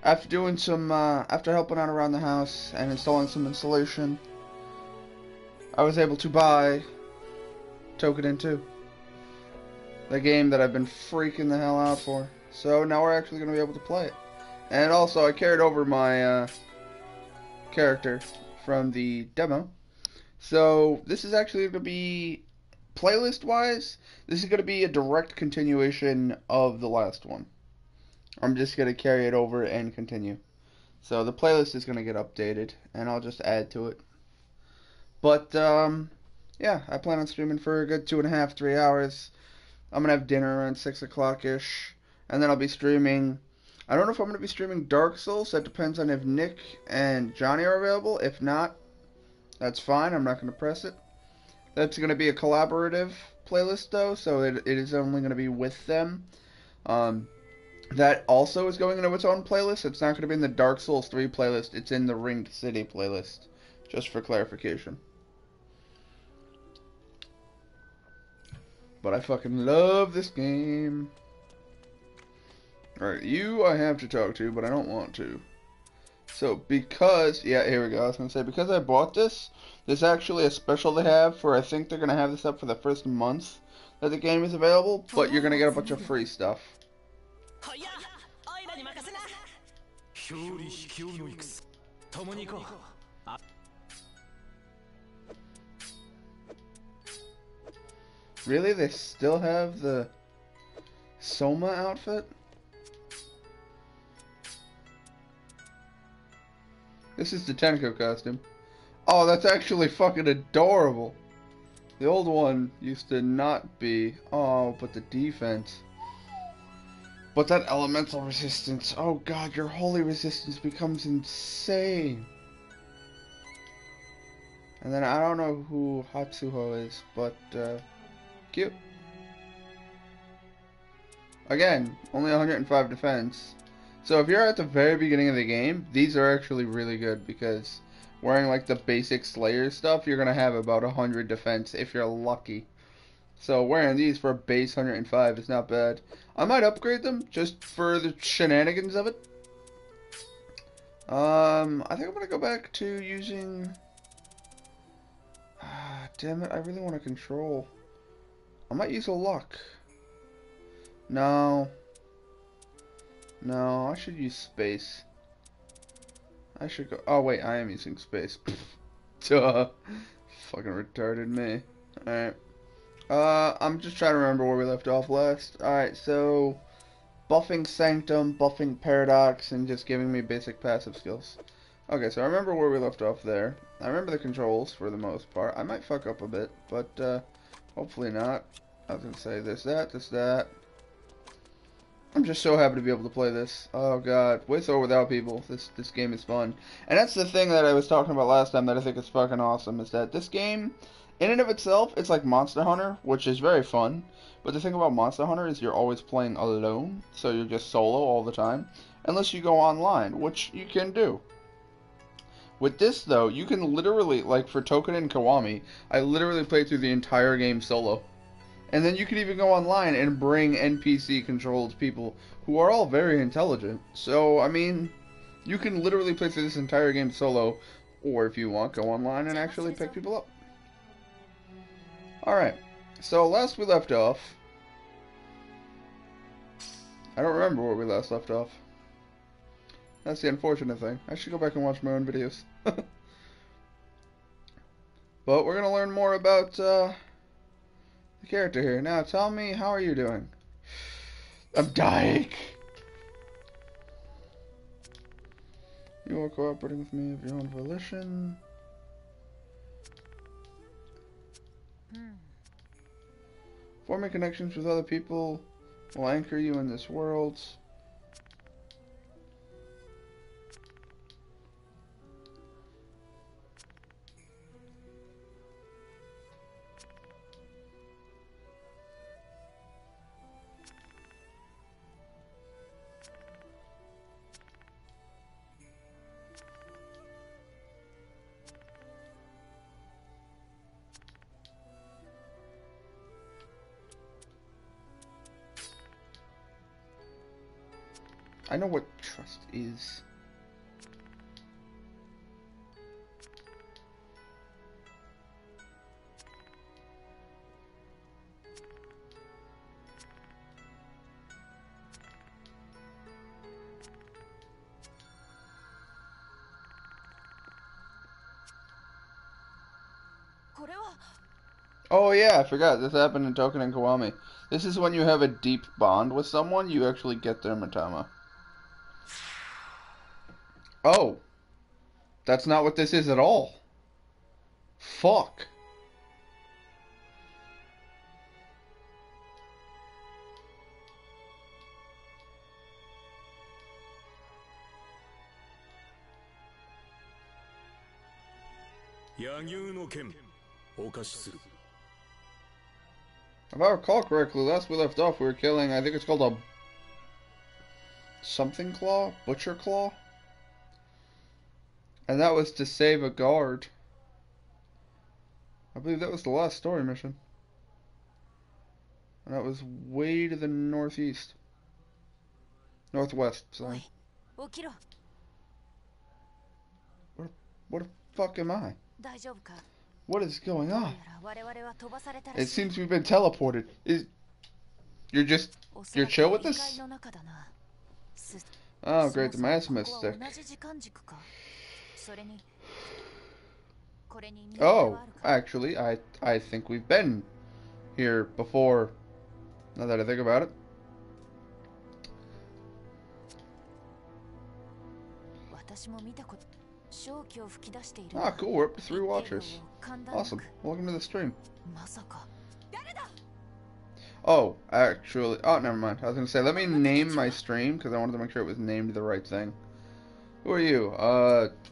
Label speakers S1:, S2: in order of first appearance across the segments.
S1: After doing some, after helping out around the house and installing some insulation, I was able to buy Toukiden 2, the game that I've been freaking the hell out for. So now we're actually going to be able to play it. And also, I carried over my character from the demo. So this is actually going to be, playlist-wise, this is going to be a direct continuation of the last one. I'm just going to carry it over and continue. So the playlist is going to get updated, and I'll just add to it. But, yeah, I plan on streaming for a good 2.5, 3 hours. I'm going to have dinner around 6 o'clock-ish, and then I'll be streaming. I don't know if I'm going to be streaming Dark Souls. That depends on if Nick and Johnny are available. If not, that's fine. I'm not going to press it. That's going to be a collaborative playlist, though, so it is only going to be with them. That also is going into its own playlist. It's not going to be in the Dark Souls 3 playlist. It's in the Ringed City playlist, just for clarification. But I fucking love this game. Alright, you I have to talk to, but I don't want to. So, because, yeah, here we go. I was going to say, because I bought this, there's actually a special they have for, I think they're going to have this up for the first month that the game is available, but you're going to get a bunch of free stuff. Really? They still have the Soma outfit? This is the Tenko costume. Oh, that's actually fucking adorable. The old one used to not be. Oh, but the defense. But that elemental resistance. Oh god, your holy resistance becomes insane. And then I don't know who Hatsuho is, but cute. Again, only 105 defense. So if you're at the very beginning of the game, these are actually really good because wearing like the basic Slayer stuff, you're going to have about 100 defense if you're lucky. So wearing these for a base 105 is not bad. I might upgrade them just for the shenanigans of it. I think I'm going to go back to using... damn it, I really want to control. I might use a luck. No. No, I should use space. I should go... Oh, wait, I am using space. Duh. Fucking retarded me. Alright. I'm just trying to remember where we left off last. Alright, so... buffing Sanctum, buffing Paradox, and just giving me basic passive skills. Okay, so I remember where we left off there. I remember the controls for the most part. I might fuck up a bit, but hopefully not. I was gonna say this, that. I'm just so happy to be able to play this. Oh god, with or without people, this game is fun. And that's the thing that I was talking about last time that I think is fucking awesome, is that this game, in and of itself, it's like Monster Hunter, which is very fun. But the thing about Monster Hunter is you're always playing alone, so you're just solo all the time. Unless you go online, which you can do. With this, though, you can literally, like for Toukiden and Kiwami, I literally played through the entire game solo. And then you can even go online and bring NPC-controlled people who are all very intelligent. So, I mean, you can literally play through this entire game solo, or if you want, go online and actually pick people up. Alright, so last we left off... I don't remember where we last left off. That's the unfortunate thing. I should go back and watch my own videos. But we're going to learn more about the character here. Now, tell me, how are you doing? I'm dying. You are cooperating with me of your own volition. Forming connections with other people will anchor you in this world. I know what trust is. Oh yeah, I forgot. This happened in Toukiden and Kiwami. This is when you have a deep bond with someone, you actually get their Matama. Oh. That's not what this is at all. Fuck. If I recall correctly, last we left off, we were killing, I think it's called a something claw? Butcher claw? And that was to save a guard. I believe that was the last story mission. And that was way to the northeast. Northwest, sorry. What the fuck am I? What is going on? It seems we've been teleported. You're chill with this? Oh great, the mass mystic. Oh, actually, I think we've been here before, now that I think about it. Ah, cool, we're up to 3 watchers. Awesome, welcome to the stream. Oh, actually, oh, never mind. I was gonna say, let me name my stream, because I wanted to make sure it was named the right thing. Who are you?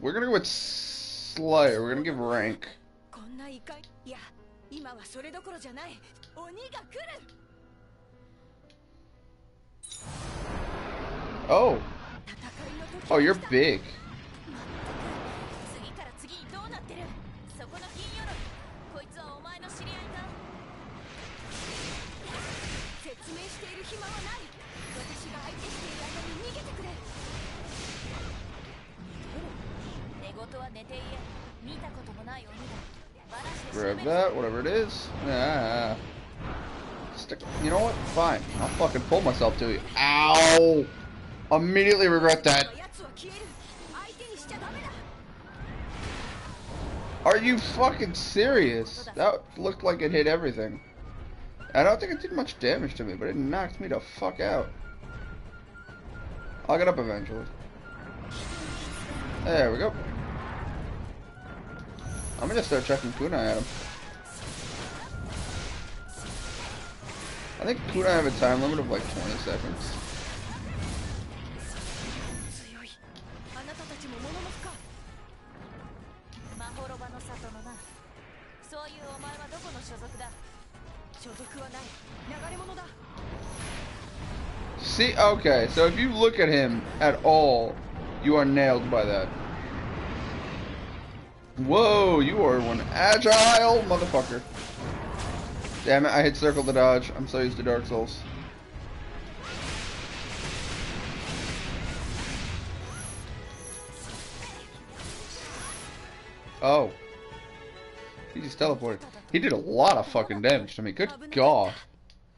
S1: We're gonna go with Slayer. We're gonna give rank. Oh. Oh, you're big. Grab that, whatever it is. Ah. Stick. You know what? Fine. I'll fucking pull myself to you. Ow! Immediately regret that. Are you fucking serious? That looked like it hit everything. I don't think it did much damage to me, but it knocked me the fuck out. I'll get up eventually. There we go. I'm gonna start chucking kunai at him. I think kunai have a time limit of like 20 seconds. See, okay, so if you look at him at all, you are nailed by that. Whoa, you are one agile motherfucker. Damn it, I hit circle to dodge. I'm so used to Dark Souls. Oh. He just teleported. He did a lot of fucking damage to me. Good God.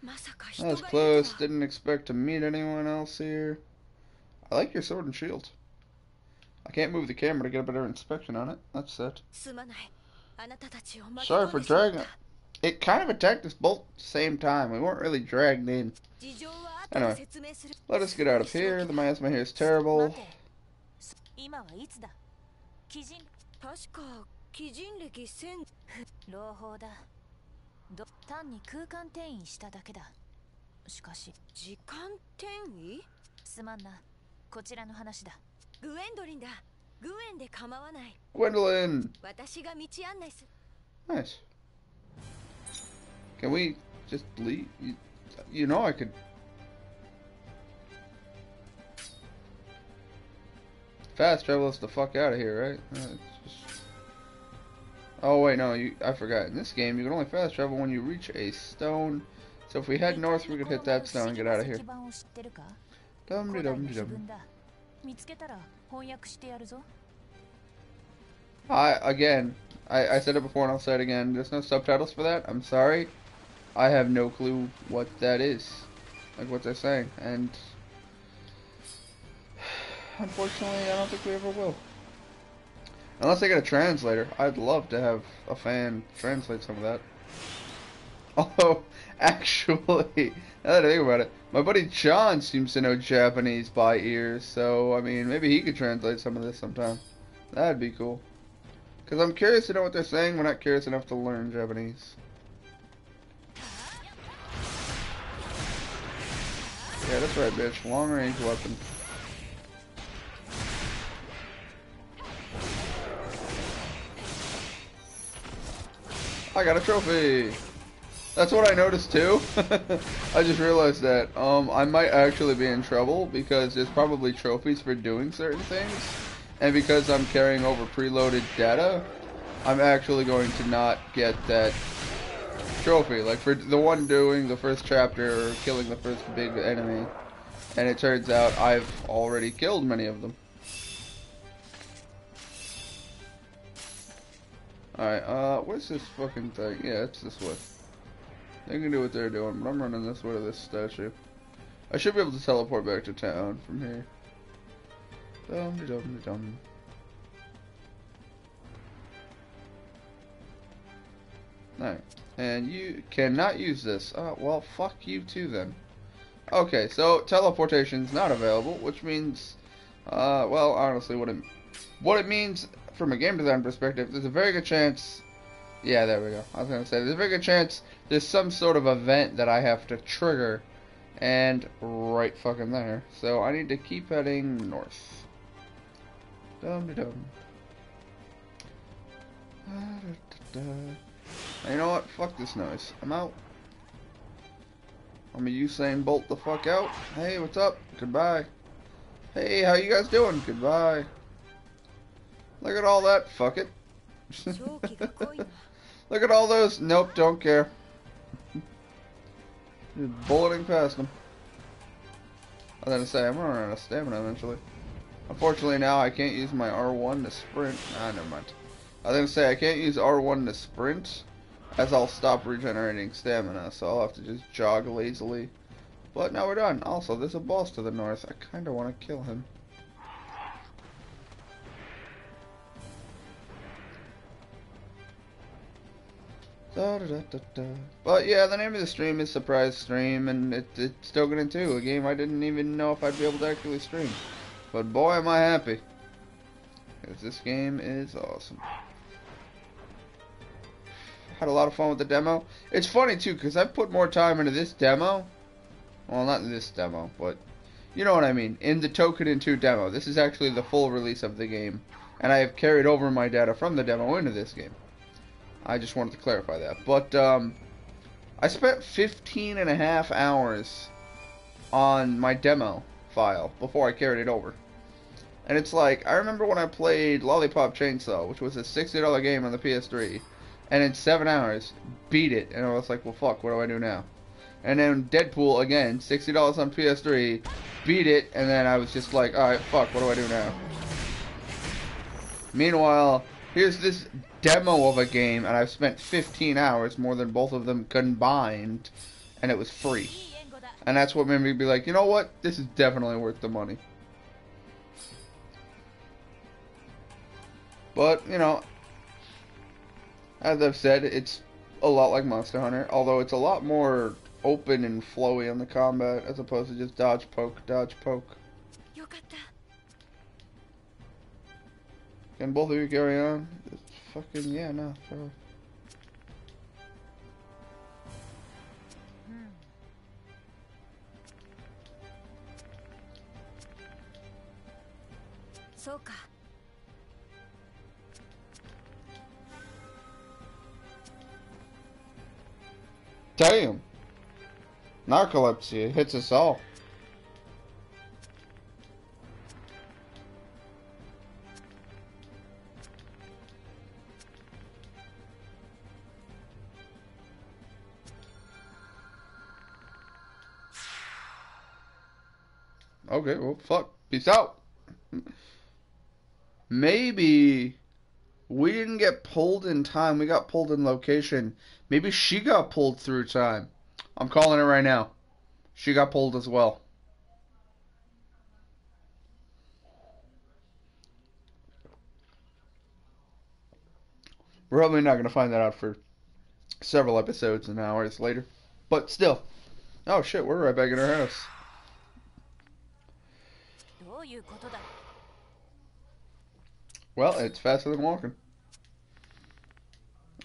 S1: That was close. Didn't expect to meet anyone else here. I like your sword and shield. I can't move the camera to get a better inspection on it. That's it. Sorry for dragging it. It kind of attacked us both at the same time. We weren't really dragged in. Anyway, let us get out of here. The miasma here is terrible. Gwendolyn! Nice. Can we just leave? You know I could... Fast travel us the fuck out of here, right? Just... Oh wait, no, I forgot. In this game, you can only fast travel when you reach a stone. So if we head north, we could hit that stone and get out of here. Dum-de-dum-de-dum. I said it before and I'll say it again. There's no subtitles for that. I'm sorry. I have no clue what that is. Like what they're saying. And unfortunately, I don't think we ever will. Unless I get a translator. I'd love to have a fan translate some of that. Although, actually, now that I think about it, my buddy John seems to know Japanese by ear, so, I mean, maybe he could translate some of this sometime. That'd be cool. Because I'm curious to know what they're saying, but not curious enough to learn Japanese. Yeah, that's right, bitch. Long-range weapon. I got a trophy! That's what I noticed too. I just realized that. I might actually be in trouble because there's probably trophies for doing certain things. And because I'm carrying over preloaded data, I'm actually going to not get that trophy. Like for the one doing the first chapter or killing the first big enemy. And it turns out I've already killed many of them. Alright, what's this fucking thing? Yeah, it's this way. They can do what they're doing, but I'm running this way to this statue. I should be able to teleport back to town from here. Dum-de-dum-de-dum. Alright. And you cannot use this. Well, fuck you too then. Okay, so teleportation's not available, which means, well, honestly, what it means from a game design perspective, there's a very good chance. Yeah, there we go. I was gonna say there's a very good chance there's some sort of event that I have to trigger, and right fucking there. So I need to keep heading north. Dum de dum. You know what? Fuck this noise. I'm out. I'm a Usain Bolt the fuck out. Hey, what's up? Goodbye. Hey, how you guys doing? Goodbye. Look at all that. Fuck it. Look at all those. Nope, don't care. Just bulleting past them. I was gonna say, I'm running out of stamina eventually. Unfortunately now I can't use my R1 to sprint. Never mind. I was gonna say I can't use R1 to sprint, as I'll stop regenerating stamina, so I'll have to just jog lazily. But now we're done. Also, there's a boss to the north. I kinda wanna kill him. But yeah, the name of the stream is Surprise Stream, and it's Toukiden 2, a game I didn't even know if I'd be able to actually stream. But boy, am I happy. Because this game is awesome. Had a lot of fun with the demo. It's funny too, because I've put more time into this demo. Well, not in this demo, but you know what I mean. In the Toukiden 2 demo. This is actually the full release of the game. And I have carried over my data from the demo into this game. I just wanted to clarify that. But, I spent 15.5 hours on my demo file before I carried it over. And it's like, I remember when I played Lollipop Chainsaw, which was a $60 game on the PS3, and in 7 hours, beat it, and I was like, well fuck, what do I do now? And then Deadpool, again, $60 on PS3, beat it, and then I was just like, alright, fuck, what do I do now? Meanwhile, here's this demo of a game, and I've spent 15 hours, more than both of them combined, and it was free. And that's what made me be like, you know what? This is definitely worth the money. But, you know, as I've said, it's a lot like Monster Hunter, although it's a lot more open and flowy on the combat, as opposed to just dodge, poke, dodge, poke. Can both of you carry on? Fucking, yeah, no, bro. Damn! Narcolepsy, it hits us all. Okay, well, fuck. Peace out. Maybe we didn't get pulled in time. We got pulled in location. Maybe she got pulled through time. I'm calling it right now. She got pulled as well. We're probably not going to find that out for several episodes and hours later. But still. Oh shit, we're right back in our house. Well, it's faster than walking.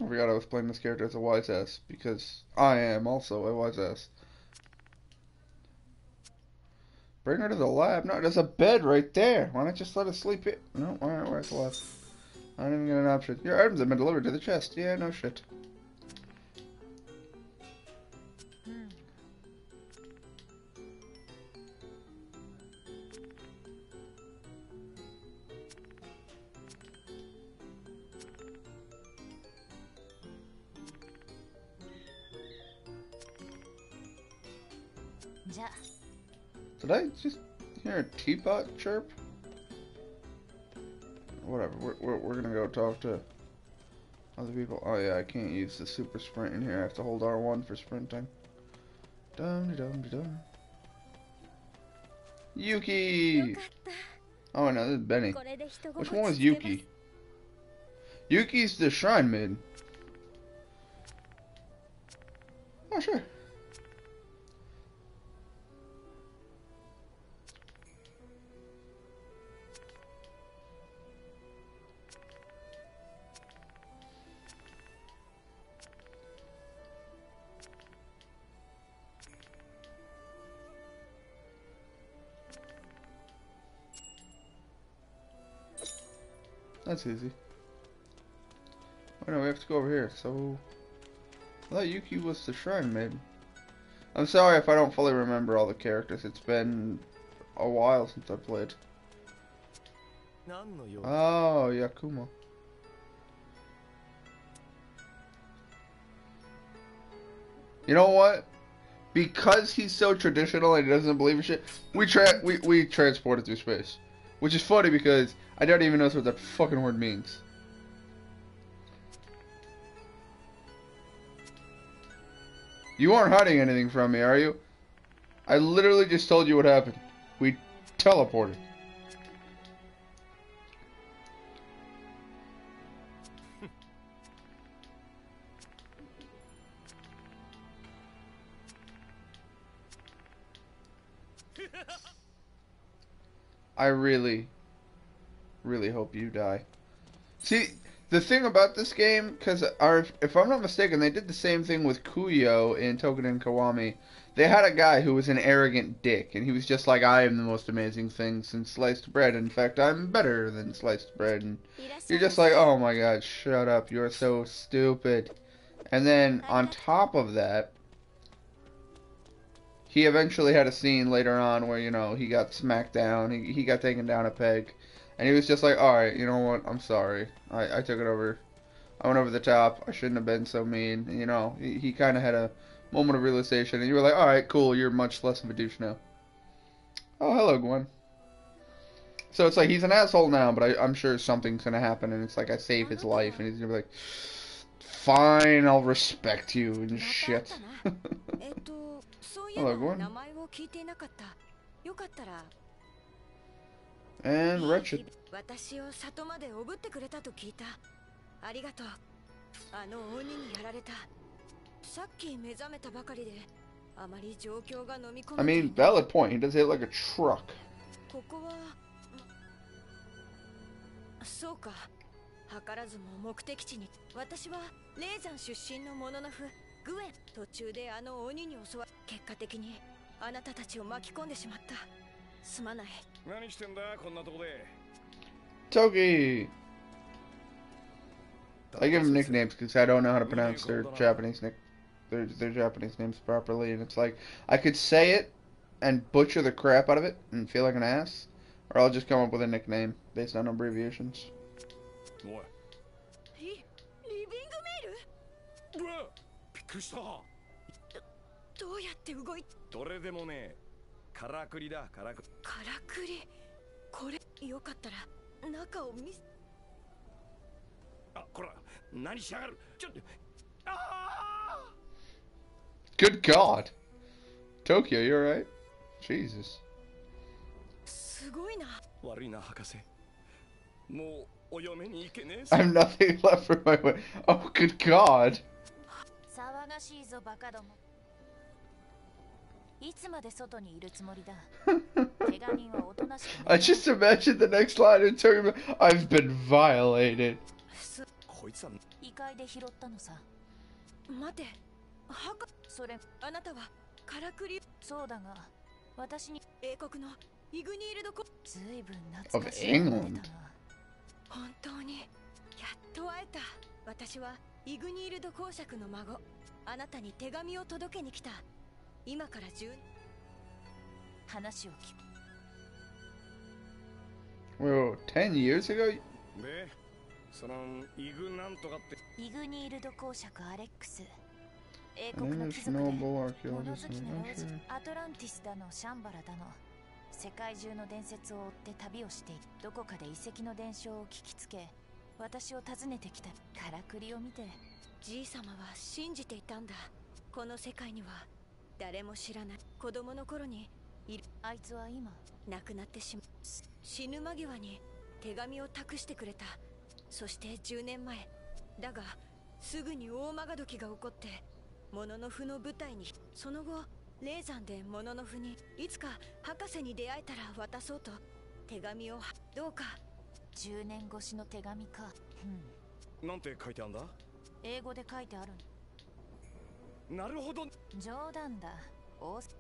S1: I forgot I was playing this character as a wise ass, because I am also a wise ass. Bring her to the lab? No, there's a bed right there. Why not just let us sleep it? No, alright, we're at the lab. I don't even get an option. Your items have been delivered to the chest. Yeah, no shit. Did I just hear a teapot chirp? Whatever, we're gonna go talk to other people. Oh yeah, I can't use the super sprint in here. I have to hold R1 for sprinting. Dum-de-dum-de-dum. Yuki! Oh no, this is Benny. Which one was Yuki? Yuki's the shrine maiden. Oh sure. That's easy. Oh no, we have to go over here, so... I thought Yuki was the shrine maiden. I'm sorry if I don't fully remember all the characters. It's been a while since I played. Oh, Yakuma. You know what? Because he's so traditional and he doesn't believe in shit, we transported through space. Which is funny because I don't even know what that fucking word means. You aren't hiding anything from me, are you? I literally just told you what happened. We teleported. I really hope you die. See, the thing about this game, because if I'm not mistaken, they did the same thing with Kuyo in Toukiden Kiwami. They had a guy who was an arrogant dick, and he was just like, I am the most amazing thing since sliced bread. In fact, I'm better than sliced bread. And you're just like, oh my god, shut up, you're so stupid. And then, on top of that, he eventually had a scene later on where, you know, he got smacked down, he got taken down a peg. And he was just like, alright, you know what, I'm sorry. I took it over. I went over the top. I shouldn't have been so mean. You know, he kind of had a moment of realization. And you were like, alright, cool, you're much less of a douche now. Oh, hello, Gwen. So it's like, he's an asshole now, but I'm sure something's going to happen. And it's like, I save his life. And he's going to be like, fine, I'll respect you and shit. Hello, Gwen. And wretched. I mean, valid point. He does hit like a truck. Toki! I give them nicknames because I don't know how to pronounce their Japanese names properly, and it's like I could say it and butcher the crap out of it and feel like an ass, or I'll just come up with a nickname based on abbreviations.
S2: 中を見せ。
S3: あ、こら、何しやがる。ちょっと。ああ。
S1: Good God. Tokyo, you alright? Jesus.
S2: すごいな。
S3: 悪いな、博士。もうお嫁に行けねえ。
S1: I have nothing left for my way. Oh, good God.
S2: 騒がしいぞバカども。いつまで外にいるつもりだ。怪我人はおとなしくね。
S1: I just imagined the next line in Tokyo. I've been violated.
S3: こいつは
S2: 異界で拾ったのさ。待て、博士。それ、あなたはからくり。そうだが、私に英国のイグニールドコ。ずいぶん懐かしいのが出たな。本当にやっと会えた。私はイグニールド公爵の孫。あなたに手紙を届けに来た。今から話を聞く。
S1: Whoa, 10 years ago?
S3: で、そのイグなんとかって。
S2: イグニールド公爵アレックス。英国の貴族で物好きな老人。アトランティスだのシャンバラだの。世界中の伝説を追って旅をしている。どこかで遺跡の伝承を聞きつけ、私を訪ねてきた。からくりを見て、じいさまは信じていたんだ。この世界には誰も知らない子供の頃にいる。あいつは今亡くなってしまう。死ぬ間際に手紙を託してくれた。そして10年前だが、すぐに大曲どきが起こってモノノフの舞台に。その後霊山でモノノフにいつか博士に出会えたら渡そうと手紙を。どうか。10年越しの手紙か。
S3: なんて書いてあんだ。
S2: 英語で書いてある。
S3: なるほど。
S2: 冗談だ。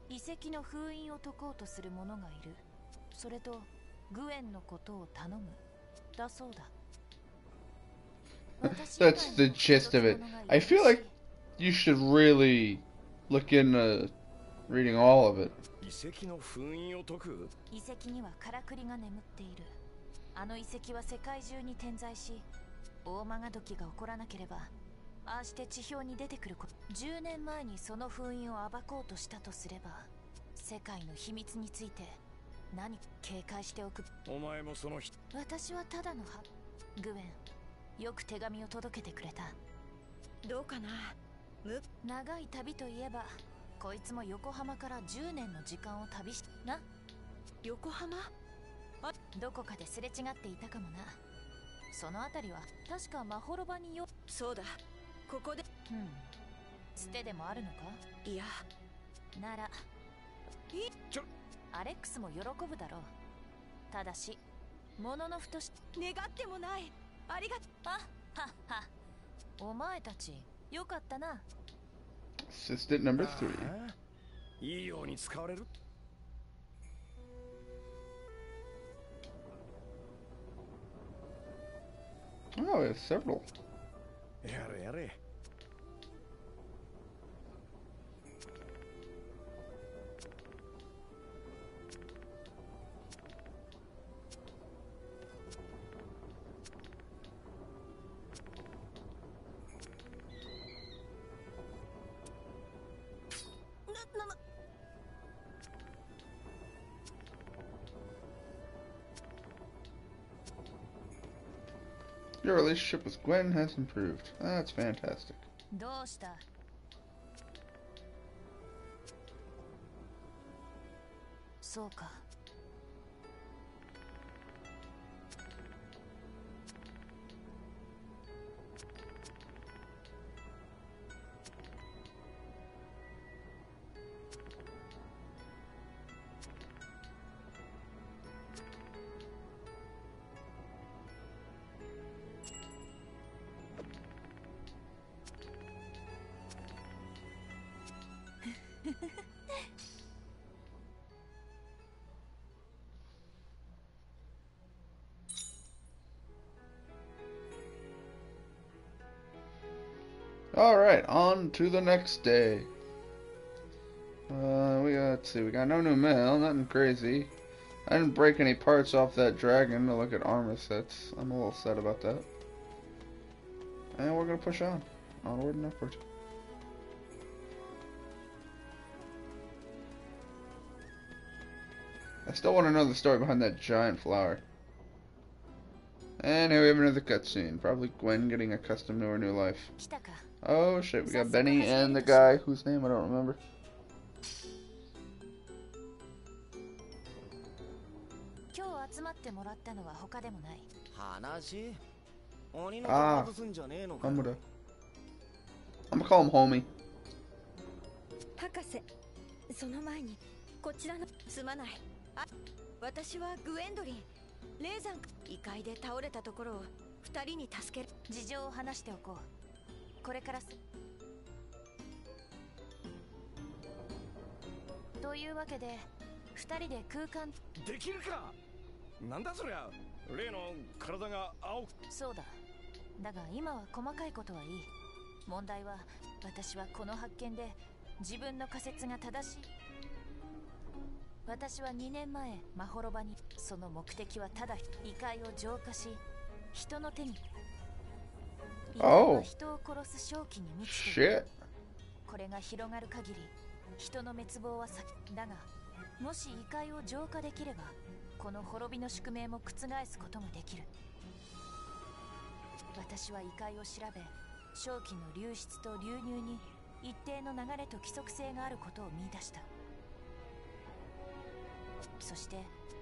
S2: 遺跡の封印を解こうとする者がいる。それとグエンのことを頼むだそうだ。
S1: That's the gist of it. I feel like you should really look into reading all of it.
S3: 遺跡の封印を解く。
S2: 遺跡にはからくりが眠っている。あの遺跡は世界中に点在し、大曲どきが起こらなければああして地表に出てくること。10年前にその封印を暴こうとしたとすれば、世界の秘密について何か警戒しておく。
S3: お前もその人。
S2: 私はただのグエン、よく手紙を届けてくれた。どうかな。長い旅といえば、こいつも横浜から10年の時間を旅しな。横浜？あ、どこかですれ違っていたかもな。そのあたりは確かまほろばによ。そうだ、ここで。つてでもあるのか。いや、ならアレックスも喜ぶだろう。ただしもののふとし願ってもない。ありがとう。あはっは。お前たちよかったな。
S1: Assistant number 3.
S3: いいように使われる。
S1: Oh, we have several.
S3: やれやれ。
S1: Your relationship with Gwen has improved. That's fantastic.
S2: どうした。そうか。
S1: Alright, on to the next day. Let's see, we got no new mail, nothing crazy. I didn't break any parts off that dragon to look at armor sets. I'm a little sad about that. And we're gonna push on. Onward and upward. I still want to know the story behind that giant flower. And here we have another cutscene. Probably Gwen getting accustomed to her new life.
S2: 来たか。
S1: Oh shit, we got Benny and the guy whose name I don't remember.
S2: 今日集まってもらったのは他でもない。
S3: 話鬼のと外すんじゃねえのか。
S1: I'm gonna call him homie.
S4: 博士、その前にこちらのすまない。あ、私はグエンドリン。レーザン異界で倒れたところを二人に助ける。
S2: 事情を話しておこう。これからというわけで二人で空間
S3: できるか。なんだそりゃ。例の体が青く。
S2: そうだ。だが今は細かいことはいい。問題は私はこの発見で自分の仮説が正しい。私は2年前マホロバに、その目的はただ異界を浄化し人の手に、異界は人を殺す正気に満ちている。これが広がる限り人の滅亡は先だが、もし異界を浄化できればこの滅びの宿命も覆すことができる。私は異界を調べ、正気の流出と流入に一定の流れと規則性があることを見出した。そして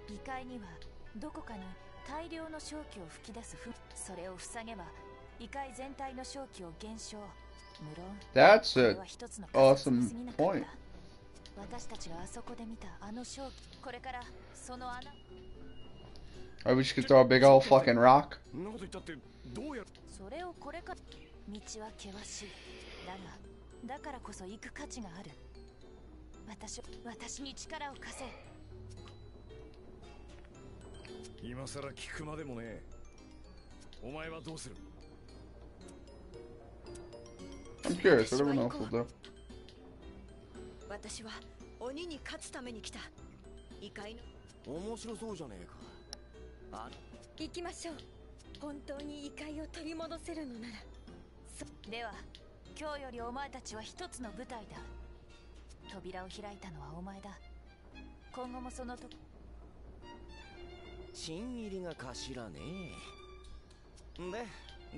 S2: 異界にはどこかに大量の正気を吹き出すそれを塞げば異界全体の正気を減少。無論
S1: That's
S2: これ
S1: an
S2: は一つの
S1: awesome
S2: 過ぎなかっ
S1: point.
S2: た。私たちがあそこで見たあの正気、これからその穴。
S1: Or we just could throw a big old fucking rock.
S3: そんなこと言ったってどうや。
S2: それをこれから道は険しい。だからこそ行く価値がある。私に力を貸せ。
S3: 今さら聞くまでもねえ。お前はどうする。
S1: I'm curious, what everyone else will do.
S4: 私は鬼に勝つために来た。異界の
S3: 面白そうじゃねえか。あ、
S4: 行きましょう。本当に異界を取り戻せるのなら。
S2: では今日よりお前たちは一つの舞台だ。扉を開いたのはお前だ。今後もその時。
S3: 新入りが頭ね。で、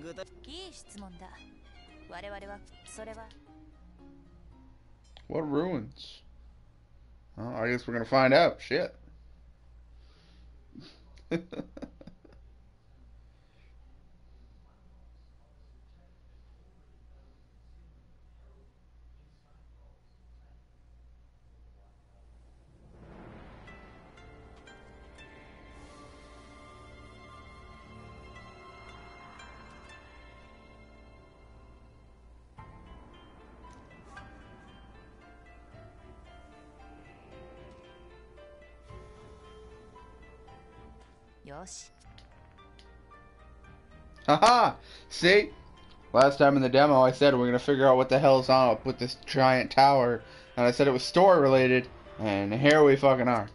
S3: 具体。
S2: いい質問だ。我々はそれは。
S1: What ruins? Well, I guess we're gonna find out. Shit. Haha! See? Last time in the demo I said we're gonna figure out what the hell's up with this giant tower, and I said it was story related, and here we fucking are.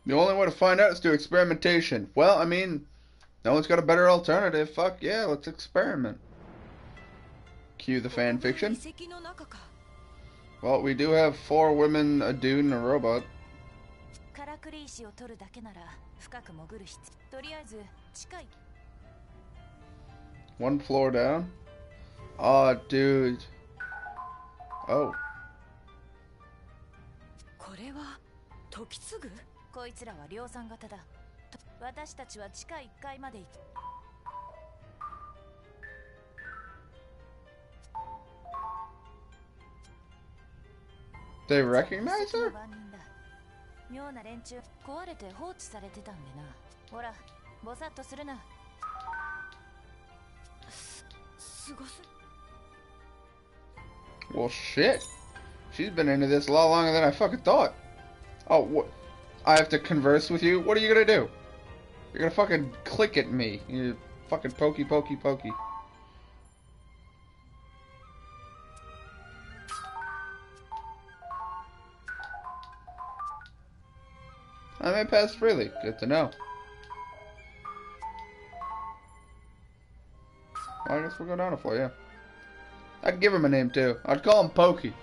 S1: The only way to find out is through experimentation. Well, I mean, no one's got a better alternative. Fuck yeah, let's experiment. Cue the fan fiction. Well, we do have 4 women, a dude, and a robot. One floor down. Oh, dude. Oh.
S4: これは時継ぐ？
S2: こいつらは量産型だ。私たちは地下1階まで行く。
S1: They recognize her?
S2: 妙な連中、壊れて放置されてたんでな。ほら、ぼさっとするな。
S4: すごす。
S1: Well, shit. She's been into this a lot longer than I fucking thought. Oh, what? I have to converse with you? What are you gonna do? You're gonna fucking click at me, you fucking pokey, pokey, pokey. I may pass freely. Good to know. Well, I guess we'll go down a floor, yeah. I'd give him a name too. I'd call him Pokey.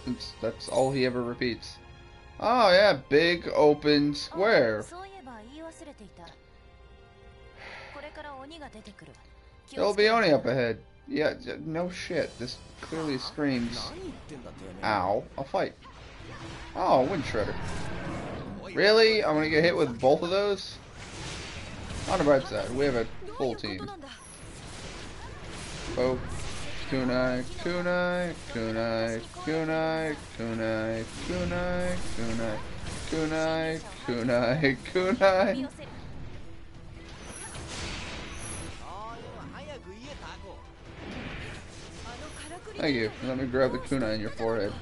S1: Since that's all he ever repeats. Oh yeah, big open square. There'll be Oni up ahead. Yeah, no shit. This clearly screams. Ow. I'll fight. Oh, Wind Shredder. Really? I'm gonna get hit with both of those? On the bright side, we have a full team. Oh. Kunai, kunai, kunai, kunai, kunai, kunai, kunai, kunai, kunai, kunai. Thank you. Let me grab the kunai in your forehead.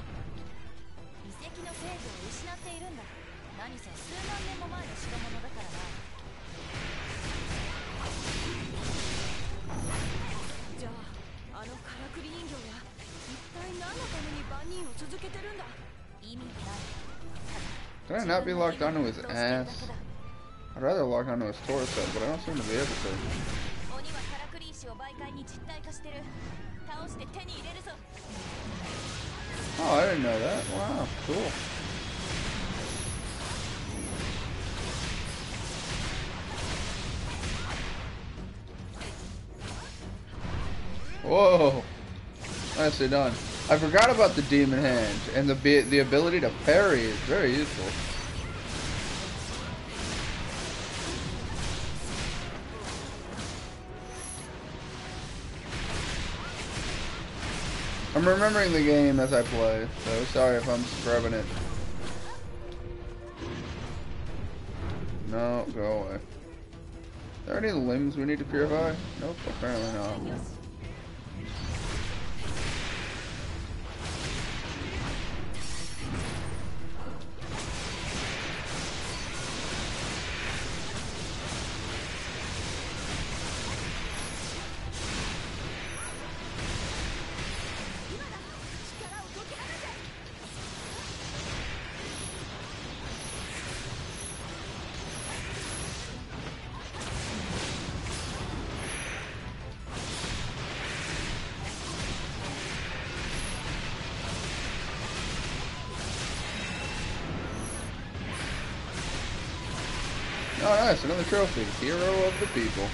S1: Can I not be locked onto his ass? I'd rather lock onto his torso, but I don't seem to be able to. Oh, I didn't know that. Wow, cool. Whoa. Nicely done. I forgot about the demon hand, and the ability to parry is very useful. I'm remembering the game as I play, so sorry if I'm scrubbing it. No, go away. Are there any limbs we need to purify? Nope, apparently not. Oh nice, another trophy. Hero of the people.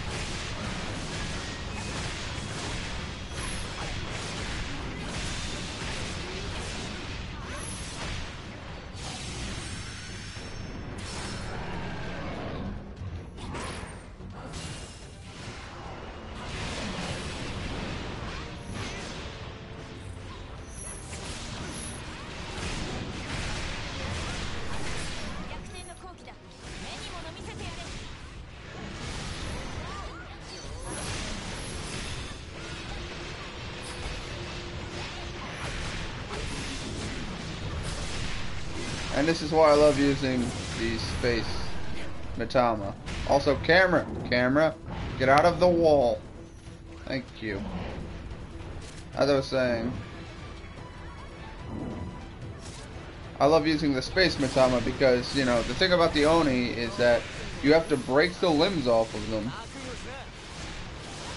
S1: And this is why I love using the space Mitama. Also, camera, get out of the wall. Thank you. As I was saying, I love using the space Mitama because, you know, the thing about the Oni is that you have to break the limbs off of them.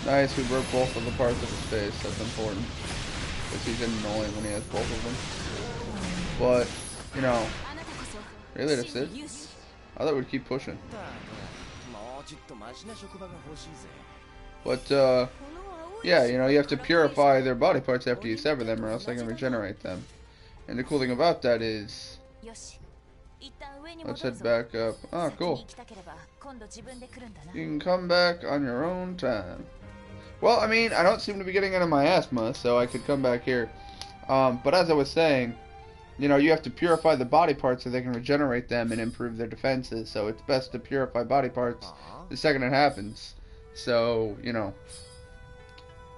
S1: Nice, we broke both of the parts of his face. That's important. Because he's annoying when he has both of them. But, you know, really, that's it? I thought we'd keep pushing. But, yeah, you know, you have to purify their body parts after you sever them, or else they can regenerate them. And the cool thing about that is... Let's head back up. Oh, cool. You can come back on your own time. Well, I mean, I don't seem to be getting into my asthma, so I could come back here. But as I was saying, you know, you have to purify the body parts so they can regenerate them and improve their defenses. So it's best to purify body parts the second it happens. So, you know,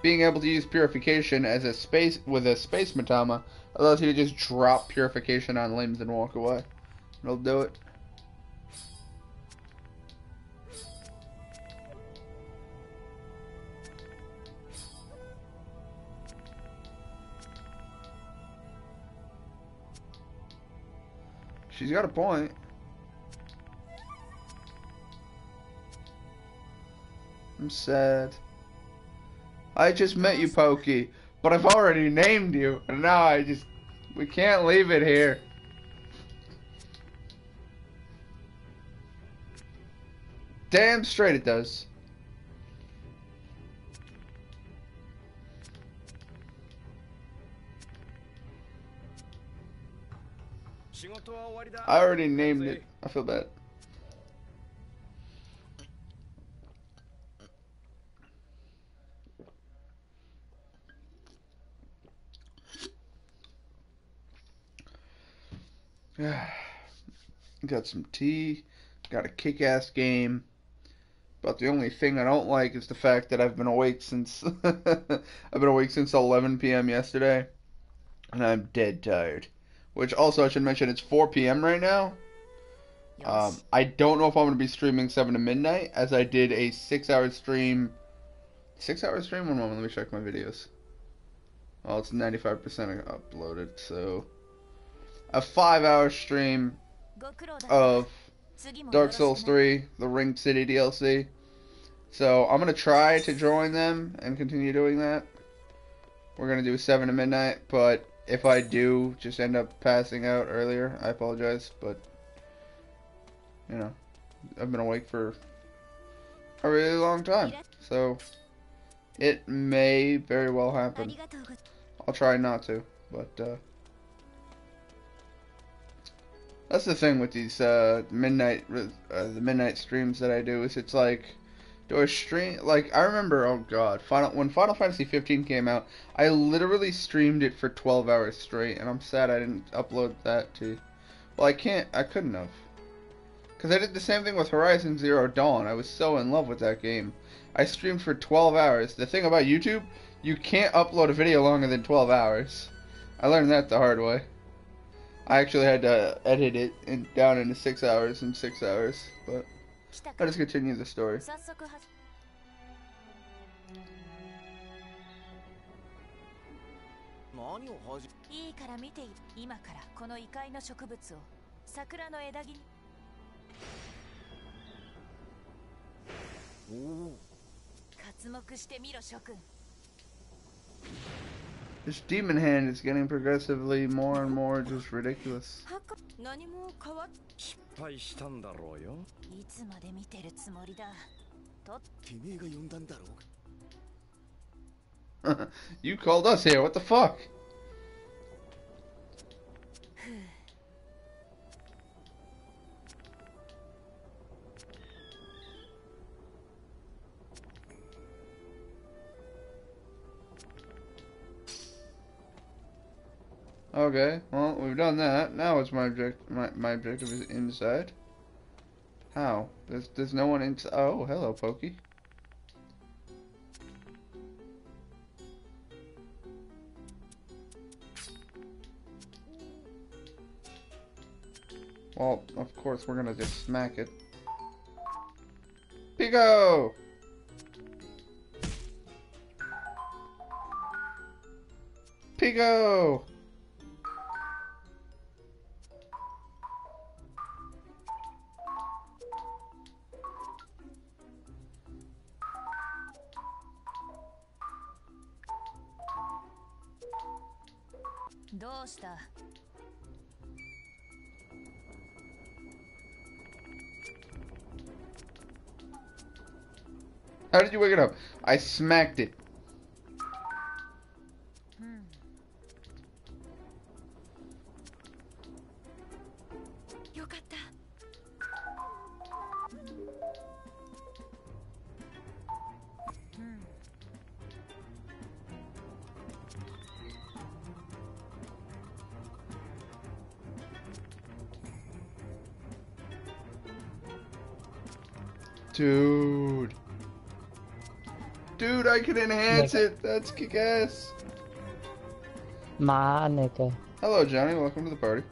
S1: being able to use purification as a space Mitama allows you to just drop purification on limbs and walk away. It'll do it. She's got a point. I'm sad. I just met you, Pokey, but I've already named you, and now we can't leave it here. Damn straight it does. I already named it. I feel bad. Got some tea. Got a kick-ass game. But the only thing I don't like is the fact that I've been awake since I've been awake since 11 p.m. yesterday, and I'm dead tired. Which also I should mention it's 4 p.m. right now. I don't know if I'm gonna be streaming 7 to midnight, as I did a 6-hour stream. 6-hour stream? One moment, let me check my videos. Well, it's 95% uploaded, so a 5-hour stream of Dark Souls 3, the Ring City DLC. So I'm going to try to join them and continue doing that. We're going to do 7 to midnight, but if I do just end up passing out earlier, I apologize, but, you know, I've been awake for a really long time, so it may very well happen. I'll try not to, but, that's the thing with these the midnight streams that I do, is it's like, do I stream, like, I remember, oh god, when Final Fantasy 15 came out, I literally streamed it for 12 hours straight, and I'm sad I didn't upload that to, well, I couldn't have, because I did the same thing with Horizon Zero Dawn. I was so in love with that game. I streamed for 12 hours. The thing about YouTube, you can't upload a video longer than 12 hours. I learned that the hard way. I actually had to edit it down into 6 hours and 6 hours, but let us continue the story. This demon hand is getting progressively more and more just ridiculous. You called us here, what the fuck? Okay, well, we've done that. Now what's my objective is inside. How? There's no one inside. Oh, hello, Pokey. Well, of course, we're gonna just smack it. Pico! Pico! How did you wake it up? I smacked it. Dude. Dude, I can enhance it. That's kick-ass.
S5: My nigga.
S1: Hello, Johnny. Welcome to the party.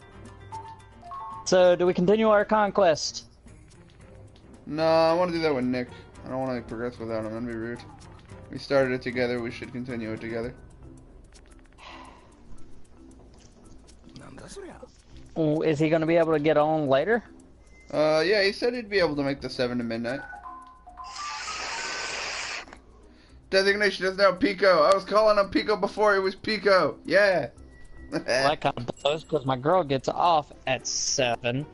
S5: So, do we continue our conquest?
S1: No, I want to do that with Nick. I don't want to progress without him. That'd be rude. We started it together. We should continue it together.
S5: Is he gonna be able to get on later?
S1: Yeah, he said he'd be able to make the 7 to midnight. Designation is now Pico. I was calling him Pico before he was Pico. Yeah.
S5: Well, that kind of blows because my girl gets off at 7.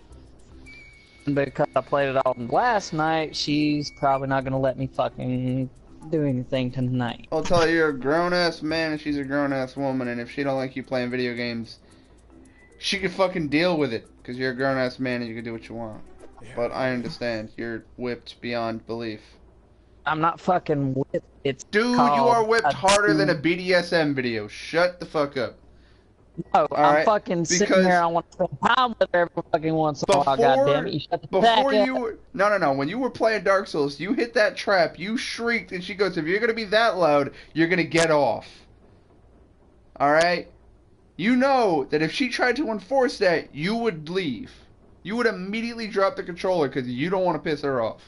S5: And because I played it all last night, she's probably not gonna let me fucking do anything tonight.
S1: I'll tell you, you're a grown-ass man and she's a grown-ass woman, and if she don't like you playing video games, she can fucking deal with it, because you're a grown-ass man and you can do what you want.
S3: Yeah.
S1: But I understand, you're whipped beyond belief.
S5: I'm not fucking whipped. It's
S1: Dude, you are whipped harder than a BDSM video. Shut the fuck up.
S5: No, I'm
S1: right,
S5: fucking sitting here. I want to spend time with her every fucking once in a while. Goddamn it! You shut the fuck up.
S1: No. When you were playing Dark Souls, you hit that trap, you shrieked, and she goes, "If you're gonna be that loud, you're gonna get off." All right. You know that if she tried to enforce that, you would leave. You would immediately drop the controller because you don't want to piss her off.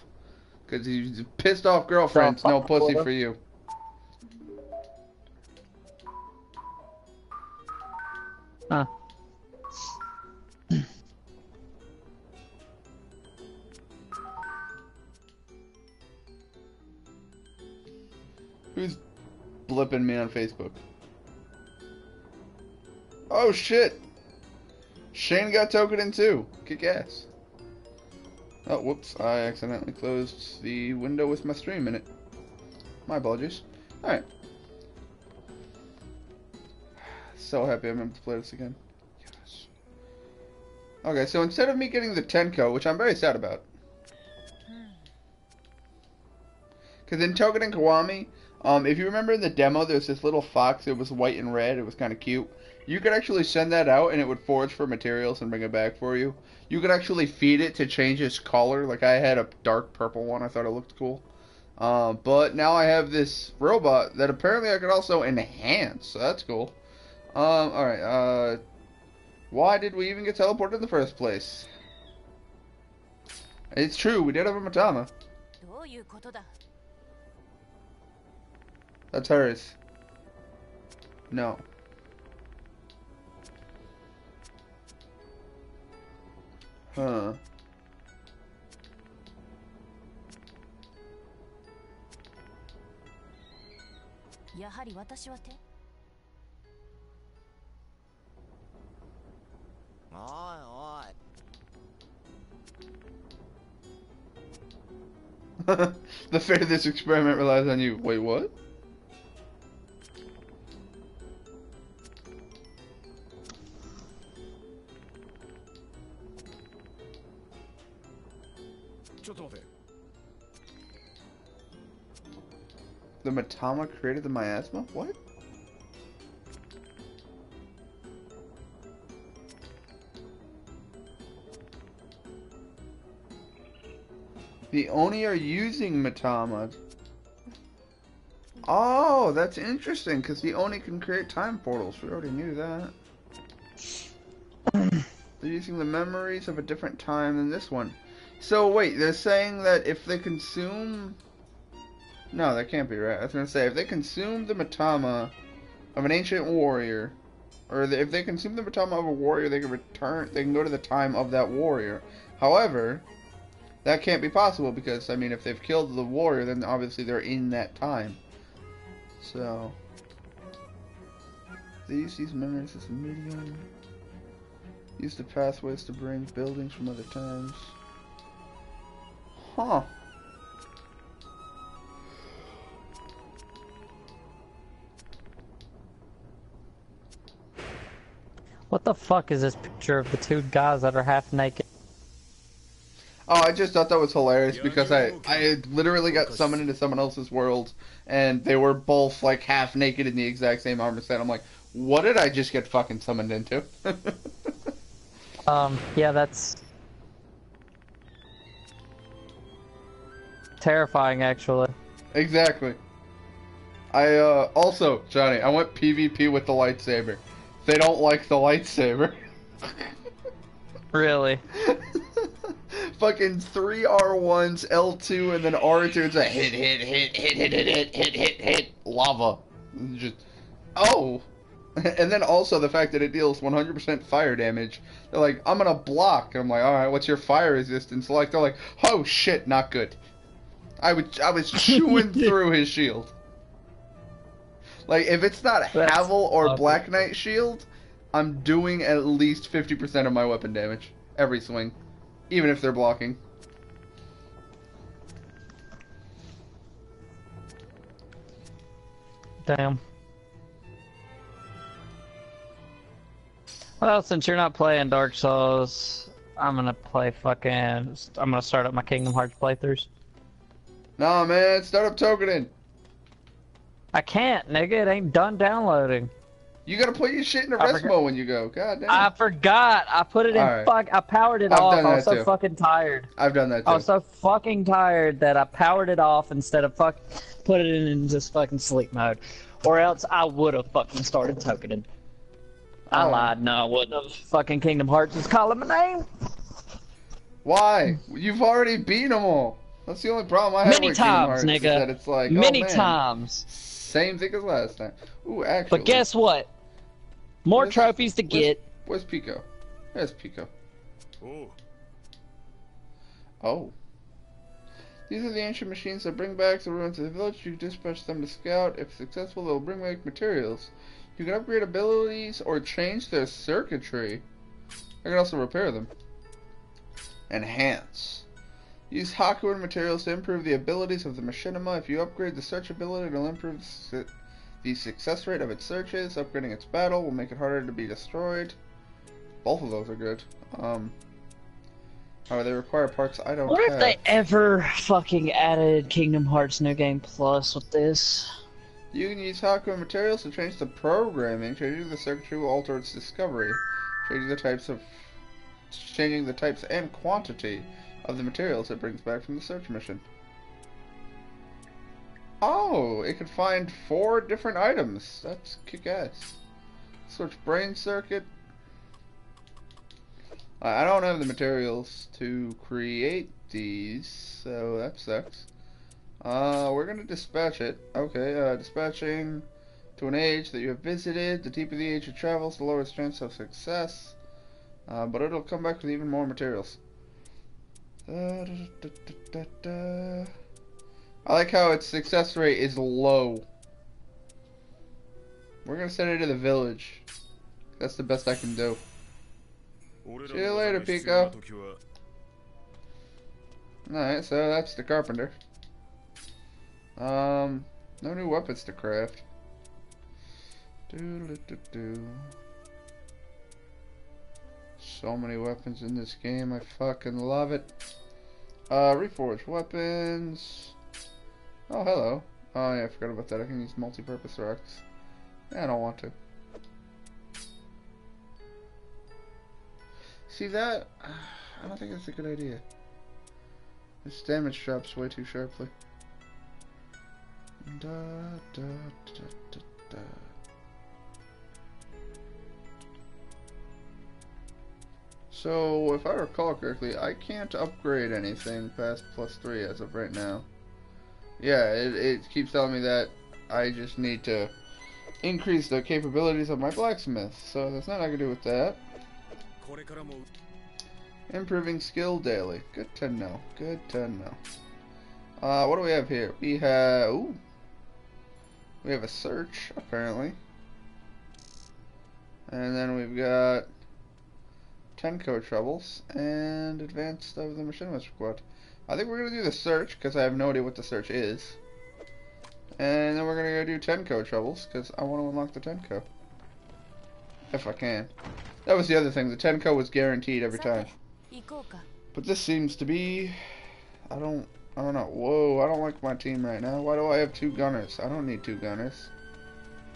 S1: Because these pissed off girlfriends, no pussy for you.
S5: Huh.
S1: Who's blipping me on Facebook? Oh shit! Shane got Toukiden too. Kick ass. Oh, whoops. I accidentally closed the window with my stream in it. My apologies. Alright. So happy I'm able to play this again. Yes. Okay, so instead of me getting the Tenko, which I'm very sad about. Because in Toukiden Kiwami, if you remember in the demo, there's this little fox. It was white and red. It was kind of cute. You could actually send that out, and it would forage for materials and bring it back for you. You could actually feed it to change its color. Like, I had a dark purple one. I thought it looked cool. But now I have this robot that apparently I could also enhance. So that's cool. Alright, why did we even get teleported in the first place? It's true, we did have a Matama. That's hers. No. Huh. The fate of this experiment relies on you. Wait, what? The Matama created the miasma? What? The Oni are using Matama. Oh, that's interesting, because the Oni can create time portals. We already knew that. They're using the memories of a different time than this one. So, wait, they're saying that if they consume... No, that can't be right. I was going to say, if they consume the Matama of an ancient warrior, or if they consume the Matama of a warrior, they can return, they can go to the time of that warrior. However, that can't be possible because, I mean, if they've killed the warrior, then obviously they're in that time. So, they use these memories as a medium. Use the pathways to bring buildings from other times. Huh.
S5: What the fuck is this picture of the two guys that are half naked?
S1: Oh, I just thought that was hilarious because I literally got summoned into someone else's world and they were both like half naked in the exact same armor set. I'm like, what did I just get fucking summoned into?
S5: Yeah, that's terrifying actually.
S1: Exactly. Also, Johnny, I went PvP with the lightsaber. They don't like the lightsaber.
S5: Really?
S1: Fucking 3 R1s, L2, and then R2. It's a hit, lava. Just, oh. And then also the fact that it deals 100% fire damage. They're like, I'm gonna block. And I'm like, alright, what's your fire resistance like? They're like, oh shit, not good. I was chewing through his shield. Like, if it's not
S5: That's
S1: Havel or
S5: awesome.
S1: Black Knight shield, I'm doing at least 50% of my weapon damage. Every swing. Even if they're blocking.
S5: Damn. Well, since you're not playing Dark Souls, I'm gonna start up my Kingdom Hearts playthroughs.
S1: Nah, man, start up Toukiden.
S5: I can't, nigga. It ain't done downloading.
S1: You gotta put your shit in
S5: I
S1: Resmo when you go. God damn.
S5: I forgot. I put it in
S1: Alright.
S5: I powered it
S1: I've
S5: off.
S1: done
S5: I was
S1: that
S5: so
S1: too.
S5: fucking tired.
S1: I've done that too.
S5: I was so fucking tired that I powered it off instead of put it in just fucking sleep mode. Or else I would have fucking started Toukiden. I lied. No, I wouldn't have. Fucking Kingdom Hearts is calling my name.
S1: Why? You've already beat them all. That's the only problem I have
S5: Many
S1: with Kingdom
S5: times,
S1: Hearts,
S5: nigga.
S1: is that it's like,
S5: Many
S1: oh, man,
S5: times.
S1: same thing as last time. Ooh, actually.
S5: But guess what? More
S1: Where's-
S5: trophies to get.
S1: Where's Pico? There's Pico.
S3: Oh.
S1: Oh. These are the ancient machines that bring back the ruins of the village. You dispatch them to scout. If successful, they'll bring back materials. You can upgrade abilities or change their circuitry. I can also repair them. Enhance. Use Haku and materials to improve the abilities of the machinima. If you upgrade the search ability, it'll improve the success rate of its searches. Upgrading its battle will make it harder to be destroyed. Both of those are good. However, they require parts I don't
S5: What
S1: have.
S5: if they ever fucking added Kingdom Hearts New Game Plus with this?
S1: You can use Haku and materials to change the programming. Changing the circuitry will alter its discovery. Changing the types and quantity of the materials it brings back from the search mission. Oh, it could find 4 different items. That's kick-ass. Switch brain circuit. I don't have the materials to create these, so that sucks. We're gonna dispatch it. Okay, dispatching to an age that you have visited. The deeper the age it travels, the lower its chance of success. But it'll come back with even more materials. I like how its success rate is low. We're gonna send it to the village. That's the best I can do. See you later, Pico. Alright, so that's the carpenter. No new weapons to craft. So many weapons in this game, I fucking love it. Reforged weapons. Oh, hello. Oh yeah, I forgot about that. I can use multi-purpose rocks. Yeah, I don't want to. See that? I don't think it's a good idea. This damage drops way too sharply. Da, da, da, da, da. So, if I recall correctly, I can't upgrade anything past +3 as of right now. Yeah, it keeps telling me that I just need to increase the capabilities of my blacksmith. So there's nothing I can do with that. Improving skill daily. Good to know. Good to know. What do we have here? We have... Ooh. We have a search, apparently. And then we've got... Tenko troubles. And advanced of the machinima squad. I think we're going to do the search, because I have no idea what the search is. And then we're going to go do Tenko troubles, because I want to unlock the Tenko. If I can. That was the other thing. The Tenko was guaranteed every time. But this seems to be... I don't know. Whoa, I don't like my team right now. Why do I have 2 gunners? I don't need 2 gunners.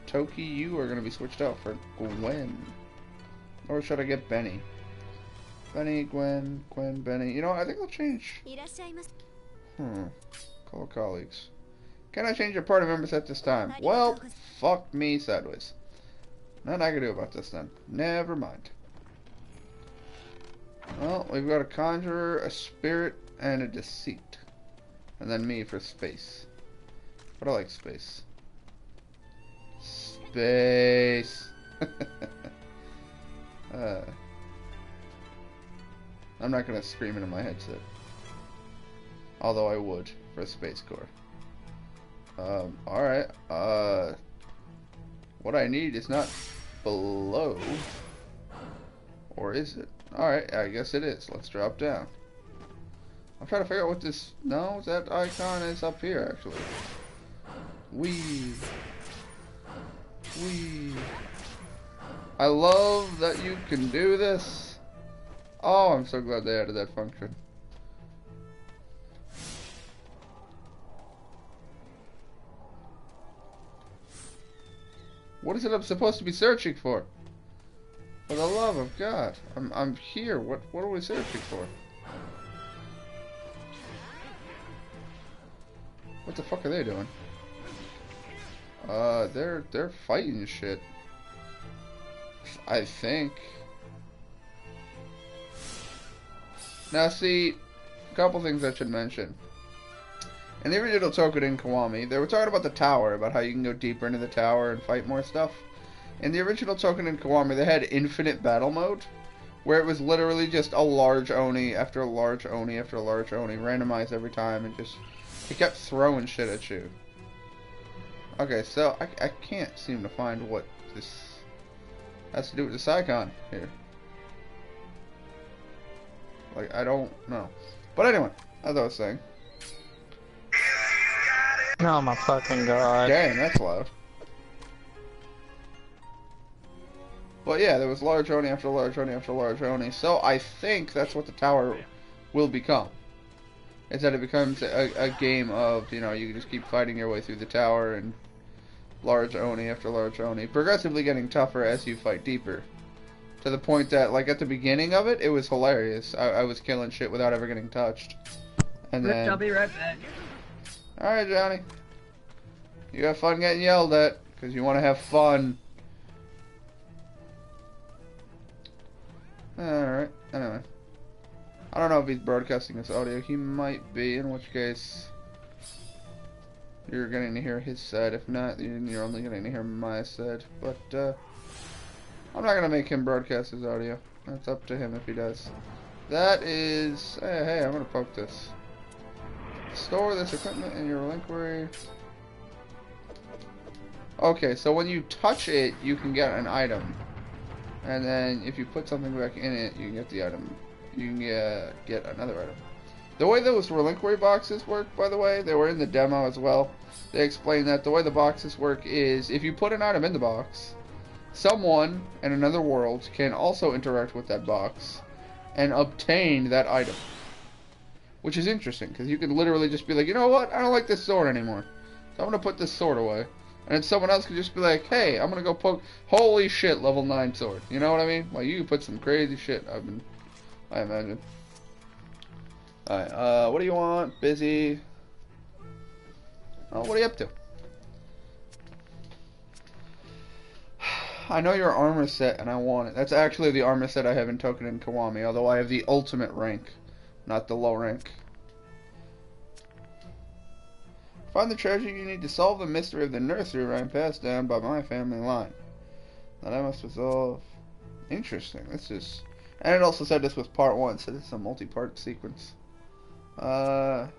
S1: Toki, you are going to be switched out for Gwen. Or should I get Benny? Benny, Gwen, Benny. You know what? I think I'll change. Call colleagues. Can I change your party members at this time? Well, fuck me sideways. Nothing I can do about this then. Never mind. Well, we've got a conjurer, a spirit, and a deceit. And then me for space. But I like space. Space. I'm not gonna scream into my headset. Although I would for a Space Core. Alright. What I need is not below. Or is it? Alright, I guess it is. Let's drop down. I'm trying to figure out what this... No, that icon is up here, actually. Wee. I love that you can do this. Oh, I'm so glad they added that function. What is it I'm supposed to be searching for? For the love of God. I'm here. What are we searching for? What the fuck are they doing? They're fighting shit. I think. Now see, a couple things I should mention. In the original Toukiden Kiwami, they were talking about the tower, about how you can go deeper into the tower and fight more stuff. In the original Toukiden Kiwami, they had infinite battle mode, where it was literally just a large Oni after a large Oni after a large Oni, randomized every time, and just, it kept throwing shit at you. Okay, so I can't seem to find what this has to do with this icon here. Like, I don't know. But anyway, as I was saying.
S5: Oh my fucking god.
S1: Dang, that's loud. But yeah, there was large Oni after large Oni after large Oni. So I think that's what the tower will become. Is that it becomes a game of, you know, you can just keep fighting your way through the tower and large Oni after large Oni. Progressively getting tougher as you fight deeper. To the point that, like, at the beginning of it, it was hilarious. I was killing shit without ever getting touched. And then...
S5: I'll be right back.
S1: Alright, Johnny. You have fun getting yelled at, because you want to have fun. Alright, anyway. I don't know if he's broadcasting this audio. He might be, in which case... you're getting to hear his side. If not, you're only getting to hear my side. But, I'm not going to make him broadcast his audio. That's up to him if he does. That is... Hey, I'm going to poke this. Store this equipment in your relinquary. Okay, so when you touch it, you can get an item. And then if you put something back in it, you can get the item. You can get another item. The way those relinquary boxes work, by the way, they were in the demo as well. They explained that the way the boxes work is, if you put an item in the box, someone in another world can also interact with that box and obtain that item. Which is interesting, because you can literally just be like, you know what, I don't like this sword anymore, so I'm going to put this sword away. And then someone else could just be like, hey, I'm going to go poke, holy shit, level 9 sword. You know what I mean? Like, you can put some crazy shit, I imagine. Alright, what do you want? Busy. Oh, what are you up to? I know your armor set, and I want it. That's actually the armor set I have in Toukiden Kiwami, although I have the ultimate rank. Not the low rank. Find the treasure you need to solve the mystery of the nursery rhyme passed down by my family line. That I must resolve. Interesting. This is... And it also said this was part 1, so this is a multi-part sequence. Fuck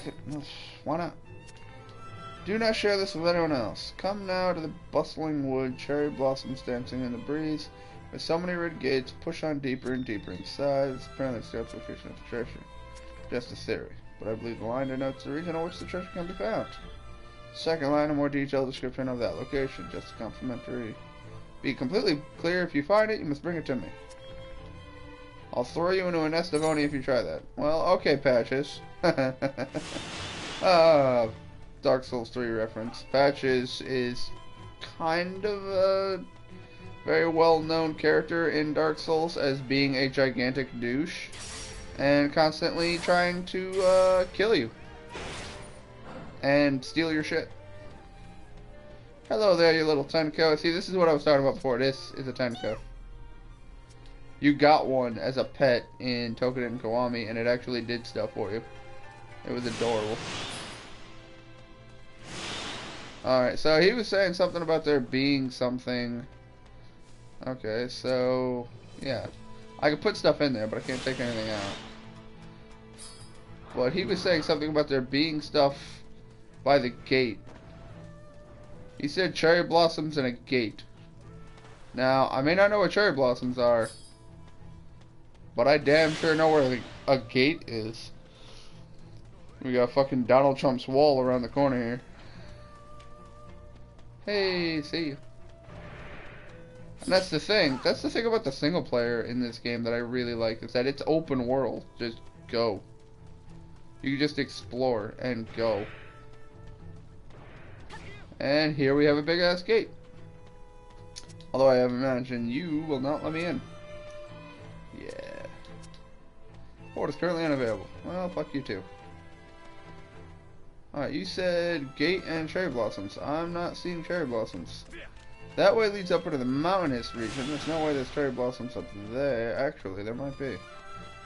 S1: it. Why not? Do not share this with anyone else. Come now to the bustling wood, cherry blossoms dancing in the breeze. With so many red gates, push on deeper and deeper inside. This apparently steps the location of the treasure. Just a theory, but I believe the line denotes the region in which the treasure can be found. Second line, a more detailed description of that location, just a complimentary. Be completely clear, if you find it, you must bring it to me. I'll throw you into a nest of Oni if you try that. Well, okay, Patches. Dark Souls 3 reference. Patches is kind of a very well-known character in Dark Souls as being a gigantic douche and constantly trying to kill you and steal your shit. Hello there, you little Tenko. See, this is what I was talking about before. This is a Tenko. You got one as a pet in Toukiden Kiwami, and it actually did stuff for you. It was adorable. Alright, so he was saying something about there being something. Okay, so yeah. I can put stuff in there, but I can't take anything out. But he was saying something about there being stuff by the gate. He said cherry blossoms and a gate. Now, I may not know what cherry blossoms are, but I damn sure know where a gate is. We got fucking Donald Trump's wall around the corner here. Hey, see you. And that's the thing. That's the thing about the single player in this game that I really like, is that it's open world. Just go. You can just explore and go. And here we have a big ass gate. Although I have imagined you will not let me in. Yeah. Port is currently unavailable. Well, fuck you too. Alright, you said gate and cherry blossoms. I'm not seeing cherry blossoms. That way leads up into the mountainous region. There's no way there's cherry blossoms up there. Actually, there might be.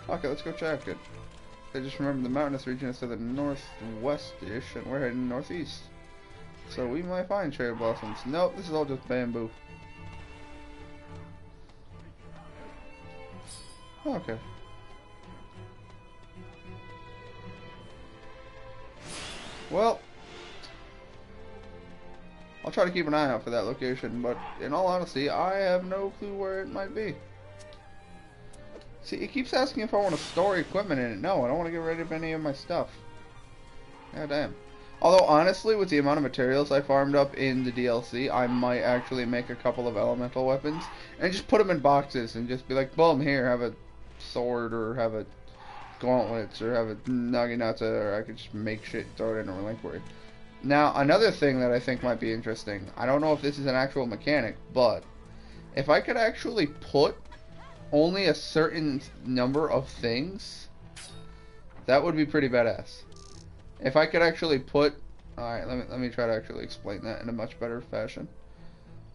S1: Okay, let's go check it. I just remember the mountainous region is to the northwest-ish, and we're heading northeast. So we might find cherry blossoms. Nope, this is all just bamboo. Okay. Well, I'll try to keep an eye out for that location, but in all honesty, I have no clue where it might be. See, it keeps asking if I want to store equipment in it. No, I don't want to get rid of any of my stuff. God damn. Although, honestly, with the amount of materials I farmed up in the DLC, I might actually make a couple of elemental weapons and just put them in boxes and just be like, boom, here, have a sword, or have a gauntlets, or have a naginata, or I could just make shit and throw it in a reliquary. Now, another thing that I think might be interesting, I don't know if this is an actual mechanic, but if I could actually put only a certain number of things, that would be pretty badass. If I could actually put, alright, let me try to actually explain that in a much better fashion.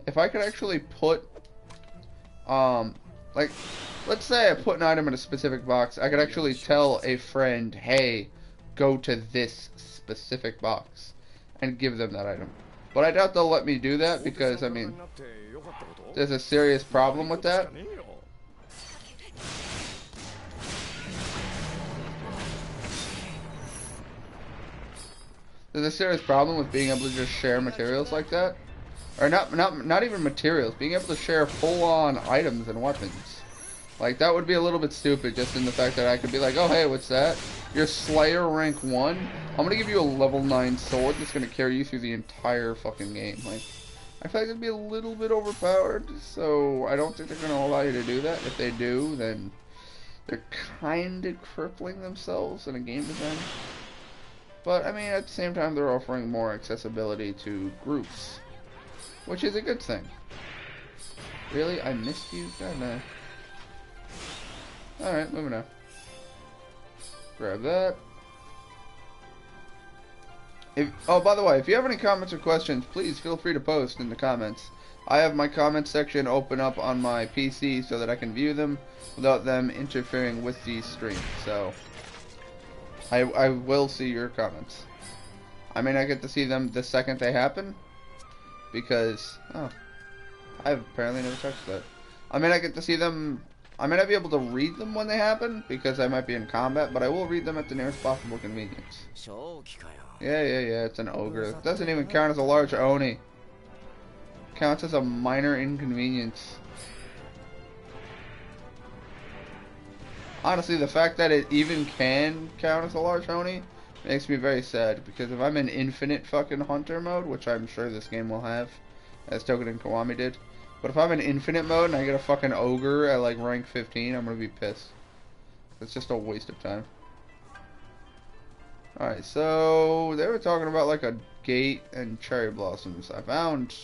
S1: If I could actually put, like, let's say I put an item in a specific box, I could actually tell a friend, hey, go to this specific box, and give them that item. But I doubt they'll let me do that because, I mean, there's a serious problem with that. There's a serious problem with being able to just share materials like that. Or not even materials, being able to share full-on items and weapons. Like, that would be a little bit stupid, just in the fact that I could be like, oh hey, what's that? You're Slayer rank 1? I'm gonna give you a level 9 sword that's gonna carry you through the entire fucking game. Like, I feel like it'd be a little bit overpowered, so I don't think they're gonna allow you to do that. If they do, then they're kinda crippling themselves in a game design. But, I mean, at the same time, they're offering more accessibility to groups, which is a good thing. Really? I missed you? God, no. Alright, moving on. Grab that. Oh, by the way, if you have any comments or questions, please feel free to post in the comments. I have my comment section open up on my PC so that I can view them without them interfering with the stream. So, I will see your comments. I may not get to see them the second they happen, because, oh, I've apparently never touched that. I may not get to see them, I may not be able to read them when they happen, because I might be in combat, but I will read them at the nearest possible convenience. Yeah, it's an ogre. It doesn't even count as a large oni. Counts as a minor inconvenience. Honestly, the fact that it even can count as a large oni makes me very sad, because if I'm in infinite fucking hunter mode, which I'm sure this game will have, as Toukiden Kiwami did, but if I'm in infinite mode and I get a fucking ogre at like rank 15, I'm gonna be pissed. It's just a waste of time. Alright, so they were talking about like a gate and cherry blossoms. I found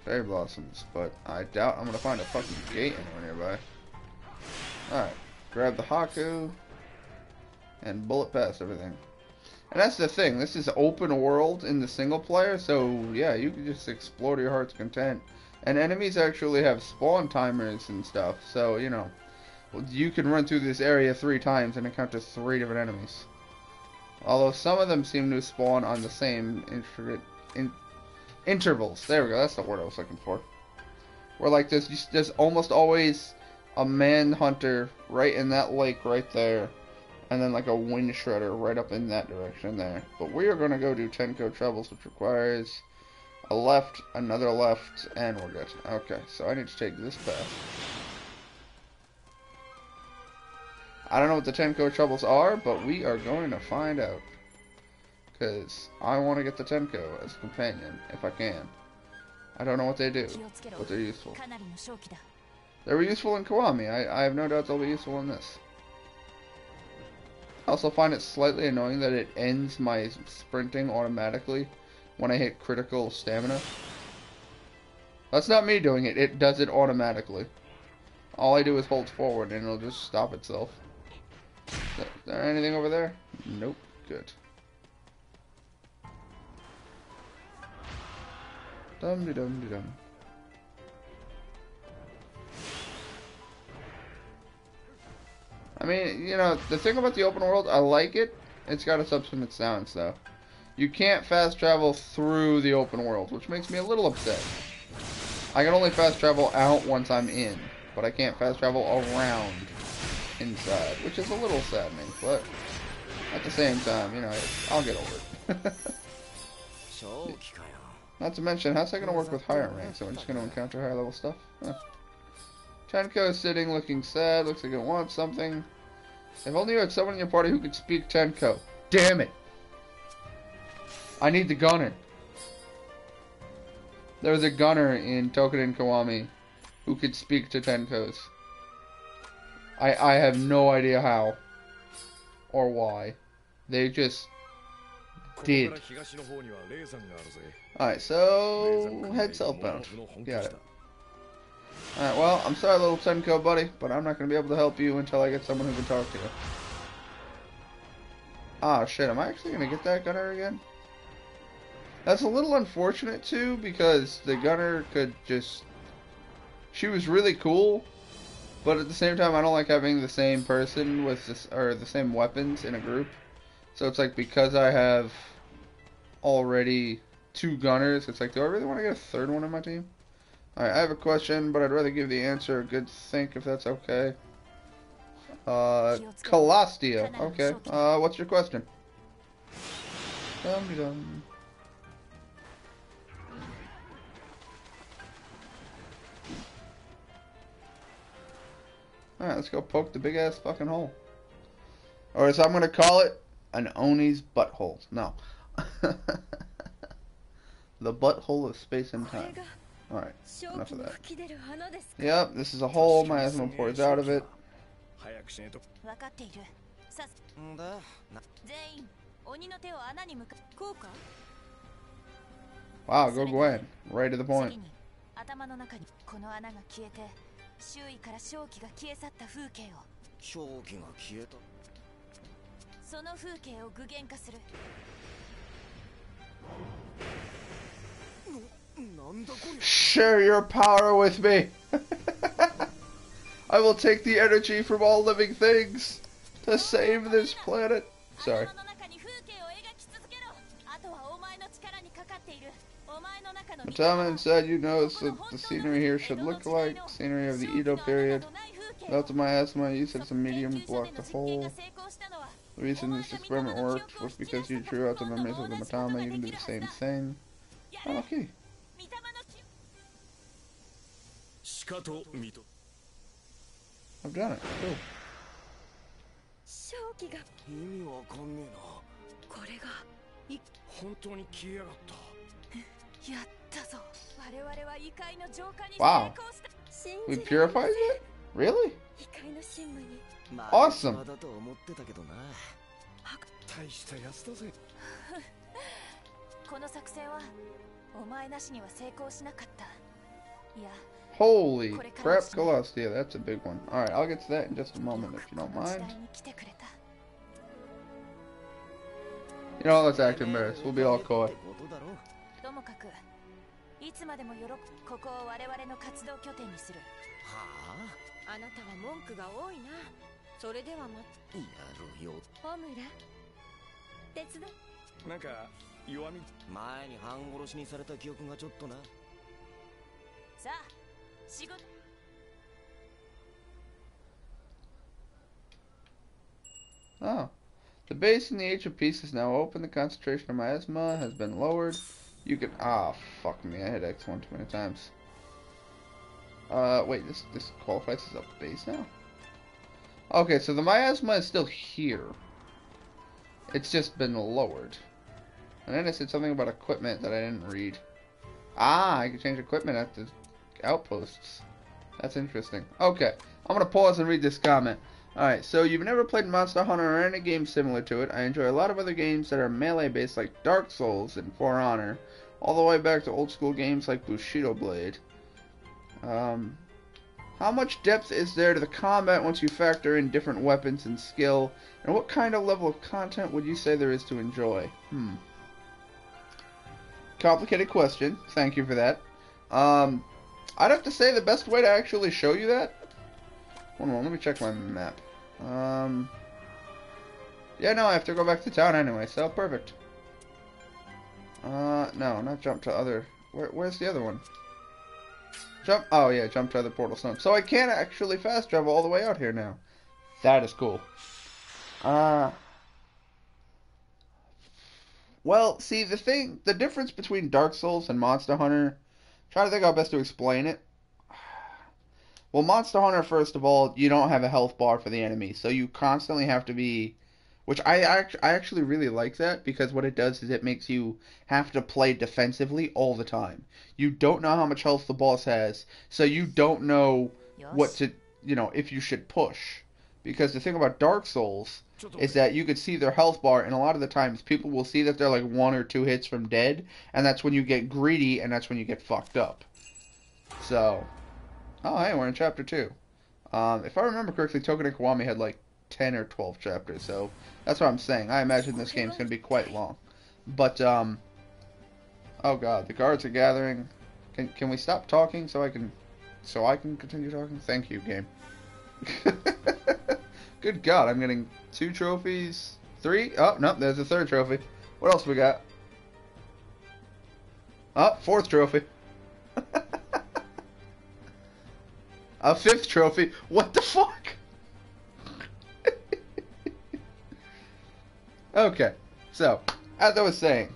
S1: cherry blossoms, but I doubt I'm gonna find a fucking gate anywhere nearby. Alright. Grab the Haku, and bullet past everything. And that's the thing, this is open world in the single player, so yeah, you can just explore to your heart's content. And enemies actually have spawn timers and stuff, so, you know, you can run through this area 3 times and encounter 3 different enemies. Although some of them seem to spawn on the same intervals. There we go. That's the word I was looking for. Where like there's almost always a manhunter right in that lake right there, and then like a wind shredder right up in that direction there. But we are gonna go do Tenko Troubles, which requires a left, another left, and we're good. Okay, so I need to take this path. I don't know what the Tenko Troubles are, but we are going to find out. Because I want to get the Tenko as a companion, if I can. I don't know what they do, but they're useful. They were useful in Kiwami. I have no doubt they'll be useful in this. I also find it slightly annoying that it ends my sprinting automatically when I hit critical stamina. That's not me doing it. It does it automatically. All I do is hold forward and it'll just stop itself. Is there anything over there? Nope. Good. Dum-de-dum-de-dum. I mean, you know, the thing about the open world, I like it. It's got its ups and its downs, though. You can't fast travel through the open world, which makes me a little upset. I can only fast travel out once I'm in, but I can't fast travel around inside, which is a little saddening, but at the same time, you know, I'll get over it. Not to mention, how's that going to work with higher ranks? So I'm just going to encounter higher level stuff? Huh. Tenko is sitting looking sad, looks like it wants something. If only you had someone in your party who could speak Tenko. Damn it! I need the gunner. There was a gunner in Toukiden Kiwami who could speak to Tenkos. I have no idea how or why. They just did. Alright, so head southbound. Got it. Alright, well, I'm sorry, little Tenko buddy, but I'm not going to be able to help you until I get someone who can talk to you. Ah, shit, am I actually going to get that gunner again? That's a little unfortunate, too, because the gunner could just... She was really cool, but at the same time, I don't like having the same person with this, or the same weapons in a group. So it's like, because I have already 2 gunners, it's like, do I really want to get a third one on my team? Alright, I have a question, but I'd rather give the answer a good think, if that's okay. Colostia. Okay. What's your question? Dum-de-dum. Alright, let's go poke the big ass fucking hole. Or as I'm gonna call it, an Oni's butthole. No. The butthole of space and time. Alright, enough of that. Yep, this is a hole, miasma pours out of it. Wow, go Gwen. Right to the point.
S2: 周囲から正気が消え去った風景を正気が消えたその風景を具現化する
S1: Share your power with me. I will take the energy from all living things to save this planet. Sorry. Taman said you noticed that the scenery here should look like scenery of the Edo period. Without the miasma, you said some medium to block the hole. The reason this experiment worked was because you drew out the memories of the Matama. You can do the same thing. Oh, okay. I've done it. Cool.
S2: やったぞ。我々は異界の浄化に成
S1: Wow.
S2: 功した。
S1: We purified it? Really?
S4: 異界の神武に
S1: Awesome.
S3: 大したやつだぜ。
S2: この作戦はお前なしには成功しなかった。いや。
S1: Holy crap, Colossia. That's a big one. Alright, I'll get to that in just a moment if you don't mind. You know, let's act embarrassed. We'll be all caught.
S2: ともかくいつまでもここを我々の活動拠点にする。
S4: はあ？あなたは文句が多いな。それではやるよ。ホムラ手伝い。
S3: なんか弱み
S6: 前に半殺しにされた記憶がちょっとな。
S2: さあ仕事。
S1: Oh. The base in the Age of Peace is now open. The concentration of miasma has been lowered. You can... Ah, fuck me. I hit X one too many times. Wait, this qualifies as a base now? Okay, so the miasma is still here. It's just been lowered. And then it said something about equipment that I didn't read. Ah, I can change equipment at the outposts. That's interesting. Okay, I'm gonna pause and read this comment. Alright, so you've never played Monster Hunter or any game similar to it. I enjoy a lot of other games that are melee based like Dark Souls and For Honor, all the way back to old school games like Bushido Blade. How much depth is there to the combat once you factor in different weapons and skill? And what kind of level of content would you say there is to enjoy? Complicated question. Thank you for that. I'd have to say the best way to actually show you that... Hold on, let me check my map. Yeah, no, I have to go back to town anyway, so perfect. No, not jump to other... Where's the other one? Jump... Oh, yeah, jump to other portal stones. So I can actually fast travel all the way out here now. That is cool. Well, see, the difference between Dark Souls and Monster Hunter... Trying to think how best to explain it. Well, Monster Hunter, first of all, you don't have a health bar for the enemy, so you constantly have to be... Which I actually really like that, because what it does is it makes you have to play defensively all the time. You don't know how much health the boss has, so you don't know what to, if you should push. Because the thing about Dark Souls is that you could see their health bar, and a lot of the times people will see that they're like 1 or 2 hits from dead, and that's when you get greedy, and that's when you get fucked up. So... Oh, hey, we're in Chapter 2. If I remember correctly, Toukiden Kiwami had like 10 or 12 chapters, so that's what I'm saying. I imagine this game's going to be quite long. But, oh god, the guards are gathering. Can we stop talking so I can continue talking? Thank you, game. Good god, I'm getting 2 trophies. 3? Oh, no, there's a 3rd trophy. What else we got? Oh, 4th trophy. A 5th trophy. What the fuck? Okay, so as I was saying,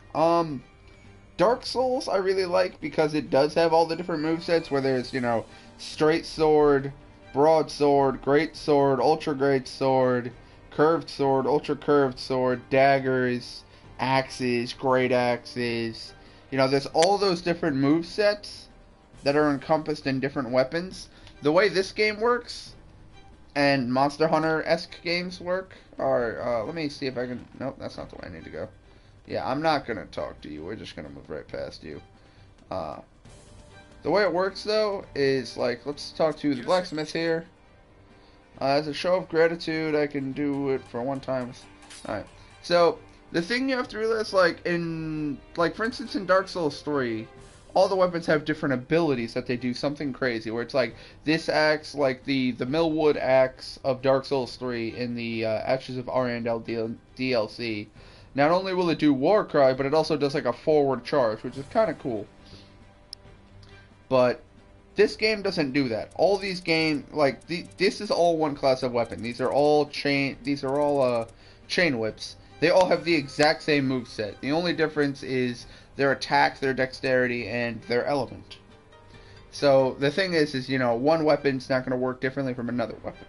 S1: Dark Souls I really like because it does have all the different movesets where there's, straight sword, broadsword, great sword, ultra great sword, curved sword, ultra curved sword, daggers, axes, great axes. There's all those different movesets that are encompassed in different weapons. The way this game works, and Monster Hunter-esque games work, are, let me see if I can... Nope, that's not the way I need to go. Yeah, I'm not going to talk to you. We're just going to move right past you. The way it works, though, is, like, let's talk to the blacksmith here. As a show of gratitude, I can do it for one time. Alright, so, the thing you have to realize, like, for instance, in Dark Souls 3... all the weapons have different abilities that they do something crazy, where it's like, this axe, like the Millwood axe of Dark Souls 3 in the Ashes of Arendelle DLC. Not only will it do Warcry, but it also does like a forward charge, which is kind of cool. But this game doesn't do that. All these games, like, this is all one class of weapon. These are all chain whips. They all have the exact same moveset. The only difference is their attack, their dexterity, and their element. So the thing is one weapon's not going to work differently from another weapon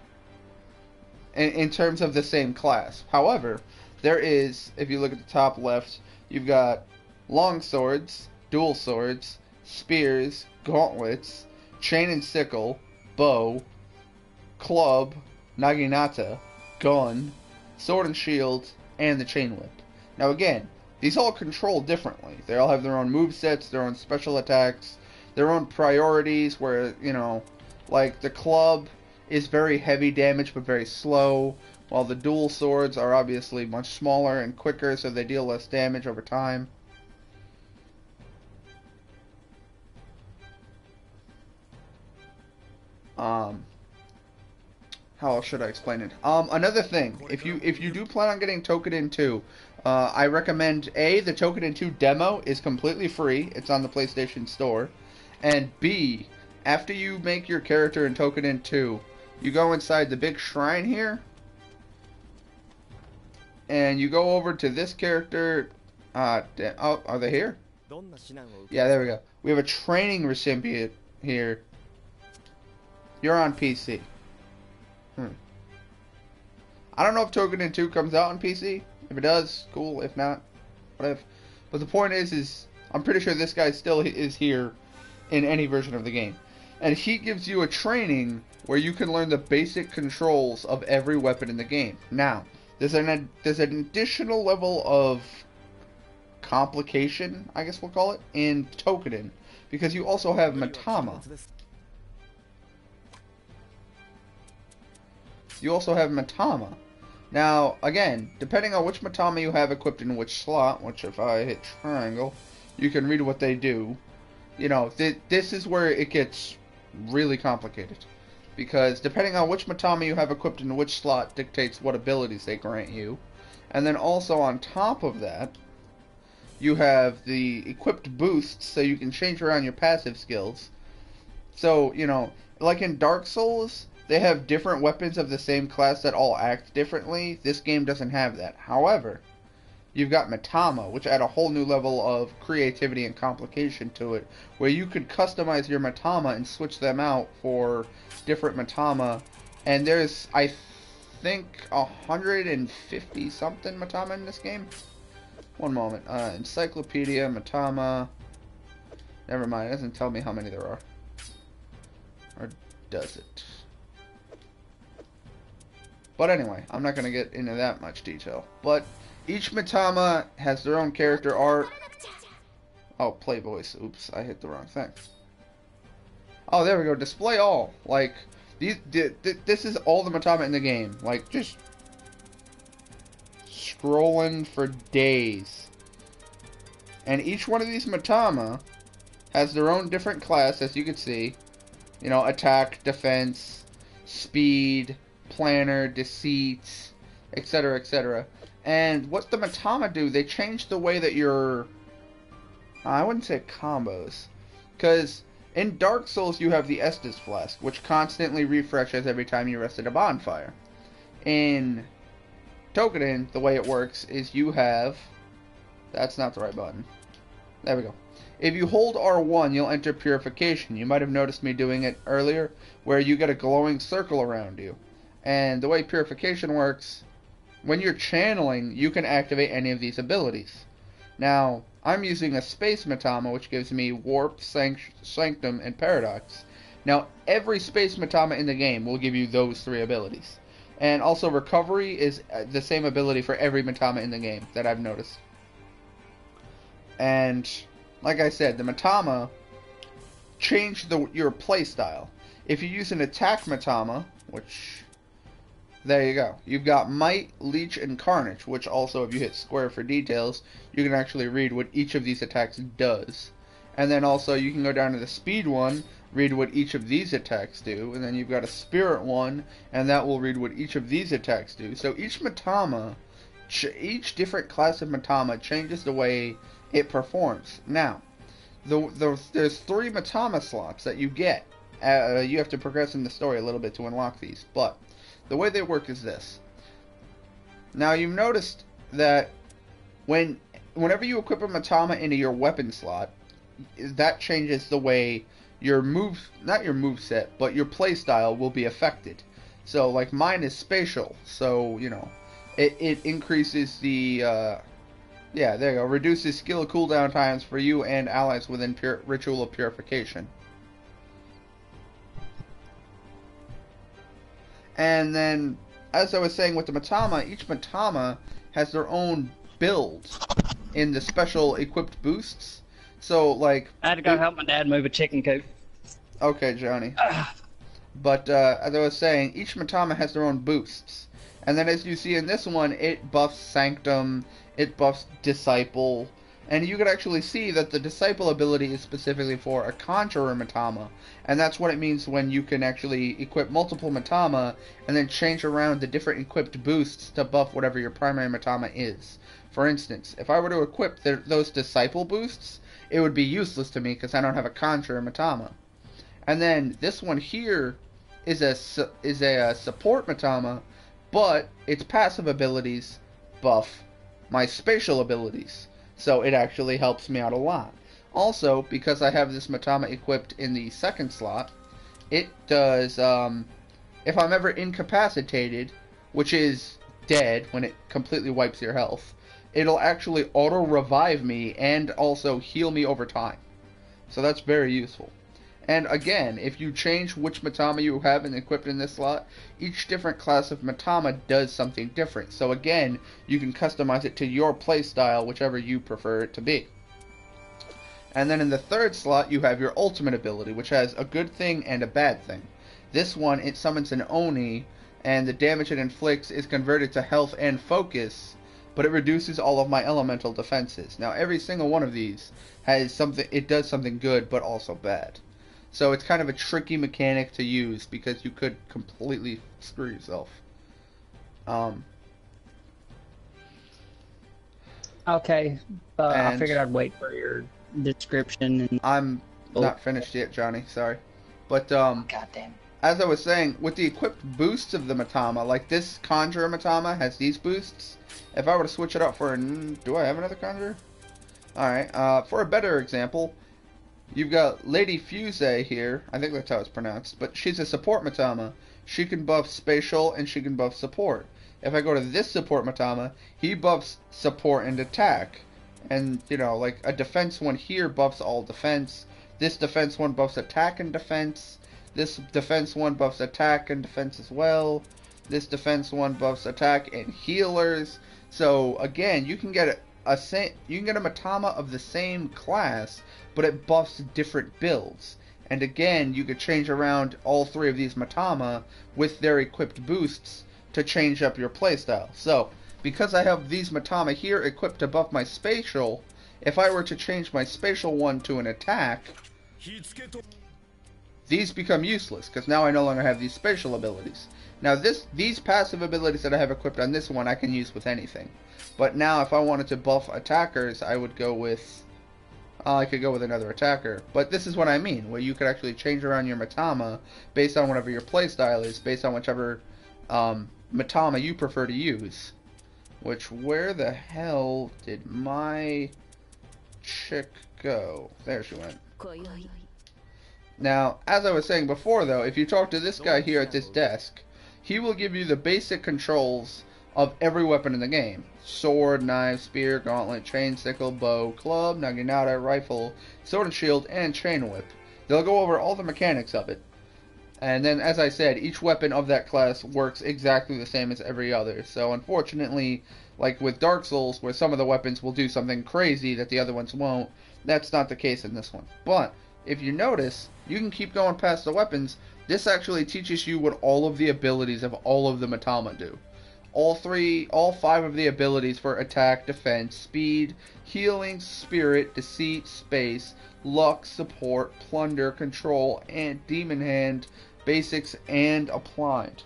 S1: in terms of the same class. However, there is, if you look at the top left, you've got long swords, dual swords, spears, gauntlets, chain and sickle, bow, club, naginata, gun, sword and shield, and the chain whip. Now again, these all control differently. They all have their own movesets, their own special attacks, their own priorities where, like the club is very heavy damage but very slow, while the dual swords are obviously much smaller and quicker, so they deal less damage over time. how else should I explain it? Another thing, if you do plan on getting Toukiden 2, I recommend the Toukiden 2 demo is completely free. It's on the PlayStation Store. And B, after you make your character in Toukiden 2, you go inside the big shrine here, and you go over to this character. Oh, are they here? Yeah, there we go. We have a training recipient here. You're on PC. I don't know if Toukiden 2 comes out on PC. If it does, cool. If not, whatever. But the point is I'm pretty sure this guy still is here in any version of the game. And he gives you a training where you can learn the basic controls of every weapon in the game. Now, there's an additional level of complication, I guess we'll call it, in Toukiden, because you also have Matama. You also have Matama. Now, again, depending on which Matama you have equipped in which slot, which if I hit triangle, you can read what they do. You know, this is where it gets really complicated. Because depending on which Matama you have equipped in which slot dictates what abilities they grant you. And then also on top of that, you have the equipped boosts, so you can change around your passive skills. So, you know, like in Dark Souls, they have different weapons of the same class that all act differently. This game doesn't have that. However, you've got Matama, which add a whole new level of creativity and complication to it, where you could customize your Matama and switch them out for different Matama. And there's, I think, 150 something Matama in this game. One moment. Encyclopedia, Matama. Never mind, it doesn't tell me how many there are. Or does it? But anyway, I'm not going to get into that much detail. But each Matama has their own character art. Oh, play voice. Oops, I hit the wrong thing. Oh, there we go. Display all. Like, this is all the Matama in the game. Like, just scrolling for days. And each one of these Matama has their own different class, as you can see. You know, attack, defense, speed, planner, deceit, etc., etc. And what the Matama do, they change the way that your... I wouldn't say combos. Because in Dark Souls you have the Estus Flask, which constantly refreshes every time you rest at a bonfire. In Toukiden, the way it works is you have... That's not the right button. There we go. If you hold R1, you'll enter Purification. You might have noticed me doing it earlier, where you get a glowing circle around you. And the way Purification works, when you're channeling, you can activate any of these abilities. Now, I'm using a Space Matama, which gives me Warp, Sanctum, and Paradox. Now, every Space Matama in the game will give you those three abilities. And also, Recovery is the same ability for every Matama in the game that I've noticed. And, like I said, the Matama change your playstyle. If you use an attack Matama, which... There you go. You've got Might, Leech, and Carnage, which also, if you hit square for details, you can actually read what each of these attacks does. And then also, you can go down to the Speed one, read what each of these attacks do, and then you've got a Spirit one, and that will read what each of these attacks do. So each Matama, each different class of Matama changes the way it performs. Now, there's 3 Matama slots that you get. You have to progress in the story a little bit to unlock these, but the way they work is this. Now, you've noticed that whenever you equip a Matama into your weapon slot, that changes the way your not your moveset, but your playstyle will be affected. So, like, mine is spatial, so, you know, it increases the, yeah, there you go, reduces skill cooldown times for you and allies within Ritual of Purification. And then, as I was saying with the Matama, each Matama has their own build in the special equipped boosts. So, like...
S5: I had to go help my dad move a chicken coop.
S1: Okay, Johnny. But, as I was saying, each Matama has their own boosts. And then as you see in this one, it buffs Sanctum, it buffs Disciple, And you could actually see that the Disciple ability is specifically for a Conjurer Matama, and that's what it means when you can actually equip multiple Matama and then change around the different equipped boosts to buff whatever your primary Matama is. For instance, if I were to equip those Disciple boosts, it would be useless to me because I don't have a Conjurer Matama. And then this one here is a support Matama, but its passive abilities buff my spatial abilities. So it actually helps me out a lot. Also, because I have this Matama equipped in the second slot, it does, if I'm ever incapacitated, which is dead when it completely wipes your health, it'll actually auto-revive me and also heal me over time. So that's very useful. And again, if you change which Matama you have equipped in this slot, each different class of Matama does something different. So again, you can customize it to your playstyle, whichever you prefer it to be. And then in the third slot, you have your ultimate ability, which has a good thing and a bad thing. This one, it summons an Oni, and the damage it inflicts is converted to health and focus, but it reduces all of my elemental defenses. Now, every single one of these has something, it does something good, but also bad. So it's kind of a tricky mechanic to use because you could completely screw yourself.
S5: Okay, I figured I'd wait for your description. And
S1: I'm not finished yet, Johnny. Sorry, but
S5: goddamn.
S1: As I was saying, with the equipped boosts of the Matama, like this Conjurer Matama has these boosts. If I were to switch it out for, do I have another Conjurer? All right. For a better example. You've got Lady Fuse here, I think that's how it's pronounced, but she's a support Matama. She can buff spatial and she can buff support. If I go to this support Matama, he buffs support and attack. And, you know, like a defense one here buffs all defense. This defense one buffs attack and defense. This defense one buffs attack and defense as well. This defense one buffs attack and healers. So, again, you can get a Matama of the same class, but it buffs different builds. And again, you could change around all three of these Matama with their equipped boosts to change up your playstyle. So, because I have these Matama here equipped to buff my spatial, if I were to change my spatial one to an attack, these become useless, because now I no longer have these spatial abilities. Now these passive abilities that I have equipped on this one I can use with anything. But now if I wanted to buff attackers, I would go with... I could go with another attacker. But this is what I mean, where you could actually change around your Matama based on whatever your playstyle is, based on whichever Matama you prefer to use. Which, where the hell did my chick go? There she went. Now, as I was saying before though, if you talk to this guy here at this desk, he will give you the basic controls of every weapon in the game. Sword, knife, spear, gauntlet, chain, sickle, bow, club, naginata, rifle, sword and shield, and chain whip. They'll go over all the mechanics of it. And then, as I said, each weapon of that class works exactly the same as every other. So, unfortunately, like with Dark Souls, where some of the weapons will do something crazy that the other ones won't, that's not the case in this one. But, if you notice, you can keep going past the weapons. This actually teaches you what all of the abilities of all of the Matama do. All 5 of the abilities for attack, defense, speed, healing, spirit, deceit, space, luck, support, plunder, control, and demon hand, basics, and applied.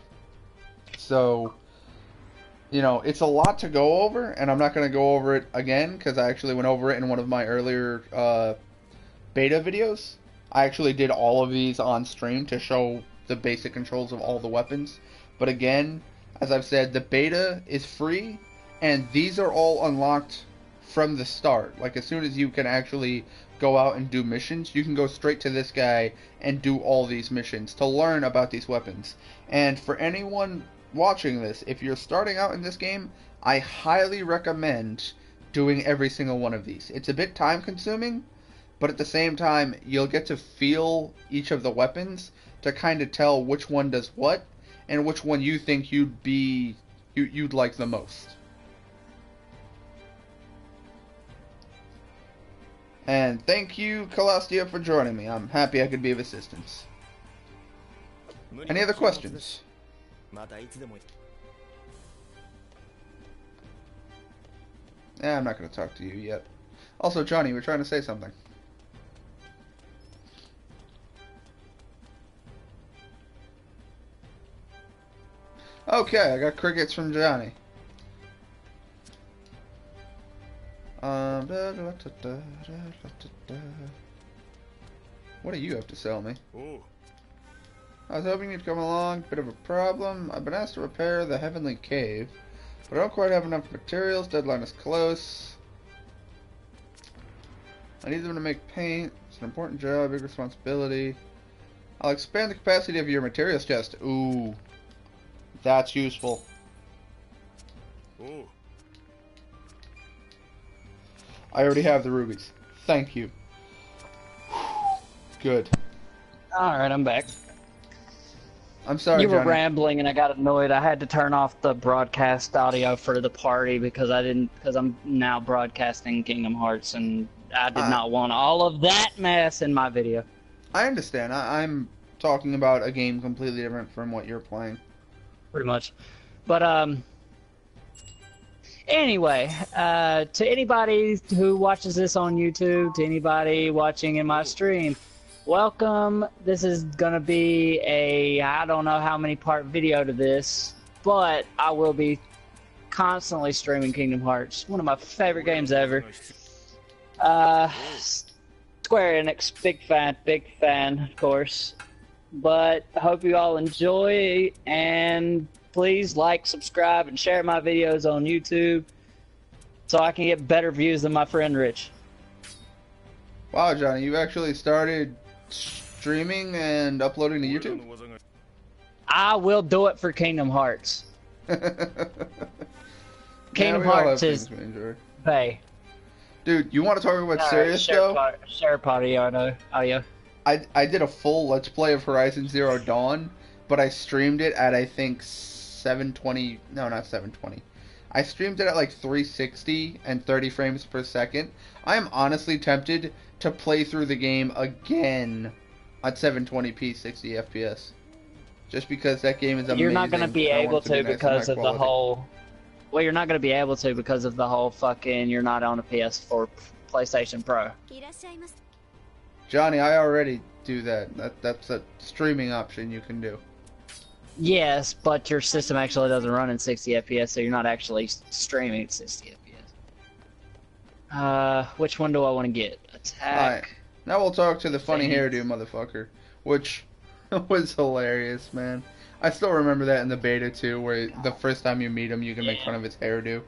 S1: So, you know, it's a lot to go over, and I'm not going to go over it again, because I actually went over it in one of my earlier beta videos. I actually did all of these on stream to show the basic controls of all the weapons. But again, as I've said, the beta is free, and these are all unlocked from the start. Like, as soon as you can actually go out and do missions, you can go straight to this guy and do all these missions to learn about these weapons. And for anyone watching this, if you're starting out in this game, I highly recommend doing every single one of these. It's a bit time consuming, but at the same time, you'll get to feel each of the weapons to kind of tell which one does what, and which one you think you'd like the most. And thank you, Calastia, for joining me. I'm happy I could be of assistance. Any other questions? Yeah, I'm not going to talk to you yet. Also, Johnny, we're trying to say something. Okay, I got crickets from Johnny. What do you have to sell me?
S3: Oh.
S1: I was hoping you'd come along. Bit of a problem. I've been asked to repair the Heavenly Cave, but I don't quite have enough materials. Deadline is close. I need them to make paint. It's an important job, big responsibility. I'll expand the capacity of your materials chest. Ooh. That's useful.
S3: Oh.
S1: I already have the rubies. Thank you. Good.
S5: Alright, I'm back.
S1: I'm sorry,
S5: You were
S1: Johnny.
S5: rambling and I got annoyed. I had to turn off the broadcast audio for the party because I'm now broadcasting Kingdom Hearts and I did not want all of that mess in my video.
S1: I understand. I'm talking about a game completely different from what you're playing.
S5: Pretty much. But, anyway, to anybody who watches this on YouTube, to anybody watching in my stream, welcome. This is gonna be a, I don't know how many part video to this, but I will be constantly streaming Kingdom Hearts. One of my favorite games ever. Square Enix, big fan, of course. But I hope you all enjoy, and please like, subscribe, and share my videos on YouTube so I can get better views than my friend Rich.
S1: Wow, Johnny, you actually started streaming and uploading to YouTube?
S5: I will do it for Kingdom Hearts. Kingdom
S1: we all have
S5: Hearts is
S1: things we enjoy.
S5: pay.
S1: Dude, you want to talk about serious though?
S5: Share party audio.
S1: I did a full Let's Play of Horizon Zero Dawn, but I streamed it at I think 720. No, not 720. I streamed it at like 360 and 30 frames per second. I am honestly tempted to play through the game again at 720p 60 FPS. Just because that game is amazing.
S5: You're not going to be able to
S1: nice
S5: because of
S1: quality.
S5: the whole... Well, you're not going to be able to because of the whole fucking... You're not on a PS4 PlayStation Pro.
S1: Johnny, I already do that. That's a streaming option you can do.
S5: Yes, but your system actually doesn't run in 60 FPS, so you're not actually streaming at 60 FPS. Which one do I want to get? Attack.
S1: Alright, now we'll talk to the funny hairdo motherfucker, which was hilarious, man. I still remember that in the beta too, where the first time you meet him, you can make fun of his hairdo.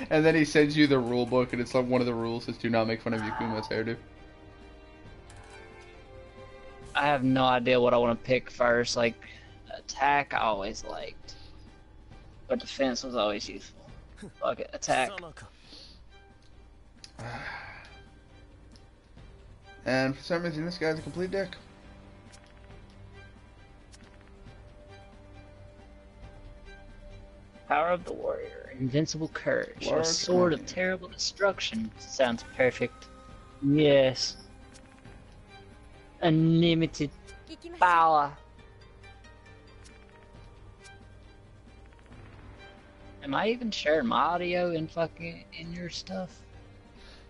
S1: And then he sends you the rule book, and it's like one of the rules is do not make fun of Yakumo's hairdo.
S5: I have no idea what I want to pick first. Like, attack I always liked, but defense was always useful. Fuck it, attack.
S1: And for some reason, this guy's a complete dick.
S5: Power of the warrior, invincible courage, a
S1: Large
S5: sword of
S1: army.
S5: terrible destruction. Sounds perfect. Yes. Unlimited power. Am I even sharing my audio in your stuff?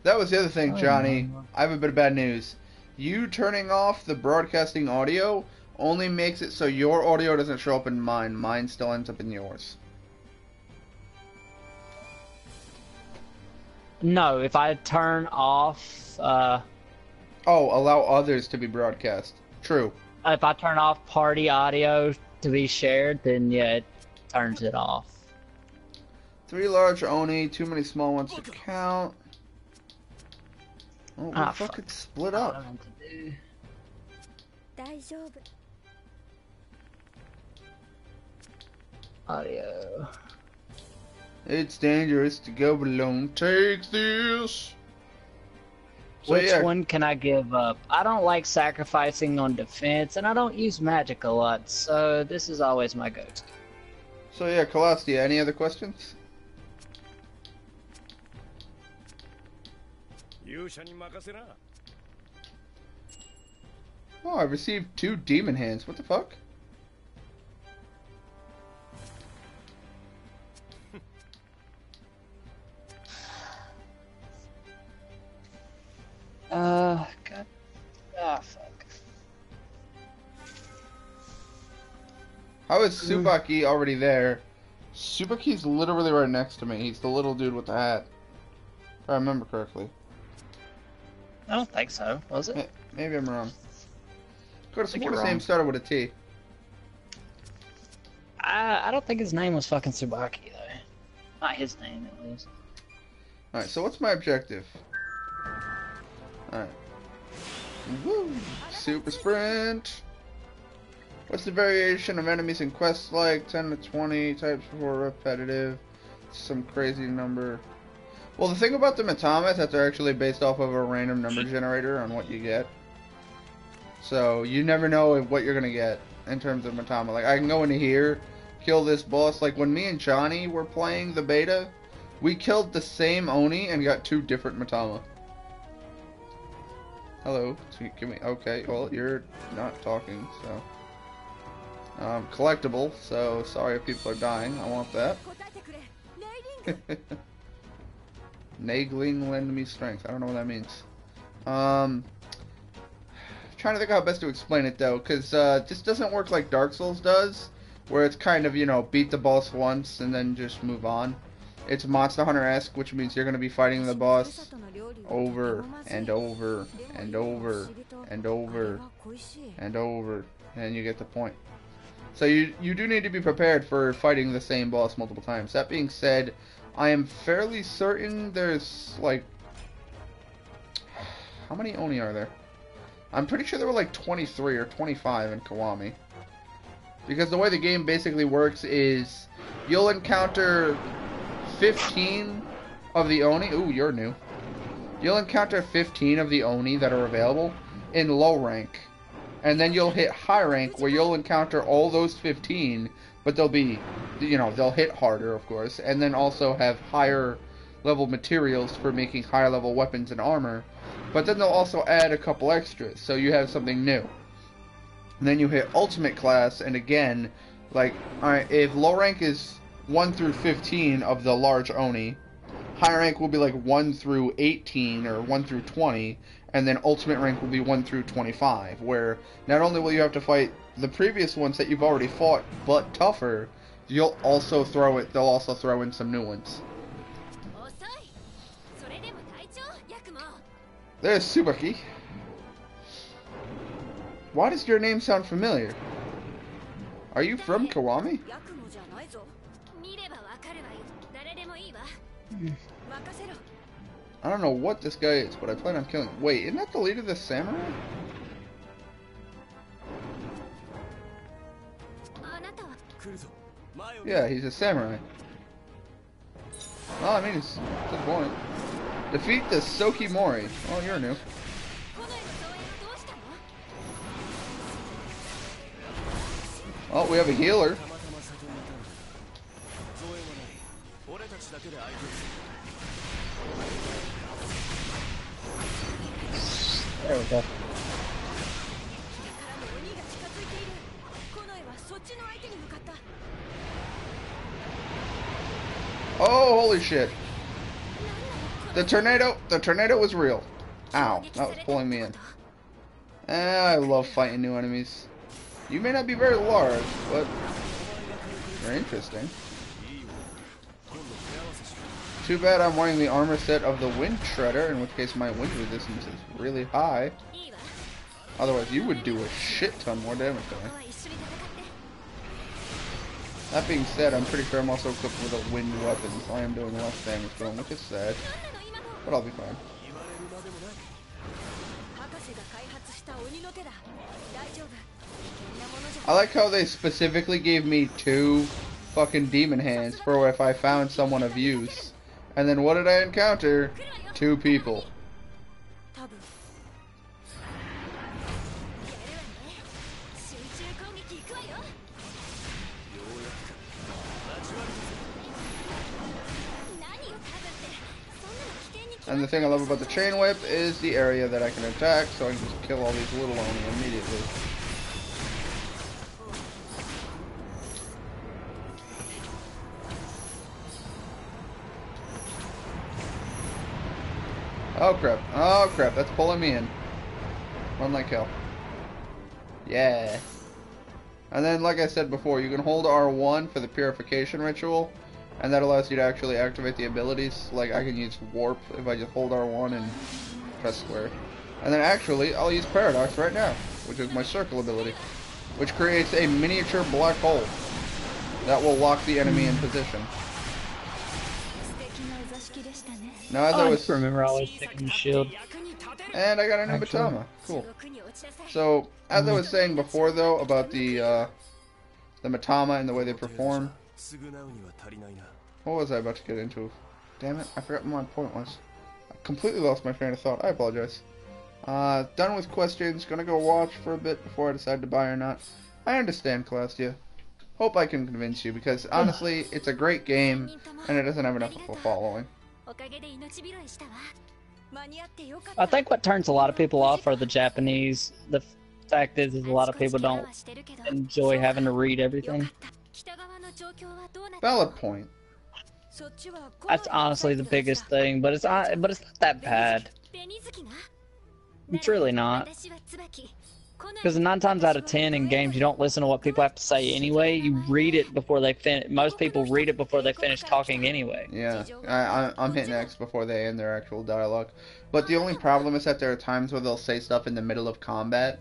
S1: That was the other thing,
S5: Oh,
S1: Johnny.
S5: no.
S1: I have a bit of bad news. You turning off the broadcasting audio only makes it so your audio doesn't show up in mine. Mine still ends up in yours.
S5: No, if I turn off,
S1: Oh, allow others to be broadcast. True.
S5: if I turn off party audio to be shared, then yeah, it turns it off.
S1: 3 large Oni, too many small ones to count. Oh, we
S5: Ah,
S1: fucking
S5: fuck.
S1: split
S5: What
S1: up.
S5: I meant to do.
S4: 大丈夫
S5: Audio.
S1: It's dangerous to go alone. Take this. So,
S5: Which
S1: yeah.
S5: one can I give up? I don't like sacrificing on defense, and I don't use magic a lot, so this is always my go-to.
S1: So yeah, Colostia, any other questions?
S3: 勇者に任せな。
S1: Oh, I received 2 demon hands. What the fuck? How is Tsubaki already there? Tsubaki's literally right next to me. He's the little dude with the hat. If I remember correctly.
S5: I don't think so. Was it?
S1: Maybe I'm wrong. Could have
S5: think
S1: sworn
S5: you're
S1: his name
S5: wrong.
S1: started with a T.
S5: I don't think his name was fucking Tsubaki though. Not his name at least.
S1: Alright, so what's my objective? Alright. Woo! Super sprint! What's the variation of enemies in quests like? 10 to 20 types before repetitive. Some crazy number. Well, the thing about the Matama is that they're actually based off of a random number generator on what you get. So, you never know what you're gonna get in terms of Matama. Like, I can go into here, kill this boss. Like, when me and Johnny were playing the beta, we killed the same Oni and got 2 different Matama. Hello. Give me... Okay, well, you're not talking, so... collectible, so sorry if people are dying. I want that. Nagling lend me strength. I don't know what that means. Trying to think how best to explain it though, because this doesn't work like Dark Souls does, where it's kind of, you know, beat the boss once and then just move on. It's Monster Hunter-esque, which means you're going to be fighting the boss over and over and over and over and over, and you get the point. So you do need to be prepared for fighting the same boss multiple times. That being said, I am fairly certain there's like... How many Oni are there? I'm pretty sure there were like 23 or 25 in Kiwami. Because the way the game basically works is you'll encounter 15 of the Oni. Ooh, you're new. You'll encounter 15 of the Oni that are available in low rank. And then you'll hit high rank where you'll encounter all those 15, but they'll be, you know, they'll hit harder, of course, and then also have higher level materials for making higher level weapons and armor. But then they'll also add a couple extras, so you have something new. And then you hit ultimate class, and again, like, alright, if low rank is 1 through 15 of the large Oni, high rank will be like 1 through 18 or 1 through 20, and then ultimate rank will be 1 through 25, where not only will you have to fight the previous ones that you've already fought, but tougher, they'll also throw in some new ones. There's Tsubaki. Why does your name sound familiar? Are you from Kiwami? I don't know what this guy is, but I plan on killing him. Wait, isn't that the leader of the samurai? Yeah, he's a samurai. Well, I mean, it's a good point. Defeat the Soki Mori. Oh, you're new. Oh, we have a healer.
S5: There we go.
S1: Oh, holy shit. The tornado was real. Ow, that was pulling me in. I love fighting new enemies. You may not be very large, but they're interesting. Too bad I'm wearing the armor set of the Wind Shredder, in which case my wind resistance is really high. Otherwise you would do a shit ton more damage to me. That being said, I'm pretty sure I'm also equipped with a wind weapon, so I am doing less damage to him, which is sad. But I'll be fine. I like how they specifically gave me 2 fucking demon hands for if I found someone of use. And then what did I encounter? 2 people. And the thing I love about the chain whip is the area that I can attack, so I can just kill all these little Oni immediately. Oh crap, oh crap, that's pulling me in. Run like hell. Yeah. And then, like I said before, you can hold R1 for the purification ritual, and that allows you to actually activate the abilities. Like, I can use Warp if I just hold R1 and press square. And then actually, I'll use Paradox right now, which is my circle ability, which creates a miniature black hole that will lock the enemy in position. Now, as I was...
S5: remember always picking the shield.
S1: And I got a new Matama. Cool. So, as I was saying before, though, about the Matama and the way they perform, what was I about to get into? Damn it, I forgot what my point was. I completely lost my train of thought. I apologize. Done with questions. Gonna go watch for a bit before I decide to buy or not. I understand, Claudia. Hope I can convince you, because honestly, it's a great game, and it doesn't have enough of a following.
S5: I think what turns a lot of people off are the Japanese. The fact is a lot of people don't enjoy having to read everything.
S1: Valid point.
S5: That's honestly the biggest thing, but it's not that bad. It's really not. Because 9 times out of 10 in games, you don't listen to what people have to say anyway. You read it before they finish. Most people read it before they finish talking anyway.
S1: Yeah, I'm hitting X before they end their actual dialogue. But the only problem is that there are times where they'll say stuff in the middle of combat,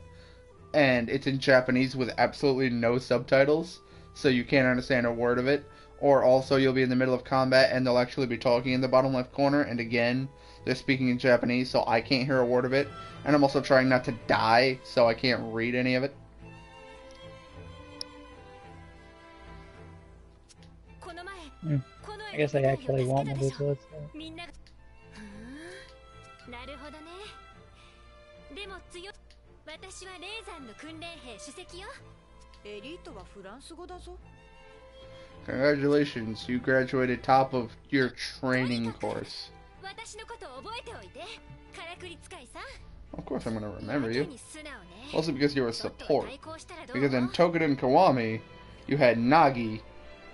S1: and it's in Japanese with absolutely no subtitles, so you can't understand a word of it. Or also you'll be in the middle of combat and they'll actually be talking in the bottom left corner, and again, they're speaking in Japanese, so I can't hear a word of it. And I'm also trying not to die, so I can't read any of it.
S5: I guess they actually want me to do it.
S1: Congratulations, you graduated top of your training course. Of course I'm gonna remember you. Also because you were support. Because in Toukiden Kiwami, you had Nagi.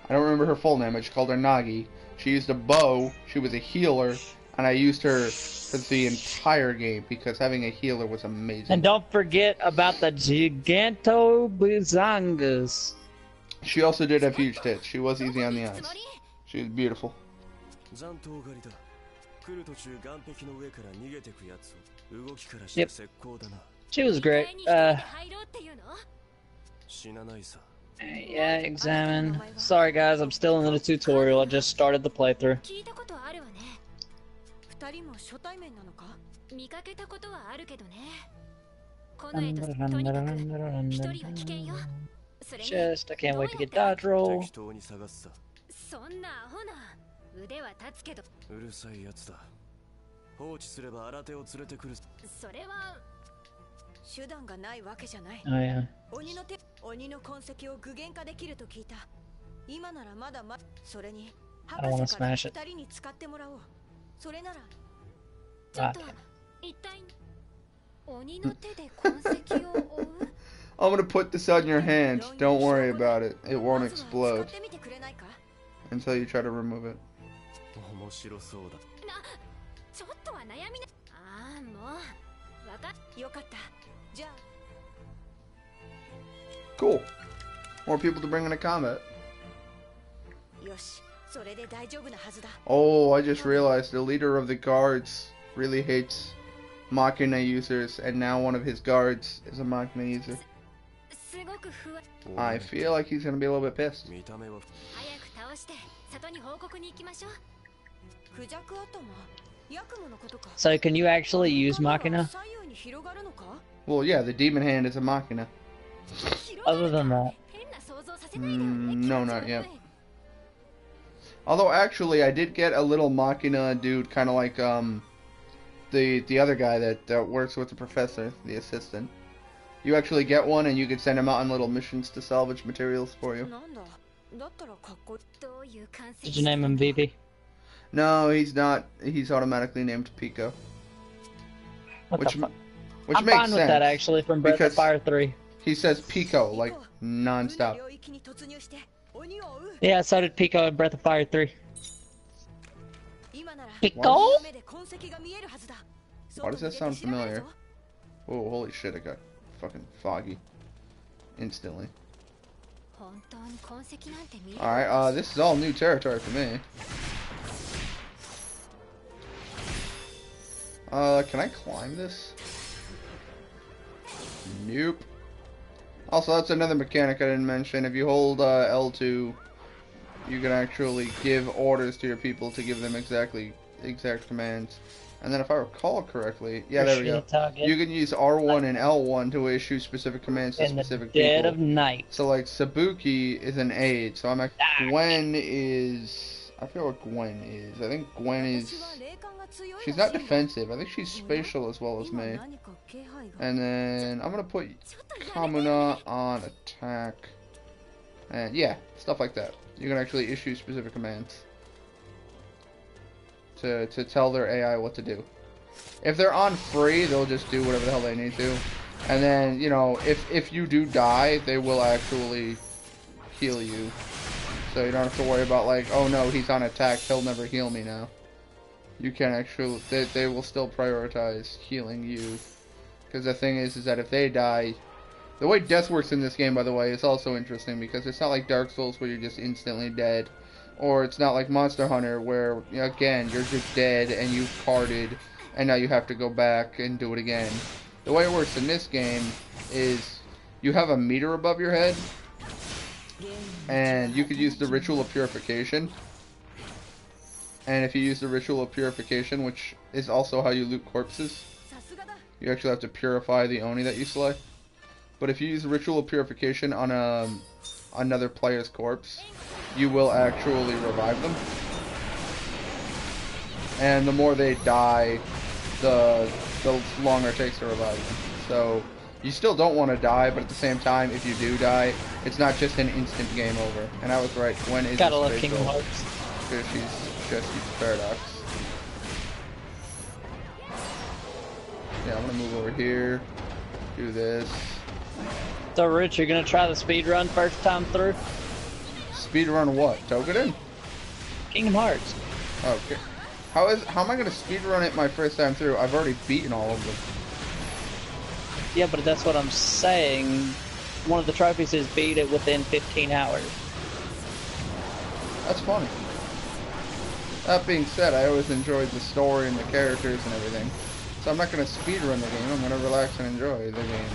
S1: I don't remember her full name, I just called her Nagi. She used a bow, she was a healer, and I used her for the entire game because having a healer was amazing.
S5: And don't forget about the Gigantobuzangas.
S1: She also did have huge tits. She was easy on the eyes. She was beautiful.
S5: Yep. She was great. Yeah, examine. Sorry guys, I'm still in the tutorial. I just started the playthrough. Just, I can't wait to get dodge roll. Oh yeah. I don't want to smash it.
S1: I'm gonna put this on your hand. Don't worry about it. It won't explode until you try to remove it. Cool. More people to bring into combat. Oh, I just realized the leader of the guards really hates Machina users, and now one of his guards is a Machina user. I feel like he's gonna be a little bit pissed.
S5: So can you actually use Machina?
S1: Well, yeah, the demon hand is a Machina.
S5: Other than that?
S1: No, not yet. Although, actually, I did get a little Machina dude, kind of like, the other guy that works with the professor, the assistant. You actually get one, and you can send him out on little missions to salvage materials for you.
S5: Did you name him VP?
S1: No, he's not. He's automatically named Pico. Which
S5: I'm
S1: makes
S5: fine
S1: sense.
S5: with that, actually, from Breath of Fire 3.
S1: He says Pico, like, non-stop.
S5: Yeah, so did Pico in Breath of Fire 3. Pico?
S1: Why does that sound familiar? Oh, holy shit, it got fucking foggy. Instantly. Alright, this is all new territory for me. Can I climb this? Nope. Also, that's another mechanic I didn't mention. If you hold L2, you can actually give orders to your people to give them exact commands. And then if I recall correctly, yeah, there we go. You can use R1 and L1 to issue specific commands to specific people.
S5: Dead of night.
S1: So like Sabuki is an aide. So I'm like, Gwen is, I forget what Gwen is. I think Gwen is, she's not defensive. I think she's spatial as well as me. And then I'm gonna put Kamuna on attack. And yeah, stuff like that. You can actually issue specific commands to tell their AI what to do. If they're on free, they'll just do whatever the hell they need to. And then, you know, if you do die, they will actually heal you. So you don't have to worry about like, oh no, he's on attack, he'll never heal me now. You can actually, they will still prioritize healing you. Because the thing is that if they die, the way death works in this game, by the way, is also interesting because it's not like Dark Souls where you're just instantly dead. Or it's not like Monster Hunter where, you know, again, you're just dead and you've carded and now you have to go back and do it again. The way it works in this game is you have a meter above your head and you could use the Ritual of Purification. And if you use the Ritual of Purification, which is also how you loot corpses, you actually have to purify the Oni that you slay. But if you use the Ritual of Purification on another player's corpse, you will actually revive them. And the more they die, the longer it takes to revive them. So you still don't want to die, but at the same time, if you do die, it's not just an instant game over. And I was right. Gwen is
S5: gotta love Kingdom Hearts.
S1: Because she's just used Paradox. Yeah, I'm gonna move over here. Do this.
S5: So, Rich, you're gonna try the speed run first time through?
S1: Speed run what? Toukiden?
S5: Kingdom Hearts.
S1: Okay. How am I gonna speed run it my first time through? I've already beaten all of them.
S5: Yeah, but that's what I'm saying. One of the trophies is beat it within 15 hours.
S1: That's funny. That being said, I always enjoyed the story and the characters and everything. So I'm not gonna speed run the game. I'm gonna relax and enjoy the game.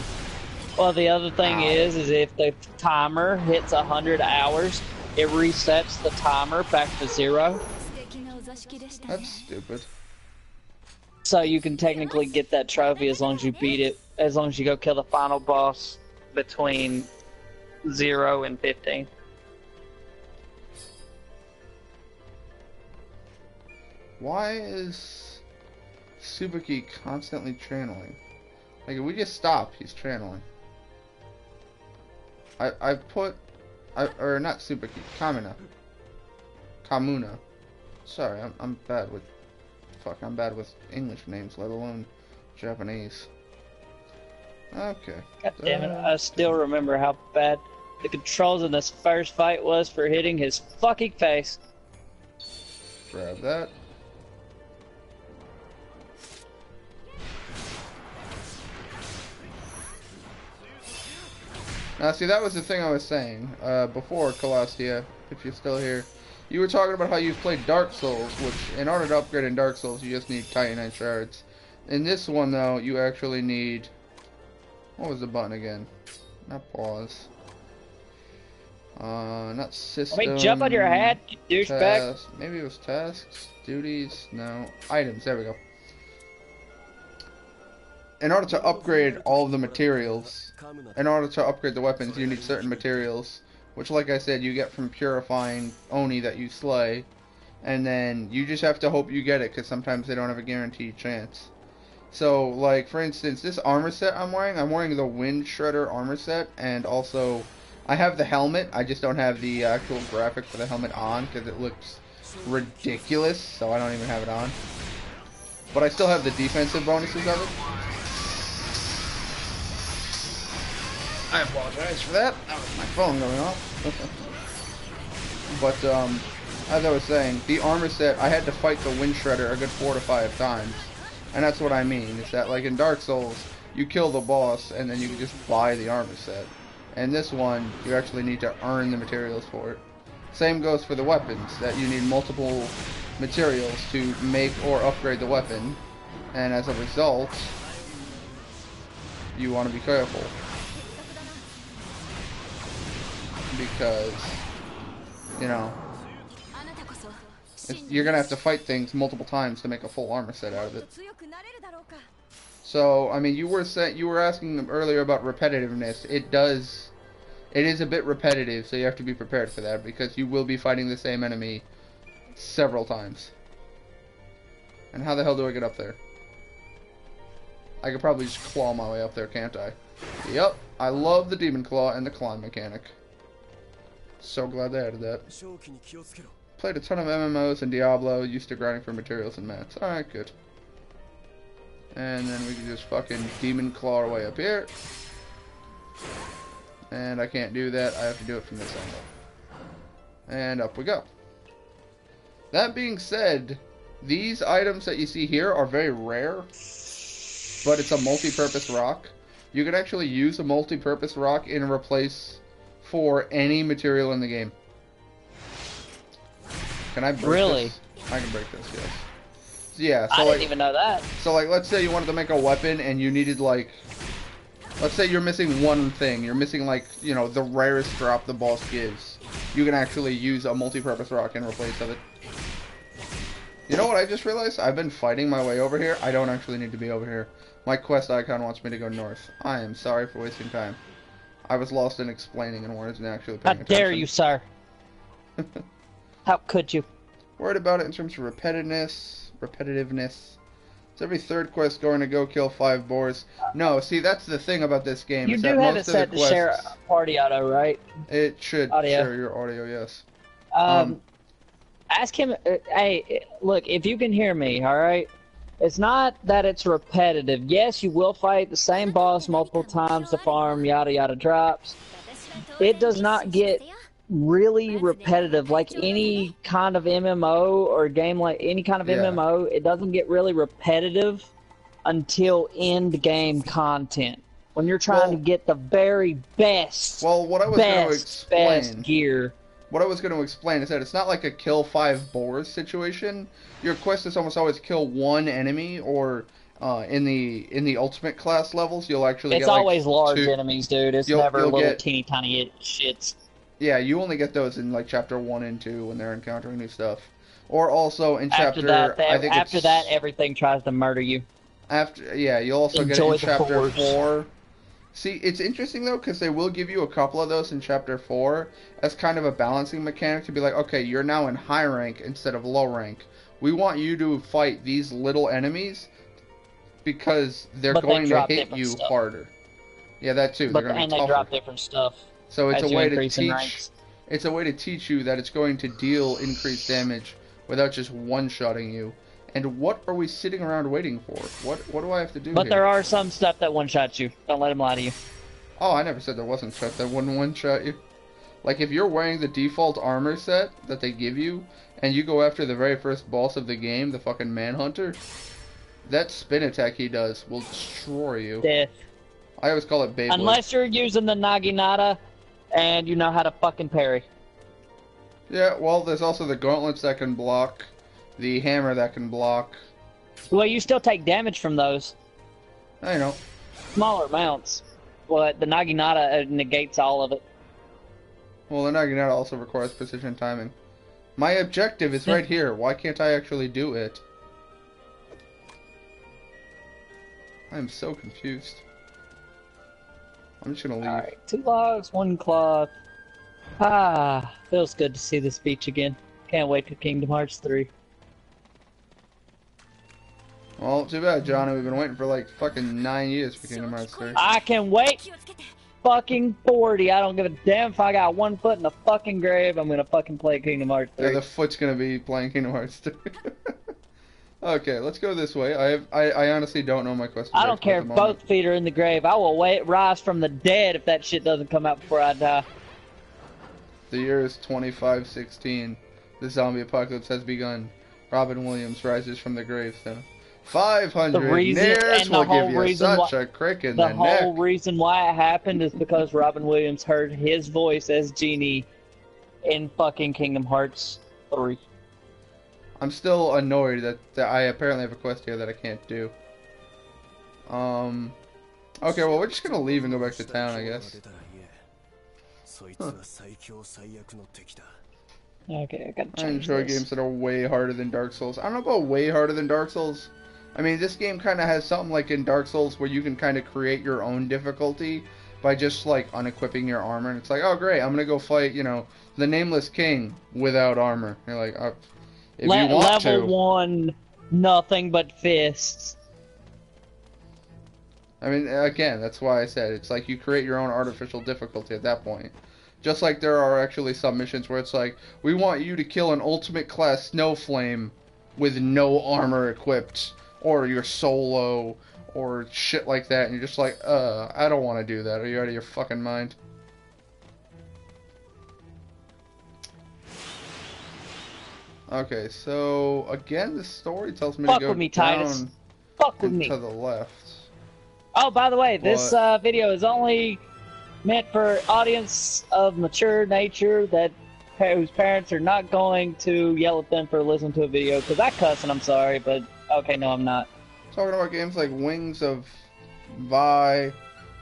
S5: Well, the other thing is if the timer hits 100 hours, it resets the timer back to 0.
S1: That's stupid.
S5: So you can technically get that trophy as long as you beat it, as long as you go kill the final boss between 0 and 15.
S1: Why is Subuki constantly channeling? Like, if we just stop, he's channeling. Or not Subuki, Kamuna. Sorry, I'm bad with, I'm bad with English names, let alone Japanese. Okay.
S5: God damn it, I still remember how bad the controls in this first fight was for hitting his fucking face.
S1: Grab that. Now, see, that was the thing I was saying before, Colostia, if you're still here. You were talking about how you've played Dark Souls, which, in order to upgrade in Dark Souls, you just need Titanite shards. In this one, though, you actually need... What was the button again? Not pause. Not system...
S5: Let me jump on your head, you douchebag.
S1: Maybe it was tasks, duties, no. Items, there we go. In order to upgrade all of the materials, in order to upgrade the weapons, you need certain materials, which, like I said, you get from purifying Oni that you slay, and then you just have to hope you get it, because sometimes they don't have a guaranteed chance. So, like, for instance, this armor set I'm wearing the Wind Shredder armor set, and also, I have the helmet, I just don't have the actual graphic for the helmet on, because it looks ridiculous, so I don't even have it on. But I still have the defensive bonuses of it. I apologize for that. That was my phone going off. But, as I was saying, the armor set, I had to fight the Wind Shredder a good 4 to 5 times. And that's what I mean, is that, like, in Dark Souls, you kill the boss, and then you can just buy the armor set. And this one, you actually need to earn the materials for it. Same goes for the weapons, that you need multiple materials to make or upgrade the weapon. And as a result, you want to be careful. Because, you know, you're going to have to fight things multiple times to make a full armor set out of it. So, I mean, you were asking earlier about repetitiveness. It is a bit repetitive, so you have to be prepared for that, because you will be fighting the same enemy several times. And how the hell do I get up there? I could probably just claw my way up there, can't I? Yep, I love the Demon Claw and the climb mechanic. So glad they added that. Played a ton of MMOs and Diablo, used to grinding for materials and mats. Alright, good. And then we can just fucking Demon Claw our way up here. And I can't do that, I have to do it from this angle. And up we go. That being said, these items that you see here are very rare, but it's a multi-purpose rock. You can actually use a multi-purpose rock in a replace for any material in the game. Can I break this? I can break this, yes. Yeah, so
S5: I didn't even know that.
S1: So like, let's say you wanted to make a weapon and you needed like, let's say you're missing one thing. You're missing like, you know, the rarest drop the boss gives. You can actually use a multi-purpose rock in replace of it. You know what I just realized? I've been fighting my way over here. I don't actually need to be over here. My quest icon wants me to go north. I am sorry for wasting time. I was lost in explaining and wasn't actually paying attention.
S5: How dare you, sir? How could you?
S1: Worried about it in terms of repetitiveness. Is every third quest going to go kill 5 boars? No, see, that's the thing about this game.
S5: You do have it set to share party auto, right?
S1: It should share your audio, yes.
S5: Ask him, hey, look, if you can hear me, alright? It's not that it's repetitive. Yes, you will fight the same boss multiple times to farm yada yada drops. It does not get really repetitive like any kind of MMO or game, like any kind of MMO. It doesn't get really repetitive until end game content, when you're trying to get the very best.
S1: Well, what I was going to explain,
S5: best gear.
S1: What I was going to explain is that it's not like a kill 5 boars situation. Your quest is almost always kill one enemy, or in the ultimate class levels, you'll actually get,
S5: it's always
S1: like,
S5: large
S1: 2
S5: enemies, dude. It's never little teeny tiny shits.
S1: Yeah, you only get those in like chapter 1 and 2 when they're encountering new stuff, or also in chapter.
S5: After that, everything tries to murder you.
S1: You'll also get it in chapter 4. See, it's interesting though, because they will give you a couple of those in chapter 4 as kind of a balancing mechanic to be like, okay, you're now in high rank instead of low rank. We want you to fight these little enemies because they're going to hit you harder. Yeah, that too. They're going to be tougher.
S5: They drop different stuff.
S1: So it's a way to teach. It's a way to teach you that it's going to deal increased damage without just one-shotting you. And what are we sitting around waiting for? What do I have to do?
S5: But
S1: here?
S5: there are some stuff that one-shots you. Don't let them lie to you.
S1: Oh, I never said there wasn't stuff that wouldn't one-shot you. Like if you're wearing the default armor set that they give you, and you go after the very first boss of the game, the fucking Manhunter, that spin attack he does will destroy you.
S5: Death.
S1: I always call it Beyblade.
S5: Unless you're using the Naginata, and you know how to fucking parry.
S1: Yeah, well, there's also the gauntlets that can block, the hammer that can block.
S5: Well, you still take damage from those.
S1: I know.
S5: Smaller amounts. But the Naginata negates all of it.
S1: Well, the Naginata also requires precision timing. My objective is right here. Why can't I actually do it? I'm so confused. I'm just gonna leave.
S5: Alright, 2 logs, 1 cloth. Ah, feels good to see this beach again. Can't wait for Kingdom Hearts 3.
S1: Well, too bad, Johnny. We've been waiting for like fucking 9 years for Kingdom Hearts 3.
S5: I can wait fucking 40. I don't give a damn if I got 1 foot in the fucking grave. I'm gonna fucking play Kingdom Hearts 3.
S1: Yeah, the foot's gonna be playing Kingdom Hearts 3. Okay, let's go this way. I honestly don't know my question.
S5: I don't care if both feet are in the grave. I will rise from the dead if that shit doesn't come out before I die.
S1: The year is 2516. The zombie apocalypse has begun. Robin Williams rises from the grave, though. 500
S5: The reason
S1: nears
S5: and the
S1: will
S5: whole
S1: give you
S5: reason
S1: such
S5: why
S1: a crick in
S5: the
S1: the
S5: whole
S1: neck.
S5: reason why it happened is because Robin Williams heard his voice as Genie in fucking Kingdom Hearts 3.
S1: I'm still annoyed that I apparently have a quest here that I can't do. Okay, well, we're just gonna leave and go back to town, I guess. Huh.
S5: Okay, I gotta
S1: I
S5: change
S1: enjoy
S5: this.
S1: games that are way harder than Dark Souls. I don't know about way harder than Dark Souls. I mean, this game kind of has something like in Dark Souls where you can kind of create your own difficulty by just, like, unequipping your armor. And it's like, oh, great, I'm gonna go fight, you know, the Nameless King without armor. You're like, oh, if you want
S5: Level
S1: to.
S5: 1, nothing but fists.
S1: I mean, again, that's why I said it's like you create your own artificial difficulty at that point. Just like there are actually some missions where it's like, we want you to kill an ultimate class Snowflame with no armor equipped, or you're solo, or shit like that, and you're just like, I don't want to do that. Are you out of your fucking mind? Okay, so again, the story tells me
S5: Fuck
S1: to go
S5: with me, Titus.
S1: down
S5: Fuck with
S1: and
S5: me.
S1: to the left.
S5: Oh, by the way, this video is only meant for audience of mature nature that whose parents are not going to yell at them for listening to a video. Because I cuss and I'm sorry, but okay, no, I'm not.
S1: Talking about games like Wings of Vi,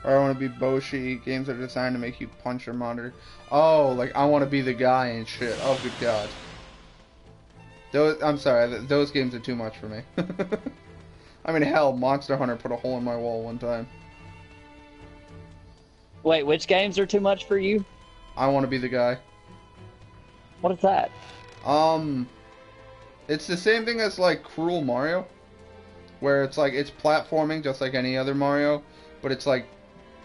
S1: or I Want to Be Boshi, games that are designed to make you punch your monitor. Oh, like I Want to Be the Guy and shit. Oh, good God. I'm sorry, those games are too much for me. I mean, hell, Monster Hunter put a hole in my wall one time.
S5: Wait, which games are too much for you?
S1: I Want to Be the Guy.
S5: What is that?
S1: It's the same thing as, like, Cruel Mario. Where it's like, it's platforming just like any other Mario, but it's like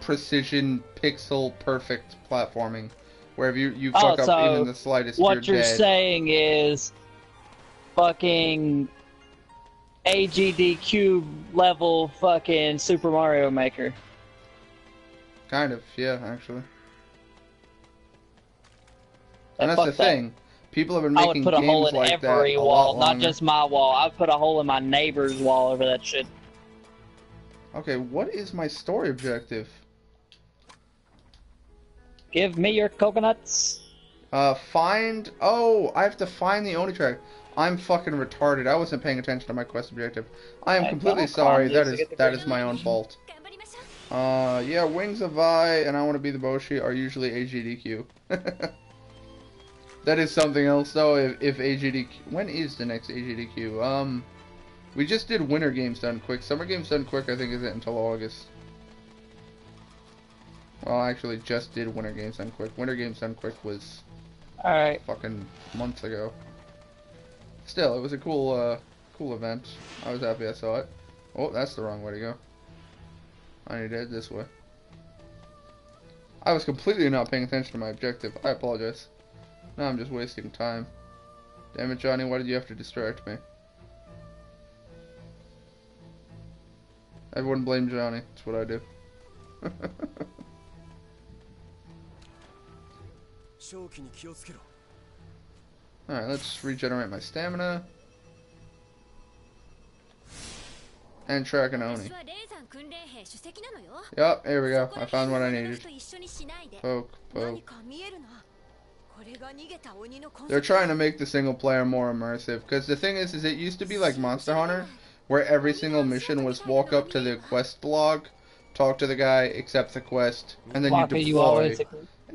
S1: precision, pixel, perfect platforming. Where if you fuck up
S5: so
S1: even the slightest,
S5: what
S1: you're
S5: you're
S1: dead.
S5: saying is fucking AGDQ level fucking Super Mario Maker.
S1: Kind of, yeah, actually.
S5: And
S1: And that's the thing. People have been
S5: I would
S1: making
S5: put a hole
S1: games
S5: in
S1: like that
S5: every
S1: a
S5: wall,
S1: lot
S5: not
S1: longer.
S5: just my wall. I'd put a hole in my neighbor's wall over that shit.
S1: Okay, what is my story objective?
S5: Give me your coconuts.
S1: Find... Oh, I have to find the Oni track. I'm fucking retarded. I wasn't paying attention to my quest objective. I am completely sorry. That is my own fault. Yeah, Wings of Vi and I Want to Be the Boshi are usually AGDQ. That is something else, though, if AGDQ... When is the next AGDQ? We just did Winter Games Done Quick. Summer Games Done Quick, I think, isn't until August. Well, I actually just did Winter Games Done Quick. Winter Games Done Quick was...
S5: Alright.
S1: Fucking months ago. Still, it was a cool, cool event. I was happy I saw it. Oh, that's the wrong way to go. I need to head this way. I was completely not paying attention to my objective. I apologize. Now I'm just wasting time. Damn it, Johnny, why did you have to distract me? Everyone blame Johnny. That's what I do. Alright, let's regenerate my stamina. And track an Oni. Yup, here we go. I found what I needed. Poke, poke. They're trying to make the single player more immersive. Because the thing is it used to be like Monster Hunter, where every single mission was walk up to the quest log, talk to the guy, accept the quest, and then you deploy.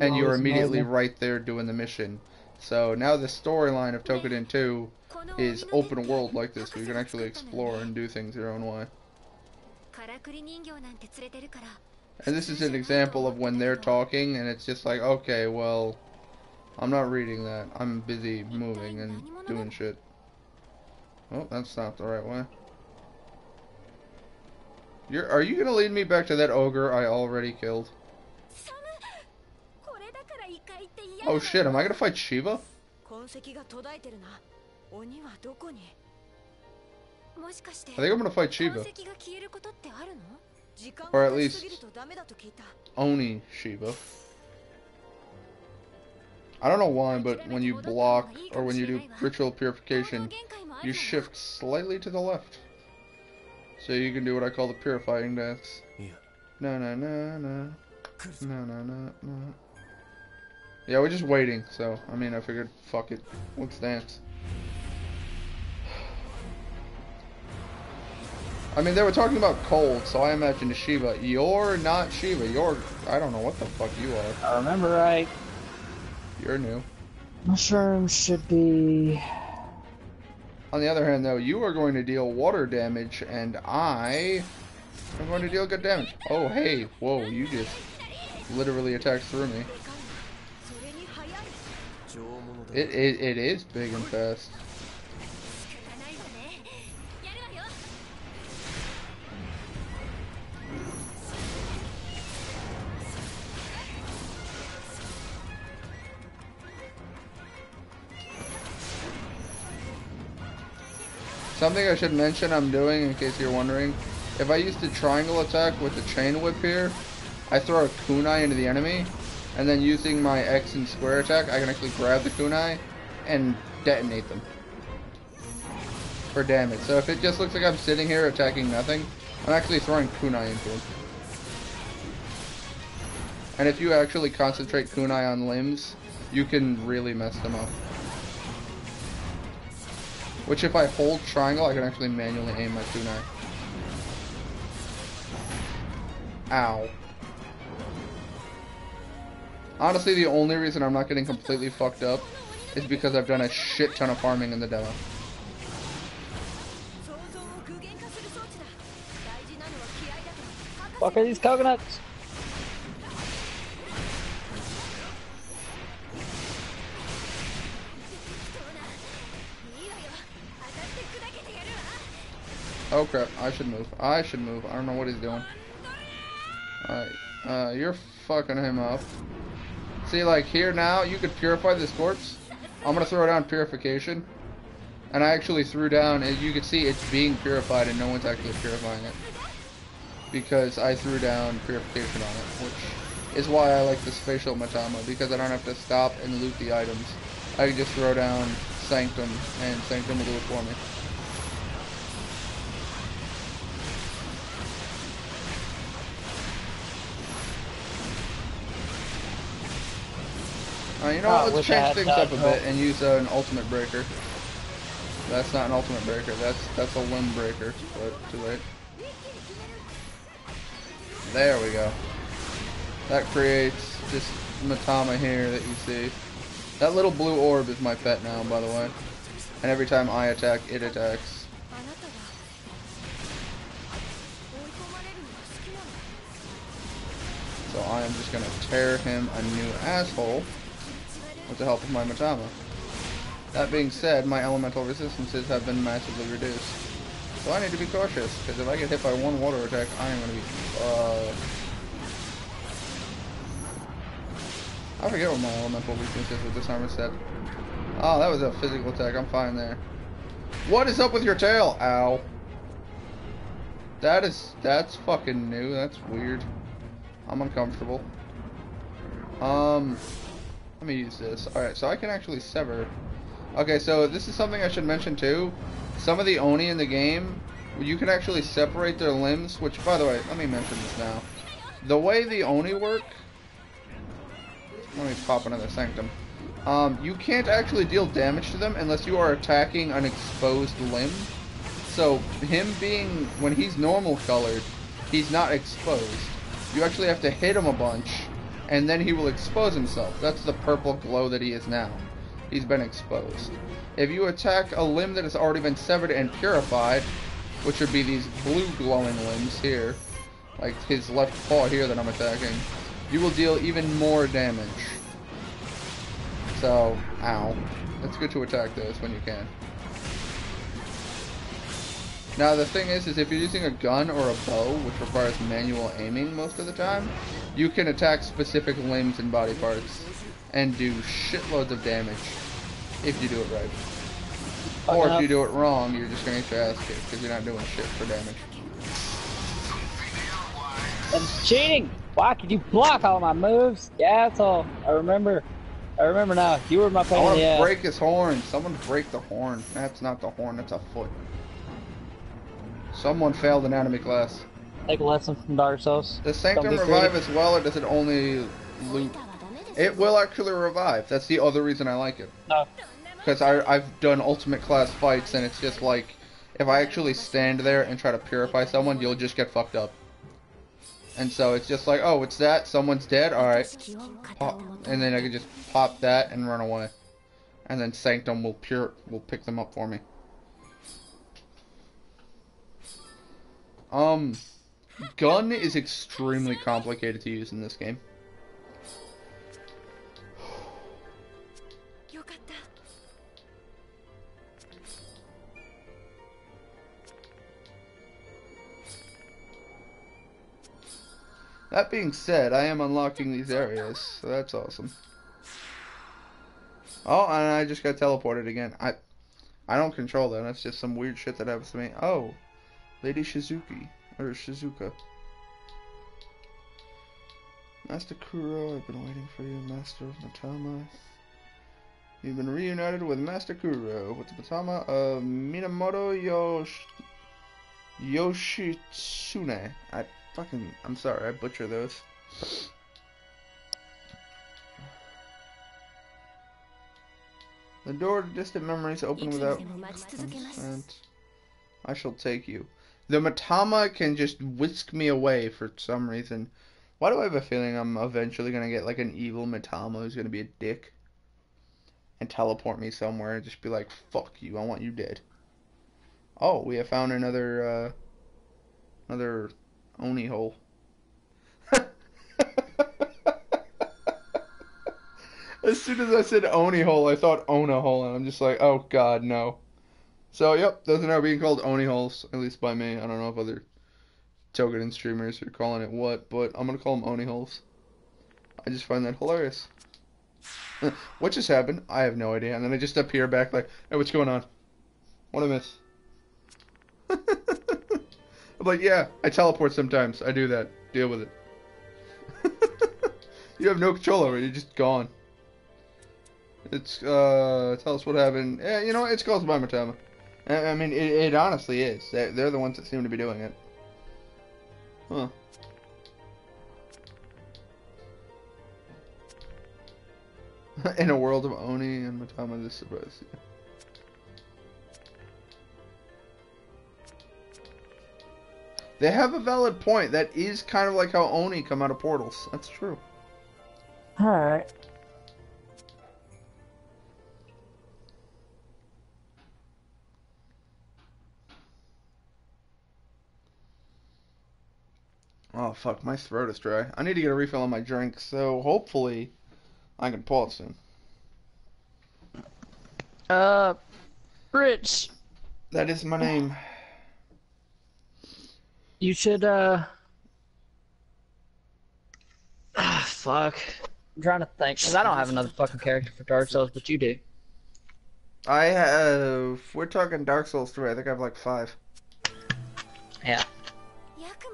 S1: And you're immediately right there doing the mission. So now the storyline of Toukiden 2 is open world like this, where you can actually explore and do things your own way. And this is an example of when they're talking, and it's just like, okay, well, I'm not reading that. I'm busy moving and doing shit. Oh, that's not the right way. Are you gonna lead me back to that ogre I already killed? Oh shit, am I gonna fight Shiva? I think I'm gonna fight Shiva. Or at least Oni Shiva. I don't know why, but when you block or when you do ritual purification, you shift slightly to the left. So you can do what I call the purifying dance.
S3: Yeah.
S1: No, no, no, no. No, no, no, no. Yeah, we're just waiting, so, I mean, I figured, fuck it. Let's dance. I mean, they were talking about cold, so I imagined Shiva. You're not Shiva. You're... I don't know what the fuck you are.
S5: I remember right.
S1: You're new.
S5: Mushrooms should be...
S1: On the other hand, though, you are going to deal water damage, and I am going to deal good damage. Oh, hey. Whoa, you just literally attacked through me. It is big and fast. Something I should mention I'm doing, in case you're wondering, if I use the triangle attack with the chain whip here, I throw a kunai into the enemy, and then using my X and square attack, I can actually grab the kunai and detonate them for damage. So if it just looks like I'm sitting here attacking nothing, I'm actually throwing kunai into them. And if you actually concentrate kunai on limbs, you can really mess them up. Which, if I hold triangle, I can actually manually aim my kunai. Ow. Honestly, the only reason I'm not getting completely fucked up is because I've done a shit ton of farming in the demo.
S5: Fuck are these coconuts?
S1: Oh crap, I should move. I should move. I don't know what he's doing. Alright, you're fucking him up. See, like, here now, you could purify this corpse. I'm gonna throw down purification. And I actually threw down, and you can see it's being purified and no one's actually purifying it. Because I threw down purification on it, which is why I like this facial Matama, because I don't have to stop and loot the items. I can just throw down Sanctum, and Sanctum will do it for me. You know what, let's change things up a bit and use an ultimate breaker. That's not an ultimate breaker, that's a limb breaker, but too late. There we go. That creates this Matama here that you see. That little blue orb is my pet now, by the way. And every time I attack, it attacks. So I am just gonna tear him a new asshole with the help of my Matama. That being said, my elemental resistances have been massively reduced. So I need to be cautious, because if I get hit by one water attack, I am going to be... I forget what my elemental weakness is with this armor set. Oh, that was a physical attack. I'm fine there. What is up with your tail? Ow. That's fucking new. That's weird. I'm uncomfortable. Let me use this. Alright, so I can actually sever. Okay, so this is something I should mention too. Some of the Oni in the game, you can actually separate their limbs, which, by the way, let me mention this now. The way the Oni work... Let me pop another Sanctum. You can't actually deal damage to them unless you are attacking an exposed limb. So, him being... When he's normal colored, he's not exposed. You actually have to hit him a bunch, and then he will expose himself. That's the purple glow that he is now. He's been exposed. If you attack a limb that has already been severed and purified, which would be these blue glowing limbs here, like his left paw here that I'm attacking, you will deal even more damage. So, ow. It's good to attack those when you can. Now the thing is if you're using a gun or a bow, which requires manual aiming most of the time, you can attack specific limbs and body parts and do shitloads of damage if you do it right. Or if you do it wrong, you're just gonna get your ass kicked because you're not doing shit for damage.
S5: That's cheating! Why could you block all my moves? Yeah, that's all. I remember now. You were my pain in the ass.
S1: I want to break his horn. Someone break the horn. That's not the horn, that's a foot. Someone failed anatomy class.
S5: Take a lesson from Dark Souls.
S1: Does
S5: Don't
S1: Sanctum
S5: be
S1: revive
S5: greedy.
S1: as well, or does it only loot? It will actually revive. That's the other reason I like it.
S5: No.
S1: Because I've done ultimate class fights, and it's just like, if I actually stand there and try to purify someone, you'll just get fucked up. And so it's just like, oh, it's that, someone's dead, alright. And then I can just pop that and run away. And then Sanctum will pick them up for me. Gun is extremely complicated to use in this game. That being said, I am unlocking these areas, so that's awesome. Oh, and I just got teleported again. I don't control that. That's just some weird shit that happens to me. Oh, Lady Shizuki or Shizuka. Master Kuro, I've been waiting for you, Master of Matama. You've been reunited with Master Kuro with the Matama of Minamoto Yoshitsune. I'm sorry, I butcher those. The door to distant memories open without consent. I shall take you. The Matama can just whisk me away for some reason. Why do I have a feeling I'm eventually gonna get like an evil Matama who's gonna be a dick and teleport me somewhere and just be like, fuck you, I want you dead. Oh, we have found another Oni hole. As soon as I said Oni hole, I thought Ona hole, and I'm just like, oh god, no. So, yep, those are now being called Oni holes, at least by me. I don't know if other Toukiden streamers are calling it what, but I'm gonna call them Oni holes. I just find that hilarious. What just happened? I have no idea. And then I just appear back like, hey, what's going on? What I miss? I'm like, yeah, I teleport sometimes. I do that. Deal with it. You have no control over it. You're just gone. It's, tell us what happened. Yeah, you know, it's caused by Matama. I mean, it honestly is. They're the ones that seem to be doing it. Huh. In a world of Oni and Matama, this surprise you. They have a valid point. That is kind of like how Oni come out of portals. That's true.
S5: Alright.
S1: Oh, fuck. My throat is dry. I need to get a refill on my drink, so hopefully I can pull it soon.
S5: Rich.
S1: That is my name.
S5: You should, fuck. I'm trying to think, because I don't have another fucking character for Dark Souls, but you do.
S1: I have... We're talking Dark Souls 3. I think I have like 5.
S5: Yeah.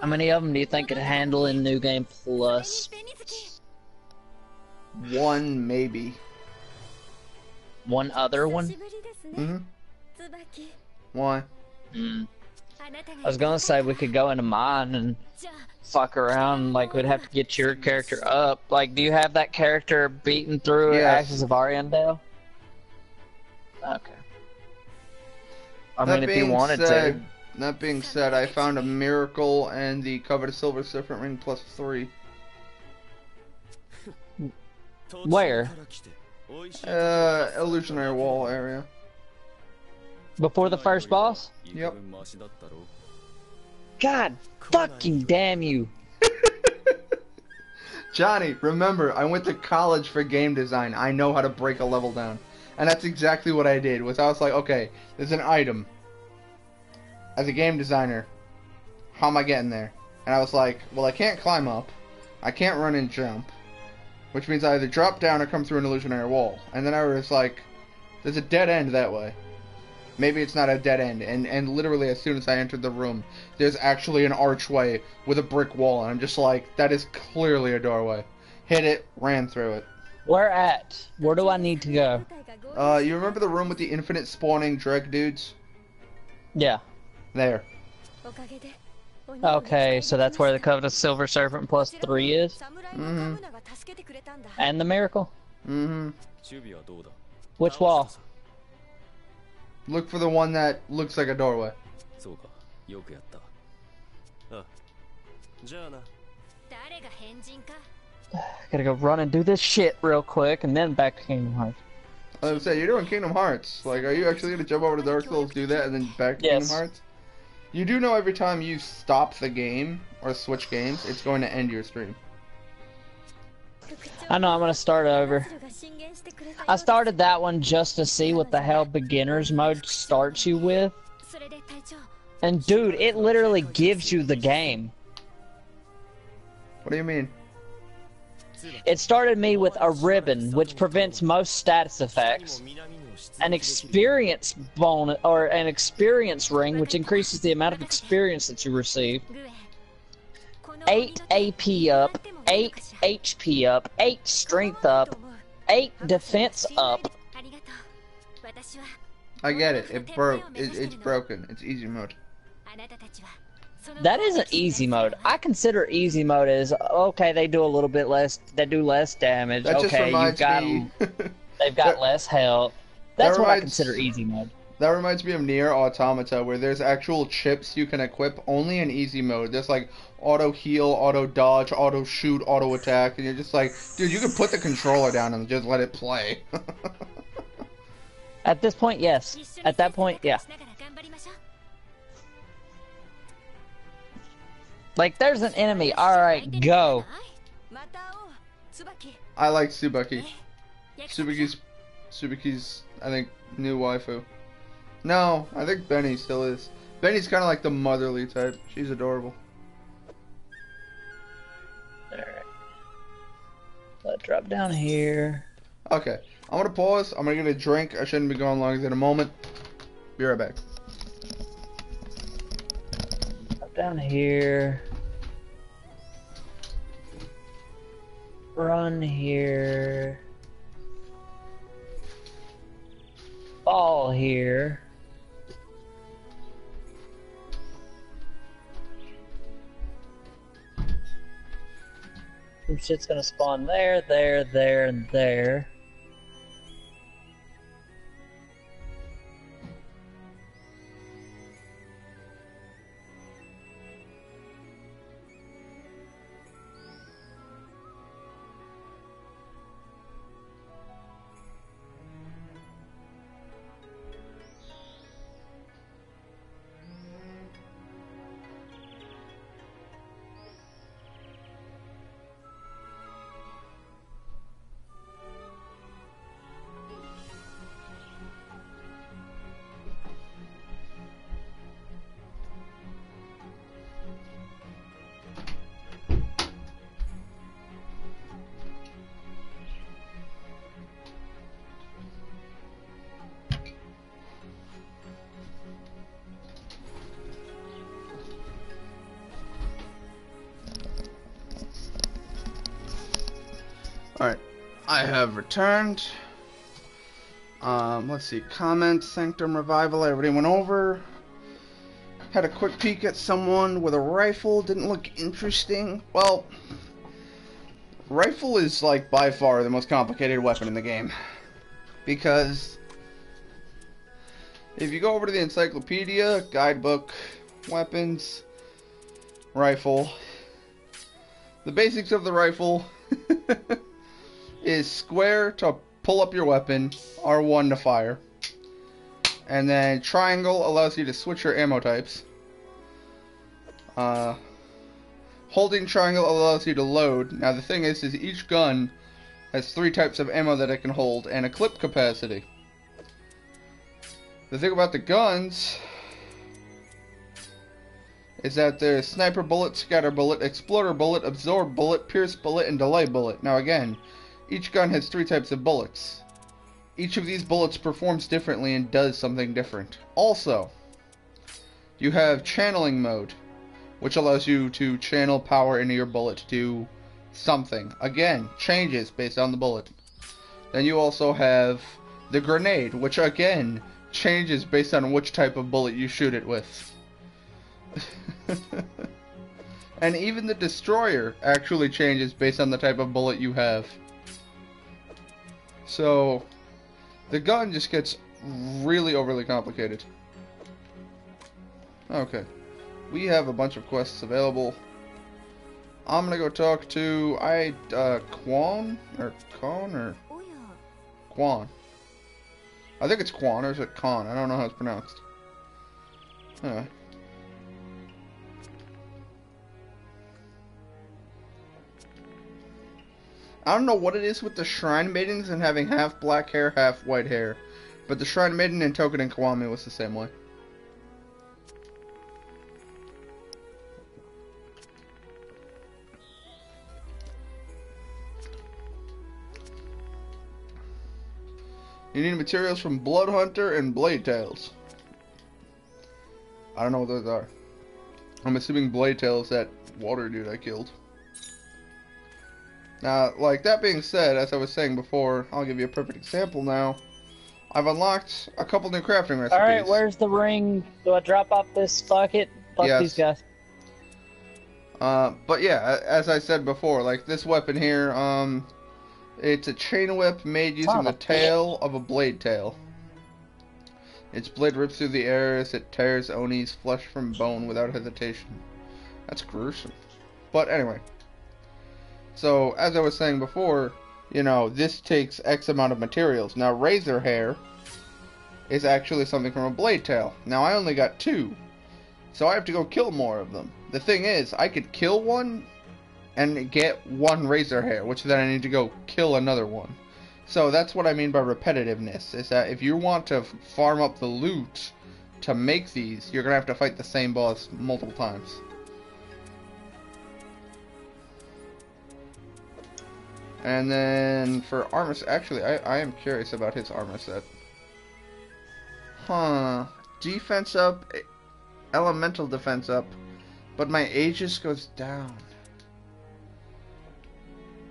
S5: How many of them do you think could handle in New Game Plus?
S1: 1, maybe.
S5: One other one?
S1: Mm-hmm. Why?
S5: I was gonna say we could go into mine and fuck around, like we'd have to get your character up. Like, do you have that character beaten through Ashes of Ariandel? Okay. I mean, if you wanted to.
S1: That being said, I found a miracle and the coveted silver serpent ring +3.
S5: Where?
S1: Illusionary wall area.
S5: Before the first boss?
S1: Yep.
S5: God fucking damn you.
S1: Johnny, remember, I went to college for game design. I know how to break a level down. And that's exactly what I did. I was like, okay, there's an item. As a game designer, how am I getting there? And I was like, well, I can't climb up. I can't run and jump. Which means I either drop down or come through an illusionary wall. And then I was like, there's a dead end that way. Maybe it's not a dead end. And literally as soon as I entered the room, there's actually an archway with a brick wall. And I'm just like, that is clearly a doorway. Hit it, ran through it.
S5: Where at? Where do I need to go?
S1: You remember the room with the infinite spawning Dreg dudes?
S5: Yeah.
S1: There.
S5: Okay, so that's where the Covenant Silver Serpent plus 3 is?
S1: Mm-hmm.
S5: And the Miracle?
S1: Mm-hmm.
S5: Which wall?
S1: Look for the one that looks like a doorway.
S5: Gotta go run and do this shit real quick, and then back to Kingdom Hearts.
S1: I was saying, you're doing Kingdom Hearts. Like, are you actually gonna jump over to Dark Souls, do that, and then back to Kingdom Hearts? You do know every time you stop the game or switch games, it's going to end your stream.
S5: I know, I'm gonna start over. I started that one just to see what the hell beginner's mode starts you with. And dude, it literally gives you the game.
S1: What do you mean?
S5: It started me with a ribbon, which prevents most status effects. An experience bonus, or an experience ring, which increases the amount of experience that you receive. 8 AP up, 8 HP up, 8 strength up, 8 defense up.
S1: I get it. It broke. It's broken. It's easy mode.
S5: That isn't easy mode. I consider easy mode as okay. They do a little bit less. They do less damage.
S1: That just
S5: okay,
S1: reminds me.
S5: They've got less health. That's what I consider easy mode.
S1: That reminds me of Nier Automata, where there's actual chips you can equip only in easy mode. There's like auto heal, auto dodge, auto shoot, auto attack, and you're just like, dude, you can put the controller down and just let it play.
S5: At this point, yes. At that point, yeah. Like, there's an enemy. Alright, go.
S1: I like Tsubaki. Tsubaki's, I think, new waifu. No, I think Benny still is. Benny's kind of like the motherly type. She's adorable.
S5: Alright. Let's drop down here.
S1: Okay, I'm gonna pause. I'm gonna get a drink. I shouldn't be going longer than a moment. Be right back.
S5: Drop down here. Run here. Fall here. Some shit's gonna spawn there, there, there, and there.
S1: Alright, I have returned. Let's see, comments, Sanctum Revival, I already went over. Had a quick peek at someone with a rifle, didn't look interesting. Well, rifle is like by far the most complicated weapon in the game. Because if you go over to the encyclopedia, guidebook, weapons, rifle, the basics of the rifle is square to pull up your weapon, R1 to fire, and then triangle allows you to switch your ammo types. Holding triangle allows you to load. Now the thing is each gun has 3 types of ammo that it can hold and a clip capacity. The thing about the guns is that there's sniper bullet, scatter bullet, exploder bullet, absorb bullet, pierce bullet, and delay bullet. Now again, each gun has 3 types of bullets. Each of these bullets performs differently and does something different. Also, you have channeling mode, which allows you to channel power into your bullet to do something. Again, changes based on the bullet. Then you also have the grenade, which again changes based on which type of bullet you shoot it with. And even the destroyer actually changes based on the type of bullet you have. So, the gun just gets really overly complicated. Okay. We have a bunch of quests available. I'm gonna go talk to Quan or Con or Quan. I think it's Quan or is it Con? I don't know how it's pronounced. Anyway. I don't know what it is with the Shrine Maidens and having half black hair, half white hair. But the Shrine Maiden in Toukiden Kiwami was the same way. You need materials from Blood Hunter and Blade Tails. I don't know what those are. I'm assuming Blade Tail is that water dude I killed. Now, like that being said, as I was saying before, I'll give you a perfect example now. I've unlocked a couple new crafting recipes.
S5: Alright, where's the ring? Do I drop off this bucket? Fuck
S1: yes.
S5: these guys.
S1: But yeah, as I said before, like this weapon here, it's a chain whip made using the tail of a blade tail. Its blade rips through the air as it tears Oni's flesh from bone without hesitation. That's gruesome. But anyway. So, as I was saying before, you know, this takes X amount of materials. Now, razor hair is actually something from a blade tail. Now, I only got 2. So I have to go kill more of them. The thing is, I could kill one and get 1 razor hair, which then I need to go kill another one. So that's what I mean by repetitiveness, is that if you want to farm up the loot to make these, you're going to have to fight the same boss multiple times. And then for armor, actually, I am curious about his armor set. Huh. Defense up, elemental defense up, but my Aegis goes down.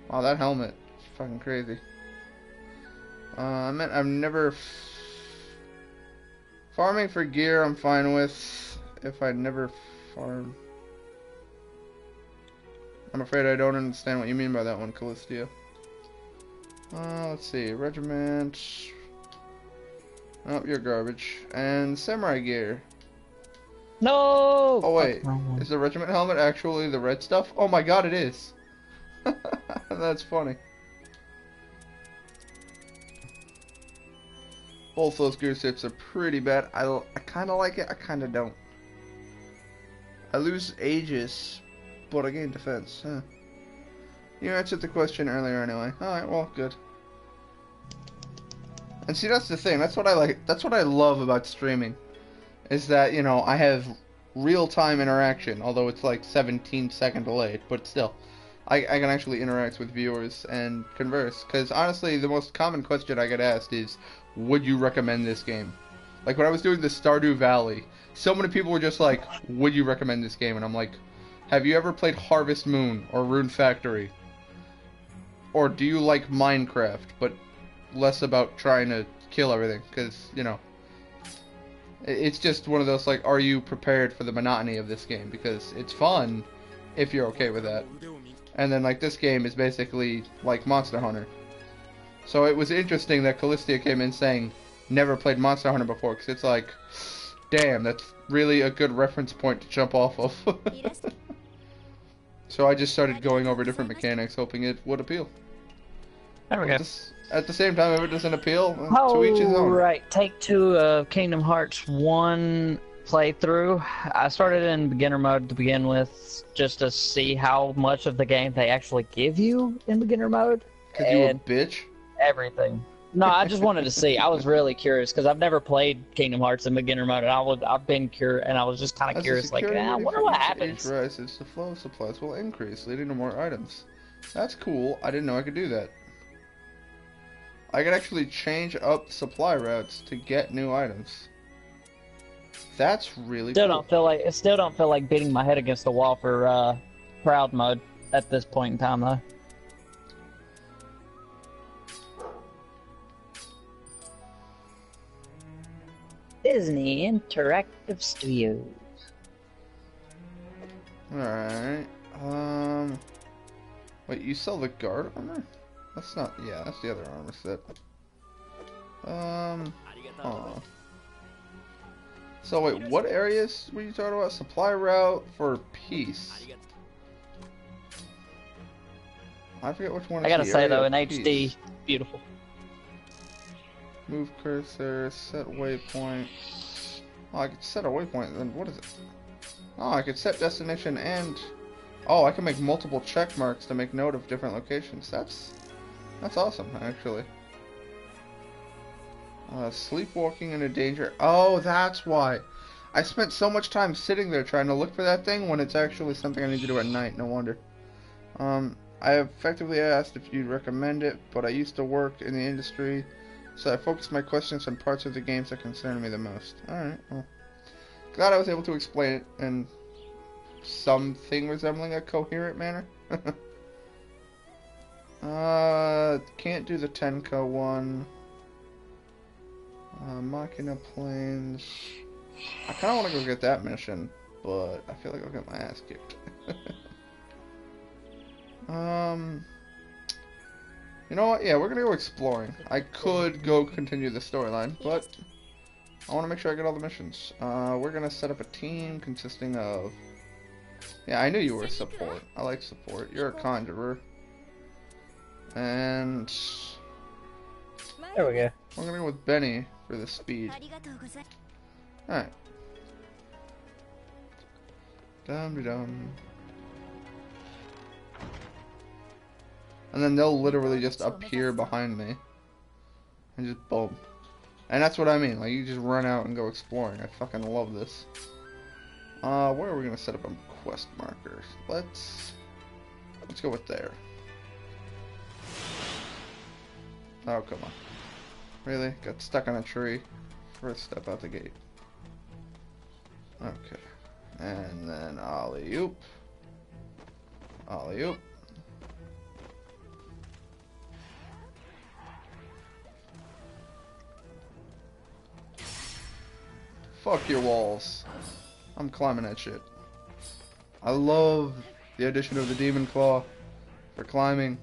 S1: Wow, that helmet is fucking crazy. I meant I've never... Farming for gear I'm fine with, if I never farm. I'm afraid I don't understand what you mean by that one, Callistia. Let's see, regiment. Oh, you're garbage. And samurai gear.
S5: No!
S1: Oh wait, is the regiment helmet actually the red stuff? Oh my god, it is. That's funny. Both those gear tips are pretty bad. I kind of like it, I kind of don't. I lose Aegis, but I gain defense. Huh. You answered the question earlier anyway. Alright, well, good. And see, that's the thing. That's what I like. That's what I love about streaming. Is that, you know, I have real-time interaction. Although it's like 17-second delayed. But still. I can actually interact with viewers and converse. Because honestly, the most common question I get asked is, would you recommend this game? Like when I was doing the Stardew Valley, so many people were just like, would you recommend this game? And I'm like, have you ever played Harvest Moon or Rune Factory? Or do you like Minecraft, but less about trying to kill everything? Because, you know, it's just one of those, like, are you prepared for the monotony of this game? Because it's fun, if you're okay with that. And then, like, this game is basically like Monster Hunter. So it was interesting that Callistia came in saying, never played Monster Hunter before, because it's like, damn, that's really a good reference point to jump off of. So I just started going over different mechanics, hoping it would appeal.
S5: There we go.
S1: At the same time, if it doesn't appeal, to each his own.
S5: Right, take 2 of Kingdom Hearts 1 playthrough. I started in beginner mode to begin with, just to see how much of the game they actually give you in beginner mode.
S1: Cause you a bitch?
S5: Everything. No, I just wanted to see. I was really curious because I've never played Kingdom Hearts in beginner mode, and I've been curious, and I was just kind of curious, like, I wonder what happens.
S1: As rises, the flow of supplies will increase, leading to more items. That's cool. I didn't know I could do that. I could actually change up supply routes to get new items. That's really cool.
S5: Still don't feel like beating my head against the wall for proud mode at this point in time, though. Disney Interactive Studios.
S1: Alright. Wait, you sell the guard armor? That's not, yeah, that's the other armor set. Aw. So wait, what areas were you talking about? Supply route for peace. I forget which one.
S5: I gotta
S1: the
S5: say
S1: area
S5: though,
S1: of
S5: in
S1: peace.
S5: HD, beautiful.
S1: Move cursor, set waypoint. Oh, I could set a waypoint, then what is it? Oh, I could set destination and... Oh, I can make multiple check marks to make note of different locations. That's awesome, actually. Sleepwalking in a danger... Oh, that's why. I spent so much time sitting there trying to look for that thing when it's actually something I need to do at night, no wonder. I effectively asked if you'd recommend it, but I used to work in the industry, so I focused my questions on parts of the games that concern me the most. Alright, well. Glad I was able to explain it in something resembling a coherent manner. Can't do the Tenko one. Machina Plains. I kinda wanna go get that mission, but I feel like I'll get my ass kicked. You know what? Yeah, we're gonna go exploring. I could go continue the storyline, but I want to make sure I get all the missions. We're gonna set up a team consisting of... Yeah, I knew you were a support. I like support. You're a conjurer. And...
S5: There we go.
S1: We're gonna go with Benny for the speed. Alright. Dum-de-dum. And then they'll literally just appear behind me. And just boom. And that's what I mean, like you just run out and go exploring. I fucking love this. Where are we gonna set up a quest marker? Let's go with there. Oh, come on. Really? Got stuck on a tree. First step out the gate. Okay. And then alley-oop. Alley-oop. Fuck your walls. I'm climbing that shit. I love the addition of the Demon Claw for climbing.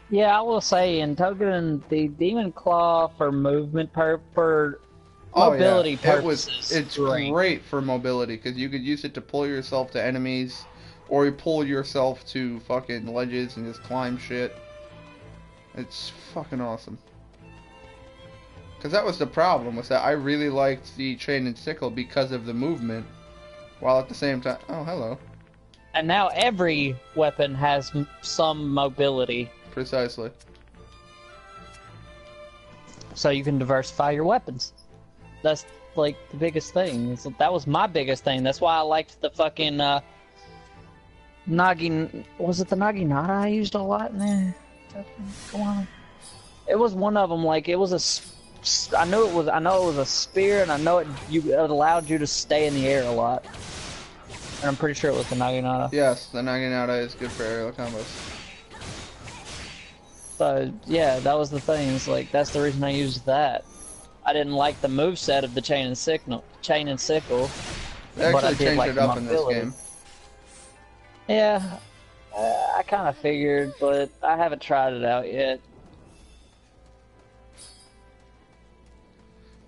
S5: Yeah, I will say in Toukiden, the Demon Claw for movement for mobility purposes.
S1: It's great for mobility because you could use it to pull yourself to enemies, or you pull yourself to fucking ledges and just climb shit. It's fucking awesome. Because that was the problem, was that I really liked the chain and sickle because of the movement, while at the same time... Oh, hello.
S5: And now every weapon has some mobility.
S1: Precisely.
S5: So you can diversify your weapons. That's, like, the biggest thing. That was my biggest thing. That's why I liked the fucking, Nagi... Was it the Naginata I used a lot in there? Come on. It was one of them, like, it was a... I know it was a spear, and I know it allowed you to stay in the air a lot. And I'm pretty sure it was the Naginata.
S1: Yes, the Naginata is good for aerial combos.
S5: So yeah, that was the thing. It's like that's the reason I used that. I didn't like the moveset of the chain and sickle.
S1: They
S5: but I
S1: actually
S5: did
S1: changed
S5: like
S1: it up in this game.
S5: Yeah, I kind of figured, but I haven't tried it out yet.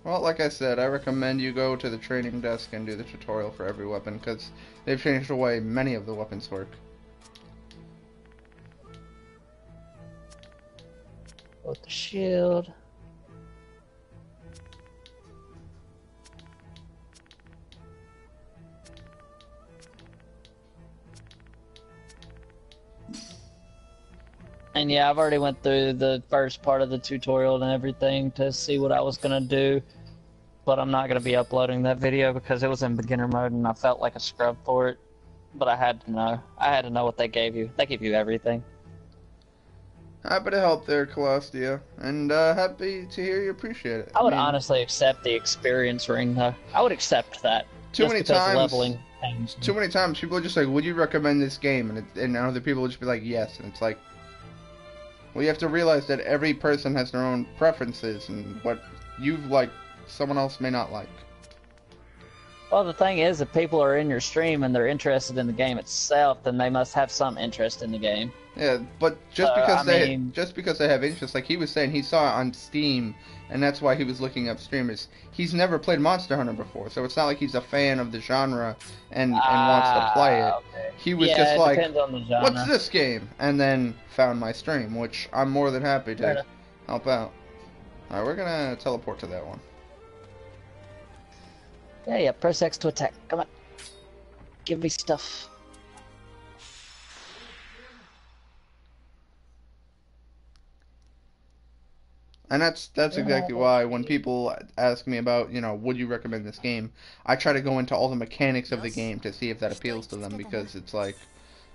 S1: Well, like I said, I recommend you go to the training desk and do the tutorial for every weapon, because they've changed the way many of the weapons work.
S5: With the shield. And yeah, I've already went through the first part of the tutorial and everything to see what I was gonna do, but I'm not gonna be uploading that video because it was in beginner mode and I felt like a scrub for it. But I had to know. I had to know what they gave you. They give you everything.
S1: Happy to help there, Colostia, and happy to hear you appreciate it.
S5: I would honestly accept the experience ring, though. I would accept that.
S1: Too many times,
S5: leveling
S1: people are just like, would you recommend this game? And other people will just be like, yes. And it's like, well, you have to realize that every person has their own preferences, and what you like, someone else may not like.
S5: Well, the thing is, if people are in your stream and they're interested in the game itself, then they must have some interest in the game.
S1: Yeah, but just
S5: I mean,
S1: just because they have interest, like he was saying, he saw it on Steam, and that's why he was looking up streamers. He's never played Monster Hunter before, so it's not like he's a fan of the genre and wants to play it.
S5: Okay.
S1: He was
S5: Yeah,
S1: just
S5: it
S1: like,
S5: depends on the genre.
S1: "What's this game?" and then found my stream, which I'm more than happy
S5: Fair
S1: to
S5: enough.
S1: help out. All right, we're gonna teleport to that one.
S5: Yeah, press X to attack. Come on. Give me stuff.
S1: And that's exactly why when people ask me about, would you recommend this game, I try to go into all the mechanics of the game to see if that appeals to them, because it's like,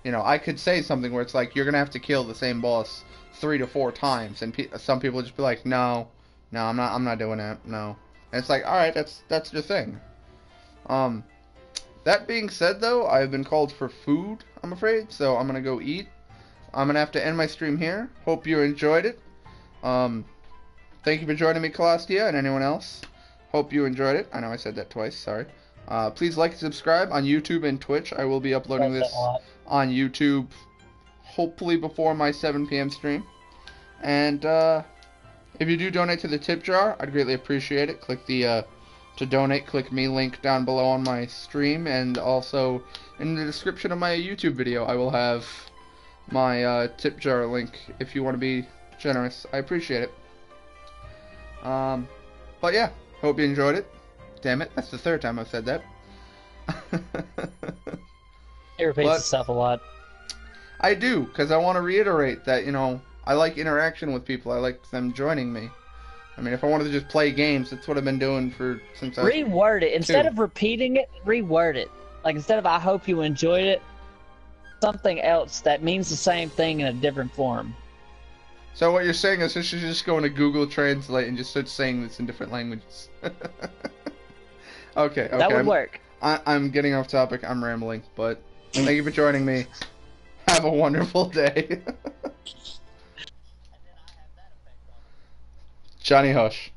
S1: I could say something where it's like, you're going to have to kill the same boss 3 to 4 times, and some people just be like, no, I'm not doing that, no. And it's like, alright, that's your thing. That being said, though, I've been called for food, I'm afraid, so I'm going to go eat. I'm going to have to end my stream here. Hope you enjoyed it. Thank you for joining me, Colostia, and anyone else. Hope you enjoyed it. I know I said that twice, sorry. Please like and subscribe on YouTube and Twitch. I will be uploading this on YouTube, hopefully before my 7 p.m. stream. And if you do donate to the tip jar, I'd greatly appreciate it. Click the to donate, click me link down below on my stream, and also in the description of my YouTube video, I will have my tip jar link if you want to be generous. I appreciate it. But yeah, hope you enjoyed it. Damn it, that's the 3rd time I've said that.
S5: It repeats itself a lot.
S1: I do, because I want to reiterate that, I like interaction with people. I like them joining me. I mean, if I wanted to just play games, that's what I've been doing since I was
S5: Reword it. Instead
S1: 2.
S5: of repeating it, reword it. Like, instead of I hope you enjoyed it, something else that means the same thing in a different form.
S1: So what you're saying is you should just go into Google Translate and just start saying this in different languages. Okay.
S5: That would work.
S1: I'm getting off topic. I'm rambling, but thank you for joining me. Have a wonderful day. Johnny Hush.